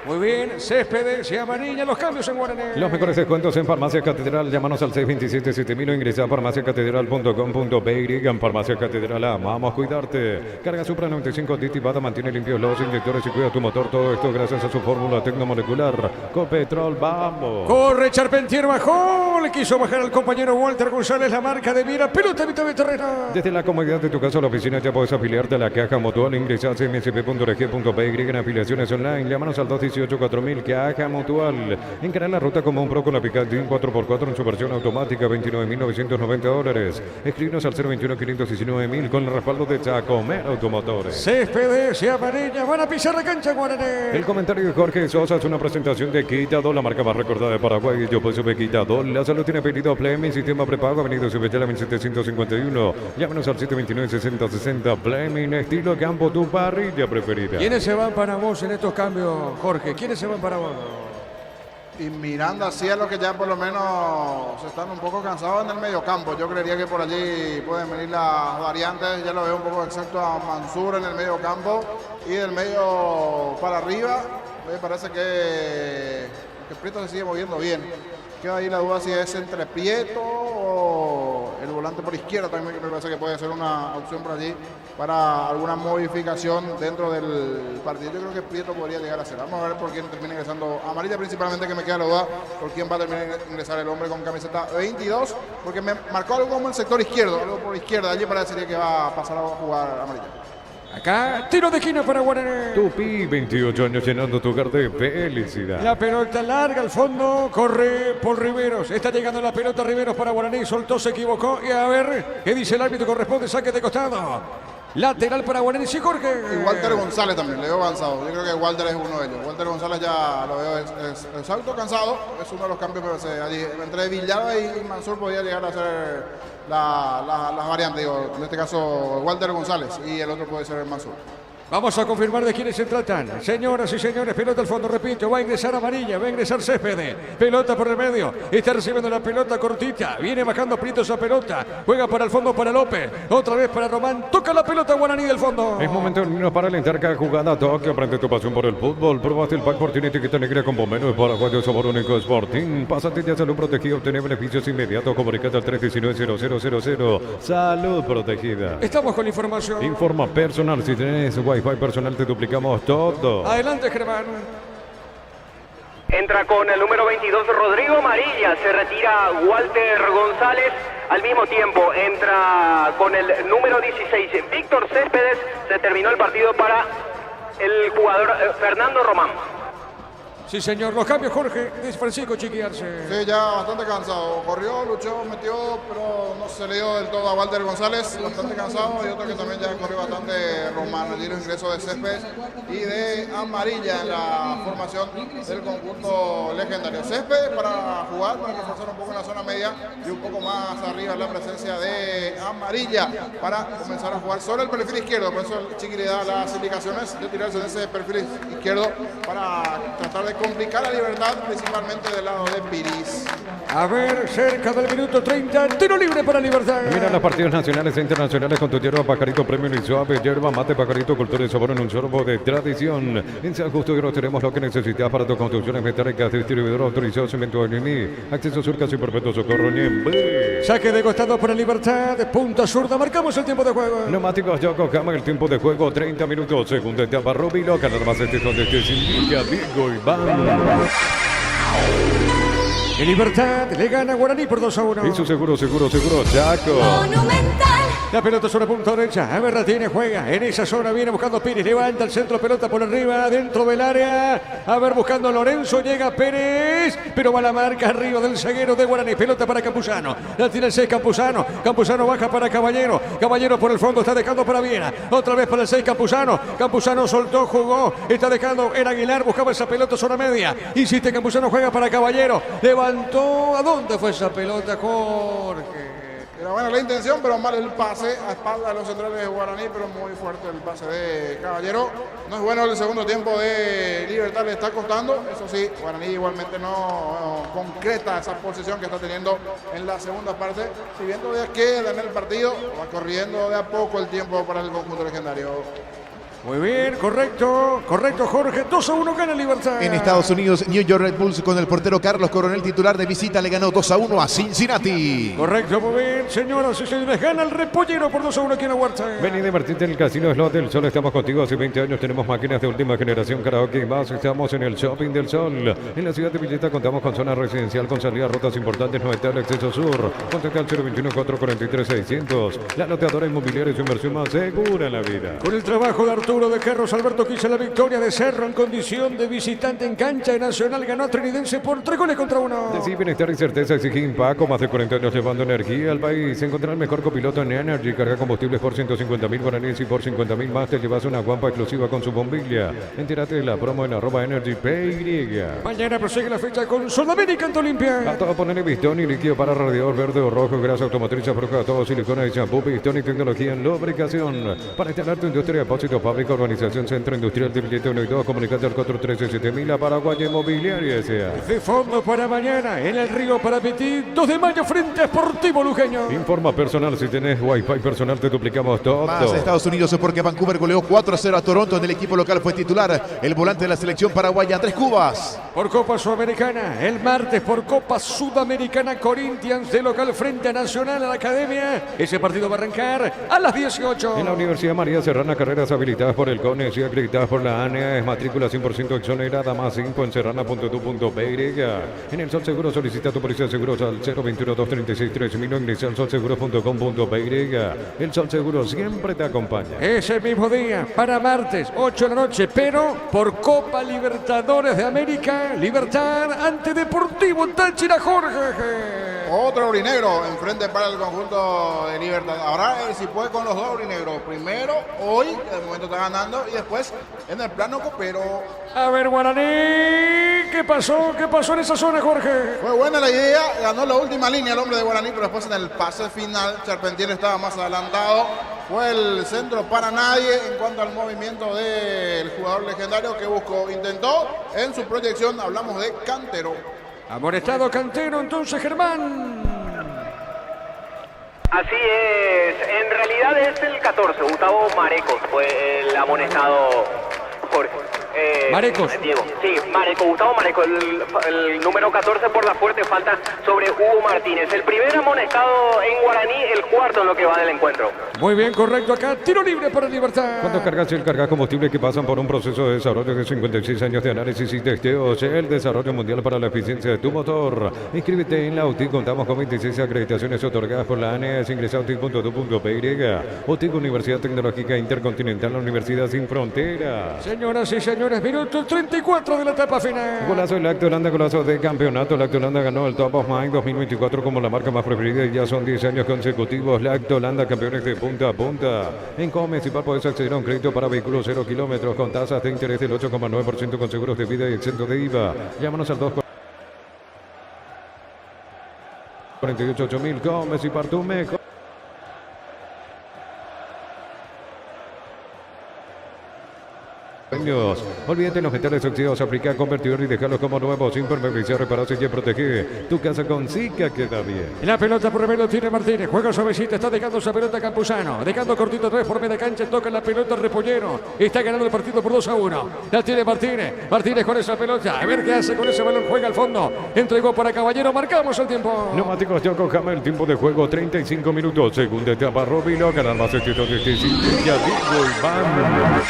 Muy bien, Céspedes y Amarilla, los cambios en Guaraní. Los mejores descuentos en Farmacia Catedral. Llámanos al 627-7000 o ingresa a farmaciacatedral.com.py. En Farmacia Catedral amamos cuidarte. Carga Supra 95 Titibata mantiene limpios los inyectores y cuida tu motor. Todo esto gracias a su fórmula tecnomolecular. Copetrol, vamos. Corre, Charpentier bajó. Le quiso bajar al compañero Walter González la marca de mira. Pelota, Vito Terreno. Desde la comodidad de tu casa o la oficina ya puedes afiliarte a la Caja Mutual. Ingresa a msp.rg.py en afiliaciones online. Llámanos al 218-4000 Caja Mutual. Encara la ruta como un pro con la Picantín 4x4 en su versión automática, $29.990. Escríbenos al 021-519.000 con el respaldo de Chacomer Automotores. Céspedes y Amarilla van a pisar la cancha Guaraní. El comentario de Jorge Sosa es una presentación de Quitadol, la marca más recordada de Paraguay. Yo pues sube Quitadol. La salud tiene pedido Fleming, sistema prepago, Avenida Subetela 1751. Llámenos al 729-6060. Fleming, estilo campo, tu parrilla preferida. ¿Quiénes se van para vos en estos cambios, Jorge? ¿Quiénes se van para vos? Y mirando así a los que ya por lo menos se están un poco cansados en el medio campo. Yo creería que por allí pueden venir las variantes. Ya lo veo un poco exacto a Mansur en el medio campo. Y del medio para arriba, me parece que Prieto se sigue moviendo bien. Queda ahí la duda si es entre Prieto o el volante por izquierda también, que me parece que puede ser una opción por allí para alguna modificación dentro del partido. Yo creo que Prieto podría llegar a ser. Vamos a ver por quién termina ingresando. Amarilla principalmente, que me queda la duda por quién va a terminar ingresar el hombre con camiseta 22, porque me marcó algo como el sector izquierdo, algo por izquierda. Allí parecería que va a pasar a jugar Amarilla. Acá, tiro de esquina para Guaraní. Tupi, 28 años llenando tu hogar de felicidad. La pelota larga al fondo, corre por Riveros. Está llegando la pelota Riveros para Guaraní. Soltó, se equivocó. Y a ver, ¿qué dice el árbitro? Corresponde saque de costado. Lateral para Guaraní, sí, Jorge. Y Walter González también, le veo avanzado. Yo creo que Walter es uno de ellos. Walter González ya lo veo, es alto cansado. Es uno de los cambios que allí entre Villalba y Mansur podía llegar a ser las variantes. Digo, en este caso Walter González y el otro puede ser Mansur. Vamos a confirmar de quiénes se tratan. Señoras y señores, pelota al fondo, repito, va a ingresar Amarilla, va a ingresar Céspedes. Pelota por el medio, está recibiendo la pelota cortita, viene bajando Prieto esa pelota, juega para el fondo para López, otra vez para Román, toca la pelota Guaraní del fondo. Es momento de irnos para alentar cada jugada. Toque, aprende tu pasión por el fútbol. Probaste el pack Fortín, etiqueta negra con pomelo de Paraguayo, sabor único Sporting. Pásate ya Salud Protegida, obtener beneficios inmediatos. Comunicate al 319-0000. Salud Protegida. Estamos con la información. Informa personal, si tenés Wi-Fi personal te duplicamos todo. Adelante, Germán. Entra con el número 22 Rodrigo Amarilla, se retira Walter González. Al mismo tiempo entra con el número 16 Víctor Céspedes. Se terminó el partido para el jugador Fernando Román. Sí, señor. Los cambios, Jorge, de Francisco Chiquiarse. Sí, ya bastante cansado. Corrió, luchó, metió, pero no se le dio del todo a Walter González. Bastante cansado. Y otro que también ya corrió bastante, Román. Allí el ingreso de Céspedes y de Amarilla en la formación del conjunto legendario. Céspedes para jugar, para reforzar un poco en la zona media y un poco más arriba la presencia de Amarilla para comenzar a jugar sobre el perfil izquierdo. Por eso el Chiqui le da las indicaciones de tirarse en ese perfil izquierdo para tratar de complicar la Libertad, principalmente del lado de Piris. A ver, cerca del minuto 30, tiro libre para Libertad. Mira los partidos nacionales e internacionales con tu hierba Pajarito Premium y Suave, hierba mate Pajarito, cultura y sabor en un sorbo de tradición. En San Justo y tenemos lo que necesitas para tus construcciones metálicas, distribuidor autorizado, cemento NMI, acceso sur, casi perfecto, socorro, Niembe. Saque de costado para Libertad, punta zurda, marcamos el tiempo de juego. Neumáticos Yoko Kama, el tiempo de juego, 30 minutos, segunda etapa, Rubilo, ganar más este donde te indica Diego Iván. En Libertad le gana Guaraní por 2-1. Y su seguro, Chaco. Monumental. La pelota sobre punta derecha. A ver, la tiene, juega. En esa zona viene buscando Pérez. Levanta el centro, pelota por arriba, dentro del área. A ver, buscando Lorenzo. Llega Pérez. Pero va la marca arriba del zaguero de Guaraní. Pelota para Campuzano. La tiene el 6 Campuzano. Campuzano baja para Caballero. Caballero por el fondo está dejando para Viena. Otra vez para el 6 Campuzano. Campuzano soltó, jugó. Está dejando en Aguilar. Buscaba esa pelota zona media. Insiste Campuzano, juega para Caballero. Levantó. ¿A dónde fue esa pelota, Jorge? Era buena la intención, pero mal el pase a espalda de los centrales de Guaraní, pero muy fuerte el pase de Caballero. No es bueno el segundo tiempo de Libertad, le está costando. Eso sí, Guaraní igualmente no concreta esa posición que está teniendo en la segunda parte. Si bien todavía queda en el partido, va corriendo de a poco el tiempo para el conjunto legendario. Muy bien, correcto, Jorge. 2-1 gana Libertad. En Estados Unidos, New York Red Bulls con el portero Carlos Coronel titular de visita le ganó 2-1 a Cincinnati. Correcto, muy bien, señoras y señores. Gana el Repollero por 2-1 aquí en la Huerta. Vení, divertirte en el Casino Slot del Sol. Estamos contigo hace 20 años. Tenemos máquinas de última generación, karaoke y más. Estamos en el Shopping del Sol. En la ciudad de Villeta contamos con zona residencial con salida a rutas importantes. No está el acceso sur. Contacta al 021-443-600. La loteadora inmobiliaria es su inversión más segura en la vida. Con el trabajo de Arturo de Carlos, Alberto Quisa, la victoria de Cerro en condición de visitante en cancha de Nacional. Ganó a Trinidense por 3-1. Decir bienestar y certeza exige Impaco. Más de 40 años llevando energía al país. Encontrar el mejor copiloto en Energy. Carga combustibles por 150.000 guaraníes y por 50.000 más te llevas una guampa exclusiva con su bombilla. Entérate de la promo en @EnergyPY. Mañana prosigue la fecha con Sudamérica en Olimpia. A todo ponerle pistón y líquido para radiador verde o rojo. Grasa automotriz, afloja todo, silicona y champú. Pistón y tecnología en lubricación. Para instalar tu industria, depósito, fábrica, urbanización, Centro Industrial de Villeta 1 y 2. Comunicate al 413-7000 a Paraguay Inmobiliaria S.A. De fondo para mañana en el Río Parapetí, 2 de mayo frente a Sportivo Luqueño. Informa personal, si tenés Wi-Fi personal te duplicamos todo. Más Estados Unidos porque Vancouver goleó 4-0 a Toronto. En el equipo local fue titular el volante de la selección paraguaya, Andrés Cubas. Por Copa Sudamericana, el martes por Copa Sudamericana, Corinthians de local frente a Nacional a la Academia. Ese partido va a arrancar a las 18. En la Universidad María Serrana, carreras habilitadas por el CONES y acreditadas por la ANEA, es matrícula 100% exonerada, más 5 en serrana.tu.py. En el Sol Seguro solicita tu póliza de seguros al 021-236-3000 o ingresa al solseguro.com.py. El Sol Seguro siempre te acompaña. Ese mismo día, para martes, 8 de la noche, pero por Copa Libertadores de América, Libertad ante Deportivo Táchira, Jorge. Otro aurinegro enfrente para el conjunto de Libertad. Ahora si puede con los dos aurinegros. Primero, hoy, que de momento está ganando, y después en el plano copero. A ver, Guaraní, ¿qué pasó? ¿Qué pasó en esa zona, Jorge? Fue buena la idea, ganó la última línea el hombre de Guaraní, pero después en el pase final, Charpentier estaba más adelantado. Fue el centro para nadie en cuanto al movimiento del jugador legendario que buscó, intentó en su proyección, hablamos de Cantero. Amonestado Cantero, entonces, Germán. Así es, en realidad es el 14, Gustavo Marecos fue el amonestado, Jorge. Marecos. Diego, sí, Gustavo Marecos, el número 14 por la fuerte falta sobre Hugo Martínez. El primer amonestado en Guaraní, el cuarto en lo que va del encuentro. Muy bien, correcto acá. Tiro libre para Libertad. Cuando cargas el carga combustible que pasan por un proceso de desarrollo de 56 años de análisis y testeos, el desarrollo mundial para la eficiencia de tu motor. Inscríbete en la UTIC. Contamos con 26 acreditaciones otorgadas por la ANEA. Ingresa a utic.tu.py. UTIC, Universidad Tecnológica Intercontinental, la Universidad Sin Fronteras. Señoras y señores, minuto 34 de la etapa final. Golazo de Lacto Holanda, golazo de campeonato. Lacto Holanda ganó el Top of Mind 2024 como la marca más preferida y ya son 10 años consecutivos. Lacto Holanda, campeones de punta a punta. En Comecipar podés acceder a un crédito para vehículos 0 kilómetros con tasas de interés del 8,9% con seguros de vida y exento de IVA. Llámanos al 248.000. Comecipar, tu mejor. Olvídate los metales oxidados, aplicar convertidor y dejarlos como nuevos, sin permanecer, repararse y proteger. Tu casa con Zika queda bien. La pelota por lo tiene Martínez, juega suavecita, está dejando esa pelota Campuzano, dejando cortito otra vez por media cancha, toca la pelota Repollero, está ganando el partido por 2-1. La tiene Martínez con esa pelota, a ver qué hace con ese balón, juega al fondo, entregó para Caballero, marcamos el tiempo. Neumáticos Yoko Hammer, tiempo de juego 35 minutos, segunda etapa, Robilo, ganar más éxito de este sitio, ya digo, Iván.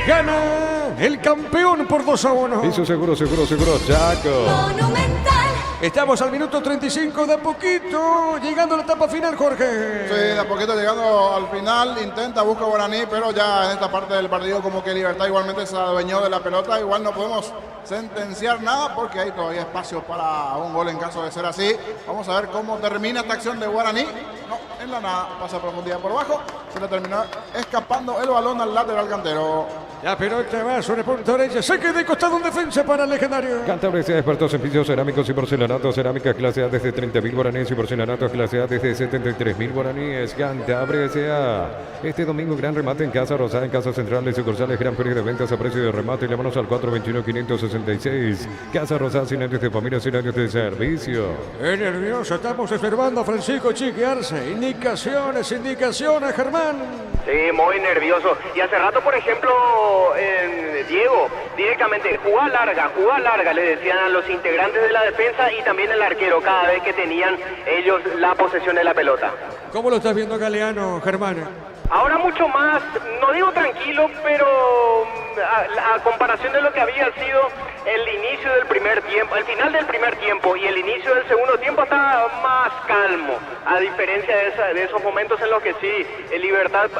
Gana el campeón por 2-1. Hizo seguro, Chaco. Monumental. Estamos al minuto 35 de a poquito, llegando a la etapa final, Jorge. Sí, de a poquito llegando al final, intenta, busca Guaraní, pero ya en esta parte del partido como que Libertad igualmente se adueñó de la pelota. Igual no podemos sentenciar nada porque hay todavía espacio para un gol en caso de ser así. Vamos a ver cómo termina esta acción de Guaraní. No, en la nada, pasa a profundidad por abajo. Se le terminó escapando el balón al lateral cantero. La pelota va sobre punta derecha, saque de costado en defensa para el legendario. Cantabria se expertos en pisos cerámicos y porcelanatos, cerámicas clase A desde 30.000 guaraníes y porcelanatos clase A desde 73.000 guaraníes. Cantabria S.A. Este domingo gran remate en Casa Rosada, en Casa Central de sucursales, gran feria de ventas a precio de remate. Llámanos al 421-566. Casa Rosada, sin años de familia, sin años de servicio. Nervioso, estamos observando a Francisco Chiquiarse. Indicaciones, Germán. Sí, muy nervioso. Y hace rato, por ejemplo, Diego, directamente, jugá larga, le decían a los integrantes de la defensa y también el arquero cada vez que tenían ellos la posesión de la pelota. ¿Cómo lo estás viendo, Galeano, Germán? Ahora mucho más, no digo tranquilo, pero a comparación de lo que había sido el inicio del primer tiempo, el final del primer tiempo y el inicio del segundo tiempo, está más calmo, a diferencia de esos momentos en los que sí, el Libertad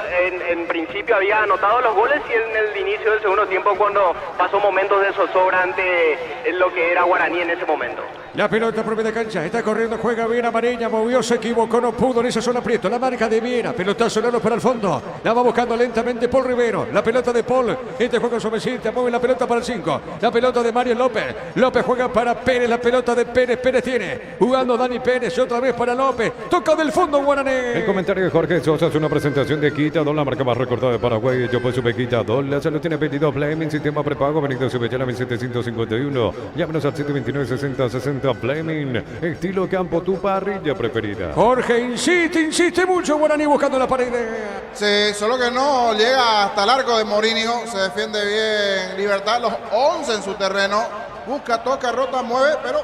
en principio había anotado los goles y en el inicio del segundo tiempo cuando pasó momentos de zozobra ante lo que era Guaraní en ese momento. La pelota por media cancha, está corriendo, juega bien Amarilla, movió, se equivocó, no pudo en esa zona aprieto, la marca de Viera, pelotazo largo para el fondo, la va buscando lentamente Paul Rivero, la pelota de Paul, este juega suavecita, mueve la pelota para el 5, la pelota de Mario López, López juega para Pérez, la pelota de Pérez, Pérez tiene, jugando Dani Pérez, y otra vez para López, toca del fondo Guaraní. El comentario de Jorge Sosa es una presentación de Quitadol, la marca más recordada de Paraguay. Yo pues supe Quitadol, la salud tiene pedido Fleming, sistema prepago, Benito Subellana 1751, llámenos al 729-6060 Fleming, estilo campo, tu parrilla preferida. Jorge insiste mucho, Guaraní buscando la pared. Sí, solo que no llega hasta el arco de Morinio, se defiende bien Libertad, los 11 en su terreno, busca, toca, rota, mueve, pero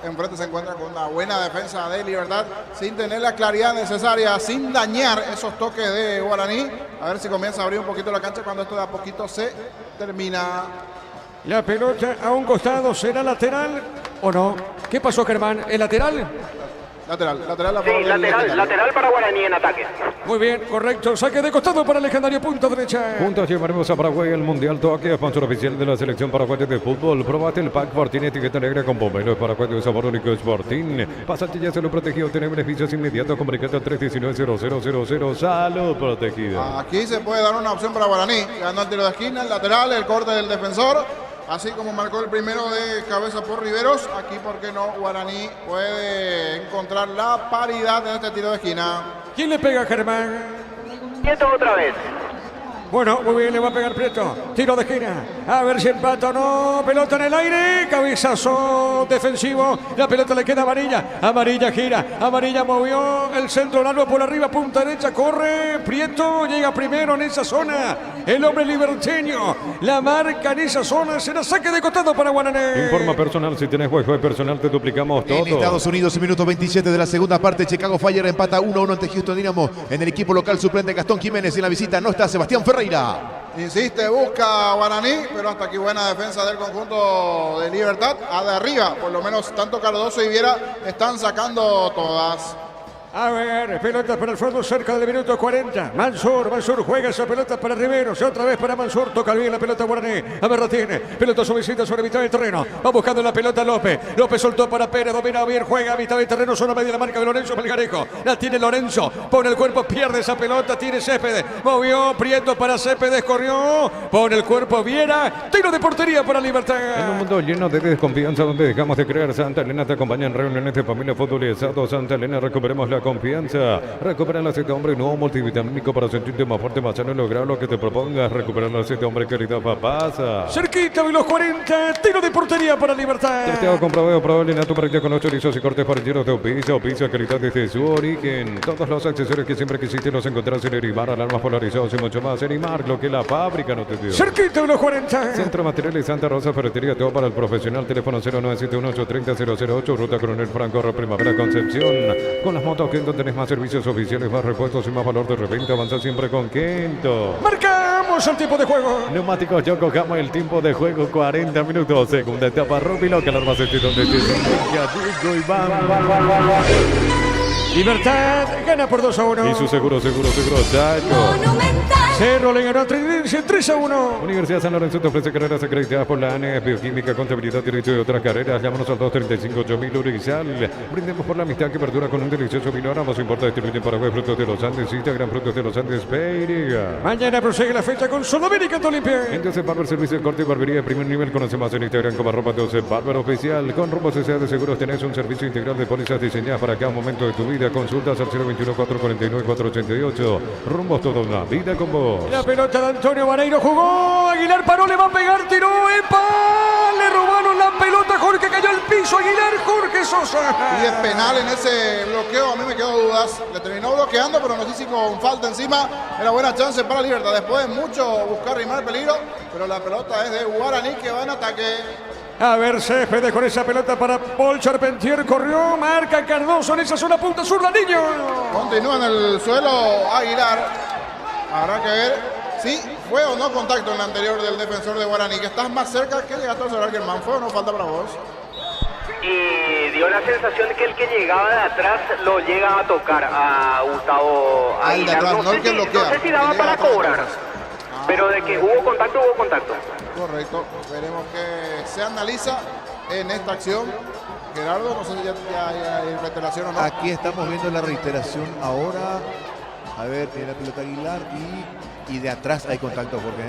enfrente se encuentra con una buena defensa de Libertad, sin tener la claridad necesaria, sin dañar esos toques de Guaraní. A ver si comienza a abrir un poquito la cancha cuando esto de a poquito se termina. La pelota a un costado, ¿será lateral o no? ¿Qué pasó, Germán? ¿El lateral? Lateral sí, lateral para Guaraní en ataque. Muy bien, correcto. Saque de costado para el legendario punta derecha. Juntos llevaremos a Paraguay al Mundial Toque, sponsor oficial de la selección paraguaya de fútbol. Probate el pack Fortín, etiqueta negra con pomelo paraguayo de sabor único Sporting. Pasate ya se lo protegido, tener beneficios inmediatos. Comunicate al 319-0000. Salud protegida. Aquí se puede dar una opción para Guaraní. Ganó el tiro de esquina, el lateral, el corte del defensor. Así como marcó el primero de cabeza por Riveros, aquí, ¿por qué no? Guaraní puede encontrar la paridad en este tiro de esquina. ¿Quién le pega, Germán? Quieto otra vez. Bueno, muy bien, le va a pegar Prieto. Tiro de esquina. A ver si empata o no. Pelota en el aire. Cabezazo defensivo. La pelota le queda a Amarilla. Amarilla gira. Amarilla movió el centro largo por arriba. Punta derecha. Corre. Prieto llega primero en esa zona. El hombre liberteño. La marca en esa zona. Será saque de costado para Guaraní. Informa personal. Si tenés juego personal, te duplicamos todo. En Estados Unidos, minuto 27 de la segunda parte. Chicago Fire empata 1-1 ante Houston Dynamo. En el equipo local suplente Gastón Jiménez. En la visita no está Sebastián Ferreira. Insiste, busca Guaraní, pero hasta aquí buena defensa del conjunto de Libertad. A de arriba, por lo menos tanto Cardoso y Viera están sacando todas. A ver, pelota para el fondo cerca del minuto 40. Mansur juega esa pelota para Riveros. Otra vez para Mansur. Toca bien la pelota Guaraní. A ver, la tiene. Pelota suavecita sobre mitad del terreno. Va buscando la pelota López. López soltó para Pérez. Domina bien. Juega a mitad del terreno. Zona media la marca de Lorenzo Melgarejo. La tiene Lorenzo. Pone el cuerpo. Pierde esa pelota. Tiene Céspedes. Movió. Prieto para Céspedes. Corrió. Pone el cuerpo. Viera. Tiro de portería para Libertad. En un mundo lleno de desconfianza donde dejamos de creer, Santa Elena te acompaña en reuniones de familia futbolizado. Santa Elena, recuperemos la confianza. Recupera el aceite hombre nuevo multivitamínico para sentirte más fuerte, más sano y lograr lo que te propongas. Recuperar el aceite hombre, querida papasa. Cerquita de los 40. Tiro de portería para Libertad. Testeado, comprobado, probable en tu práctica con 8 lisos y cortes parrilleros de Opiza calidad desde su origen. Todos los accesorios que siempre quisiste los encontrás en Erimar, alarmas polarizados y mucho más. Erimar, lo que la fábrica no te dio. Cerquita de los 40. Centro Materiales Santa Rosa, ferretería, todo para el profesional. Teléfono 0971-830-008, Ruta Coronel Franco, Primavera Concepción. Con las motos Kento tenés más servicios oficiales, más repuestos y más valor de reventa. Avanza siempre con Kento. Marcamos Marcamos el tiempo de juego. Neumáticos Yokohama, el tiempo de juego 40 minutos. Segunda etapa, Rubilo, que alarma donde Diego Iván. Libertad gana por 2-1. Y su seguro, Chaco. Cerro le ganó a Tridense 3-1. Universidad San Lorenzo te ofrece carreras acreditadas por la ANE, Bioquímica, Contabilidad, Derecho y otras carreras. Llámanos al 235-8000 Urizal. Brindemos por la amistad que perdura con un delicioso vino. Ahora nos importa distribuir en Paraguay Frutos de los Andes. Instagram Frutos de los Andes, Peiria. Mañana prosigue la fecha con Sudamérica Olimpia. Entonces Barber, servicio de corte y barbería de primer nivel. Conoce más en Instagram como @12 Barber Oficial. Con Rumbo CCA de Seguros tenés un servicio integral de pólizas diseñadas para cada momento de tu vida. Consultas al 021-449-488. Rumbos toda una vida con vos. La pelota de Antonio Vareiro jugó. Aguilar paró, le va a pegar, tiró. ¡Epa! Le robaron la pelota. Jorge cayó al piso. Aguilar, Jorge Sosa. Y es penal en ese bloqueo. A mí me quedó dudas. Le terminó bloqueando, pero no sé si con falta encima. Era buena chance para Libertad. Después de mucho buscar rimar peligro. Pero la pelota es de Guaraní que va en ataque. A ver, Céspedes con esa pelota para Paul Charpentier. Corrió, marca Cardoso en esa zona punta sur, la niño. Continúa en el suelo Aguilar. Habrá que ver si fue o no contacto en la anterior del defensor de Guaraní, que estás más cerca que llegaste a observar que el man fue o no falta para vos. Y dio la sensación de que el que llegaba de atrás lo llega a tocar a Gustavo Aguilar. Atrás, no sé si daba para cobrar, pero de que hubo contacto, hubo contacto. Correcto, veremos que se analiza en esta acción. Gerardo, no sé si ya hay reiteración o no. Aquí estamos viendo la reiteración ahora. A ver, tiene la pelota Aguilar y de atrás hay contacto, Jorge. De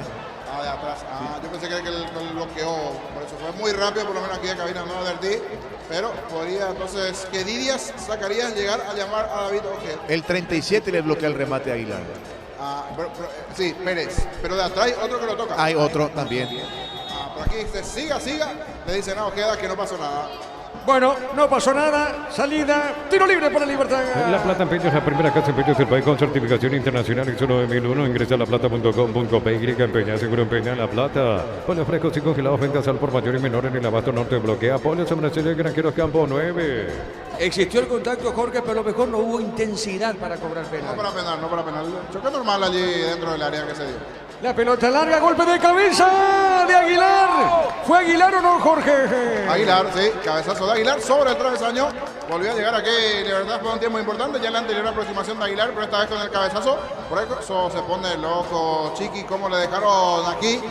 atrás. Yo pensé que él bloqueó, por eso fue muy rápido, por lo menos aquí de cabina no advertí. Pero podría entonces que Didias Zacarías llegar a llamar a David Ojeda. El 37 le bloquea el remate a Aguilar. Sí, Pérez. Pero de atrás hay otro que lo toca. Hay otro también. Por aquí dice, siga. Le dicen a Ojeda que no pasó nada. Bueno, no pasó nada. Salida, tiro libre para Libertad. La Plata Empeños es la primera casa de empeños del país con certificación internacional ISO 9001. Ingresa a laplata.com.py. Empeña, seguro empeña La Plata. Pollos frescos y congelados, ventas al por mayor y menor en el abasto norte. Bloquea Pollos Brasil, Granjeros Campo 9. Existió el contacto, Jorge, pero a lo mejor no hubo intensidad para cobrar penal. No para penal. Choque normal allí dentro del área que se dio. La pelota larga, golpe de cabeza de Aguilar. ¿Fue Aguilar o no, Jorge? Aguilar, sí, cabezazo de Aguilar sobre el travesaño. Volvió a llegar aquí, de verdad fue un tiempo importante. Ya en la anterior aproximación de Aguilar, pero esta vez con el cabezazo. Por eso se pone loco Chiqui, como le dejaron aquí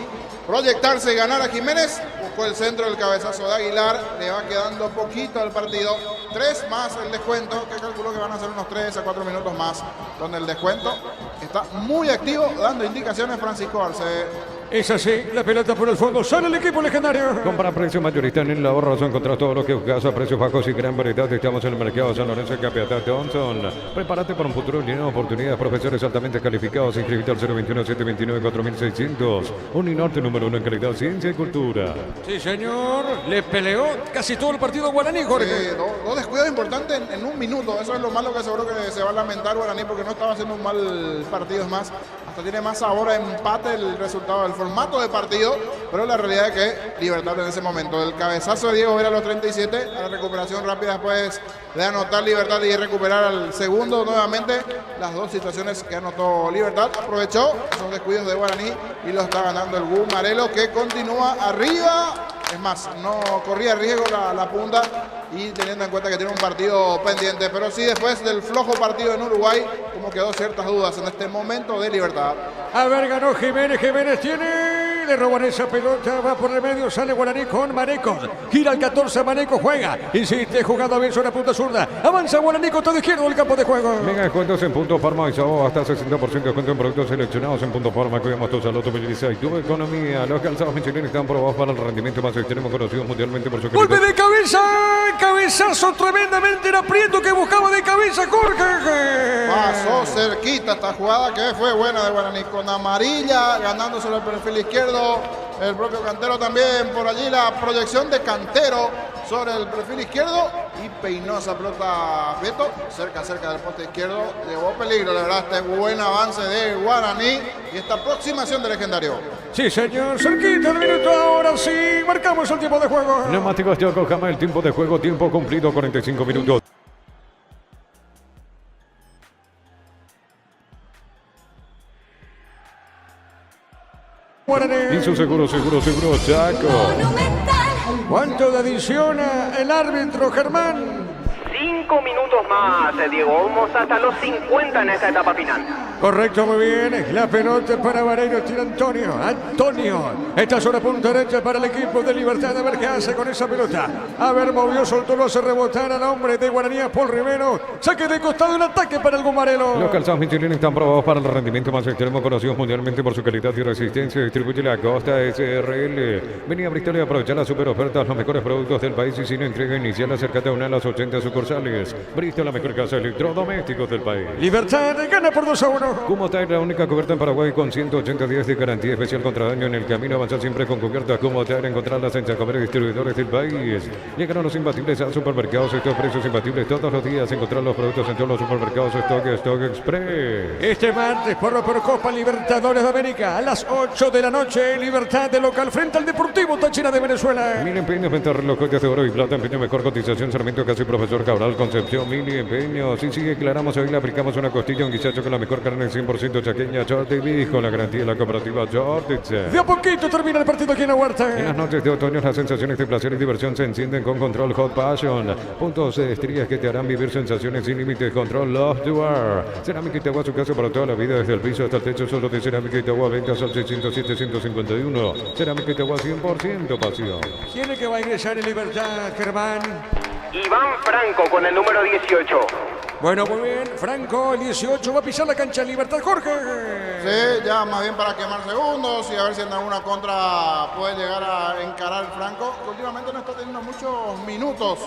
proyectarse y ganar a Jiménez. Buscó el centro del cabezazo de Aguilar. Le va quedando poquito al partido. 3 más el descuento, que calculo que van a ser unos 3 a 4 minutos más. Donde el descuento está muy activo, dando indicaciones Francisco Arce. Es así, la pelota por el fondo, sale el equipo legendario. Compra precio mayorista en el ahorro, encontrar todo lo que buscas a precios bajos y gran variedad. Estamos en el mercado San Lorenzo, Capiatá, Thompson. Prepárate para un futuro lleno de oportunidades. Profesores altamente calificados. Inscribite al 021-729-4600. Uninorte número 1 en calidad, ciencia y cultura. Sí, señor. Le peleó casi todo el partido a Guaraní, Jorge. Dos descuidos importantes en un minuto. Eso es lo malo que seguro que se va a lamentar Guaraní, porque no estaba haciendo un mal partido. Es más, hasta tiene más sabor a empate el resultado del formato de partido, pero la realidad es que Libertad en ese momento, el cabezazo de Diego Vera a los 37, a la recuperación rápida después de anotar Libertad y recuperar al segundo nuevamente, las dos situaciones que anotó Libertad, aprovechó esos descuidos de Guaraní y lo está ganando el Gumarelo, que continúa arriba. Es más, no corría riesgo la punta, y teniendo en cuenta que tiene un partido pendiente, pero sí después del flojo partido en Uruguay, como quedó ciertas dudas en este momento de Libertad. A ver, ganó Jiménez tiene, le roban esa pelota, va por el medio, sale Guaraní con Maneco, gira al 14, Maneco juega, insiste, jugando bien sobre la punta zurda, avanza Guaraní con todo izquierdo del campo de juego. Mega descuentos en Punto Farma y Sao, hasta 60% de descuento en productos seleccionados en Punto Farma. Cuidamos tu salud, tu belleza y tu economía. Los calzados Michelin están probados para el rendimiento más extremo, conocidos mundialmente por su calidad. Golpe de cabeza, cabezazo tremendamente en aprieto que buscaba de cabeza Jorge. Pasó cerquita esta jugada que fue buena de Guaraní, con amarilla, ganando sobre el perfil izquierdo. El propio Cantero también, por allí la proyección de Cantero sobre el perfil izquierdo y peinó esa pelota Beto, cerca del poste izquierdo. Llevó peligro, la verdad, este buen avance de Guaraní y esta aproximación de Legendario. Sí, señor, cerquita del minuto, ahora sí, marcamos el tiempo de juego. Neumáticos Yokohama, el tiempo de juego, tiempo cumplido, 45 minutos. Guaraní. Y su seguro, Chaco. ¿Cuánto le adiciona el árbitro Germán? 5 minutos más, Diego. Vamos hasta los 50 en esta etapa final. Correcto, muy bien. La pelota para Vareiro, tira Antonio. Esta sobre punta derecha para el equipo de Libertad. A ver qué hace con esa pelota. A ver, movió, soltó, lo hace rebotar al hombre de Guaraní, Paul Rivero. Saque de costado, un ataque para el Gumarelo. Los calzados Michelin están probados para el rendimiento más extremo, conocidos mundialmente por su calidad y resistencia. Distribuye la Costa SRL. Venía a Bristol y aprovechar las super ofertas, los mejores productos del país y sin entrega inicial. Acércate a una de las 80 sucursales. Bristol, la mejor casa de electrodomésticos del país. Libertad gana por 2-1. Kumotec, la única cubierta en Paraguay con 180 días de garantía especial contra daño en el camino. Avanzar siempre con cubierta Kumotec. Encontrarlas en Chacomer distribuidores del país. Llegaron los imbatibles a supermercados. Estos precios imbatibles todos los días. Encontrar los productos en todos los supermercados. Stock Express. Este martes por Copa Libertadores de América a las 8 de la noche. Libertad de local frente al Deportivo Táchira de Venezuela. Mil empeños, venta relojes de oro y plata. Empeño mejor cotización. Sarmiento Casi Profesor Cabral Concepción. Mil empeños. Si sigue, aclaramos hoy. Le aplicamos una costilla, un guisacho con la mejor carne 100% chaqueña. Shorty con la garantía de la cooperativa Shorty. De a poquito termina el partido aquí en la Huerta. En las noches de otoño las sensaciones de placer y diversión se encienden con Control Hot Passion. Puntos de estrías que te harán vivir sensaciones sin límites. Control Love Duar. Cerámica Itagua, su casa para toda la vida, desde el piso hasta el techo. Solo de Cerámica Itagua, ventas al 607-151. Cerámica Itagua, 100% pasión. ¿Quién es que va a ingresar en Libertad, Germán? Iván Franco con el número 18. Bueno, muy bien. Franco, el 18, va a pisar la cancha de Libertad. Jorge. Sí, ya más bien para quemar segundos y a ver si en alguna contra puede llegar a encarar Franco, que últimamente no está teniendo muchos minutos.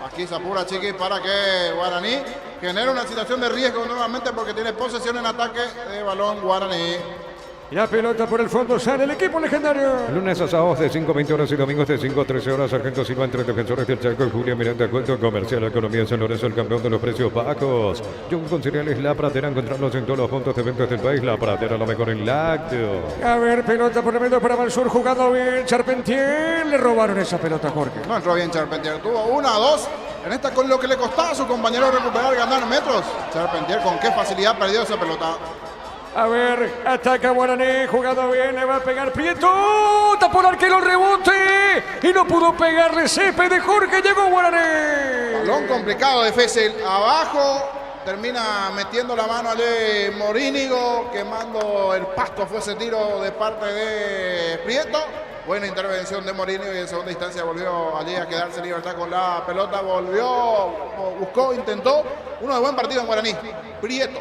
Aquí se apura Chiqui para que Guaraní genere una situación de riesgo nuevamente porque tiene posesión en ataque de balón Guaraní. La pelota por el fondo sale el equipo legendario. Lunes a sábados de 5:20 horas y domingos de 5 a 13 horas. Sargento Silva entre defensores del Chaco y Julia Miranda. Cuento comercial. Economía San Lorenzo, el campeón de los precios bajos. Young con cereales La Pradera. Encontrarlos en todos los puntos de ventas del país. La Pradera, lo mejor en lácteo. A ver, pelota por el medio para Mansur. Jugando bien. Charpentier. Le robaron esa pelota, Jorge. No entró bien Charpentier. Tuvo 1-2. En esta con lo que le costaba a su compañero recuperar, ganar metros. Charpentier con qué facilidad perdió esa pelota. A ver, ataca Guaraní, jugado bien, le va a pegar Prieto, tapó el arquero, el rebote y no pudo pegarle de Jorge, llegó Guaraní. Balón complicado de Fessel, abajo, termina metiendo la mano allí Morínigo, quemando el pasto, fue ese tiro de parte de Prieto. Buena intervención de Morínigo y en segunda instancia volvió allí a quedarse en libertad con la pelota, volvió, buscó, intentó, uno de buen partido en Guaraní, Prieto.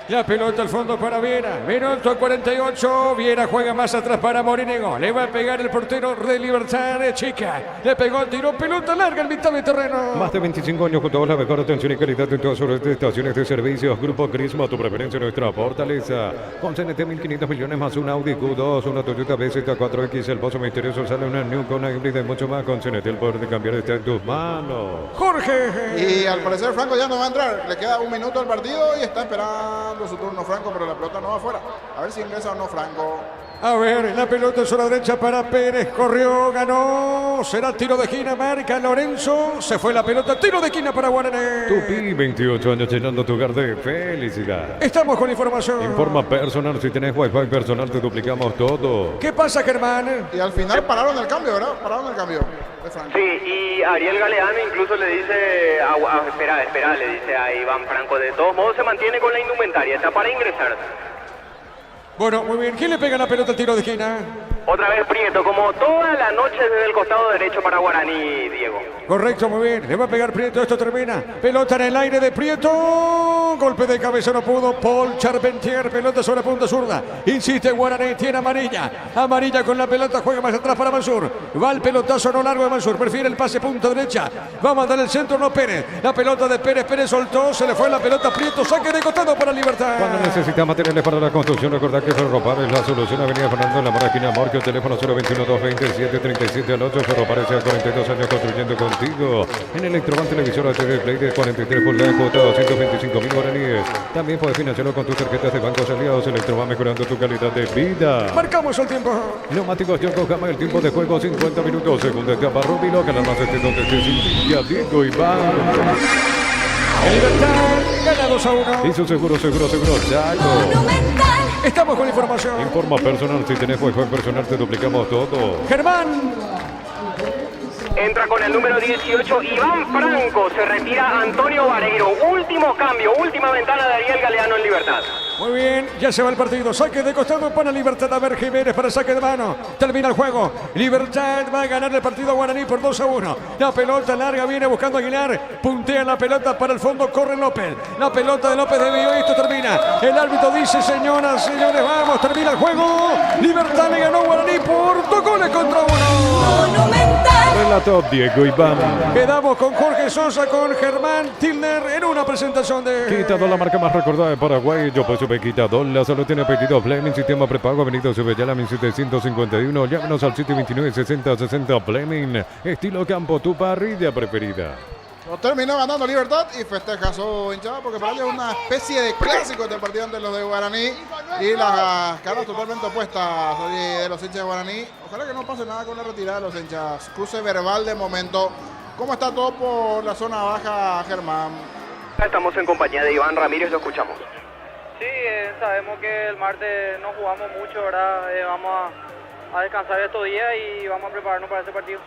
La pelota al fondo para Viera. Minuto 48. Viera juega más atrás para Morínigo. Le va a pegar el portero de Libertad de Chica. Le pegó, tiró pelota larga en mitad de terreno. Más de 25 años con toda la mejor atención y calidad en todas sus estaciones de servicios. Grupo Crisma, tu preferencia, nuestra fortaleza. Con CNT 1.500 millones más un Audi Q2, una Toyota BZ4X, el pozo misterioso, sale una New con una híbrida y mucho más. Con CNT el poder de cambiar está en tus manos. Jorge. Y al parecer Franco ya no va a entrar. Le queda un minuto al partido y está esperando su turno Franco, pero la pelota no va afuera. A ver si ingresa o no Franco. A ver, la pelota es a la derecha para Pérez, corrió, ganó, será tiro de esquina, marca Lorenzo, se fue la pelota, tiro de esquina para Guaraní. Tupi, 28 años llenando tu hogar de felicidad. Estamos con información. Informa personal, si tenés wifi personal te duplicamos todo. ¿Qué pasa, Germán? Y al final pararon el cambio, ¿verdad? Pararon el cambio de Franco. Sí, y Ariel Galeano incluso le dice, espera, le dice a Iván Franco, de todos modos se mantiene con la indumentaria, está para ingresar. Bueno, muy bien. ¿Quién le pega la pelota al tiro de esquina? Otra vez Prieto, como toda la noche desde el costado derecho para Guaraní, Diego. Correcto, muy bien. Le va a pegar Prieto, esto termina. Pelota en el aire de Prieto. Golpe de cabeza, no pudo. Paul Charpentier, pelota sobre punta zurda. Insiste Guaraní, tiene amarilla. Amarilla con la pelota, juega más atrás para Mansur. Va el pelotazo no largo de Mansur. Prefiere el pase punta derecha. Va a mandar el centro, no Pérez. La pelota de Pérez, Pérez soltó. Se le fue la pelota Prieto. Saque de costado para Libertad. Cuando necesita materiales para la construcción, recordad que Ferropar es la solución. Avenida Fernando en la Mora, esquina Morquio, teléfono 021-227-37 Ferropar hace 42 años construyendo contigo. En Electroban televisora TV Play de 43 por la cuota 225.000 guaraníes. También puedes financiarlo con tus tarjetas de bancos aliados. Electroban mejorando tu calidad de vida. Marcamos el tiempo. Neumáticos Yokohama, el tiempo de juego 50 minutos. Segunda etapa Rubilo, que más este donde esté Silvia, Diego Iván. En Libertad, gana 2-1. Y su seguro, Chaco. Monumental. Estamos con información. Informa personal, si tenés wifi personal te duplicamos todo. Germán. Entra con el número 18, Iván Franco. Se retira Antonio Vareiro. Último cambio, última ventana de Ariel Galeano en Libertad. Muy bien, ya se va el partido. Saque de costado para Libertad. A ver, Jiménez para saque de mano. Termina el juego. Libertad va a ganar el partido a Guaraní por 2-1. La pelota larga viene buscando Aguilar. Puntea la pelota para el fondo. Corre López. La pelota de López desvió. Esto termina. El árbitro dice, señoras, señores, vamos. Termina el juego. Libertad le ganó a Guaraní por 2 goles contra 1. Relato Diego Iván. Quedamos con Jorge Sosa, con Germán Tilner en una presentación de... Quitador, la marca más recordada de Paraguay. Yo pues Quitador, la salud tiene apellido Fleming, sistema prepago, Benito Subellala, 1751. Llámenos al 729-6060 Fleming. Estilo Campo, tu parrilla preferida. Lo terminó ganando Libertad y festeja su hinchada porque para ellos es una especie de clásico este partido ante los de Guaraní y las caras totalmente opuestas de los hinchas de Guaraní. Ojalá que no pase nada con la retirada de los hinchas. Cruce verbal de momento. ¿Cómo está todo por la zona baja, Germán? Estamos en compañía de Iván Ramírez, lo escuchamos. Sí, sabemos que el martes no jugamos mucho, ¿verdad? Vamos a descansar estos días y vamos a prepararnos para ese partido.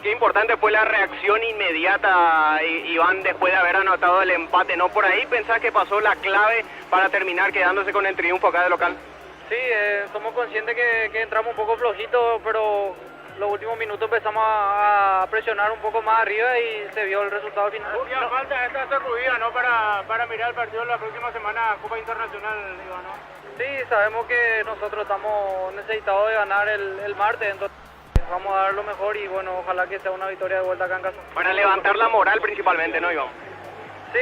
Qué importante fue la reacción inmediata, Iván, después de haber anotado el empate, ¿no? Por ahí pensás que pasó la clave para terminar quedándose con el triunfo acá de local. Sí, somos conscientes que entramos un poco flojitos, pero los últimos minutos empezamos a presionar un poco más arriba y se vio el resultado final. Hacía falta esta sacudida, ¿no? Para mirar el partido la próxima semana, Copa Internacional, digo, ¿no? Sí, sabemos que nosotros estamos necesitados de ganar el martes, entonces vamos a dar lo mejor y bueno, ojalá que sea una victoria de vuelta acá en casa. Para levantar la moral principalmente, ¿no, Iván? Sí,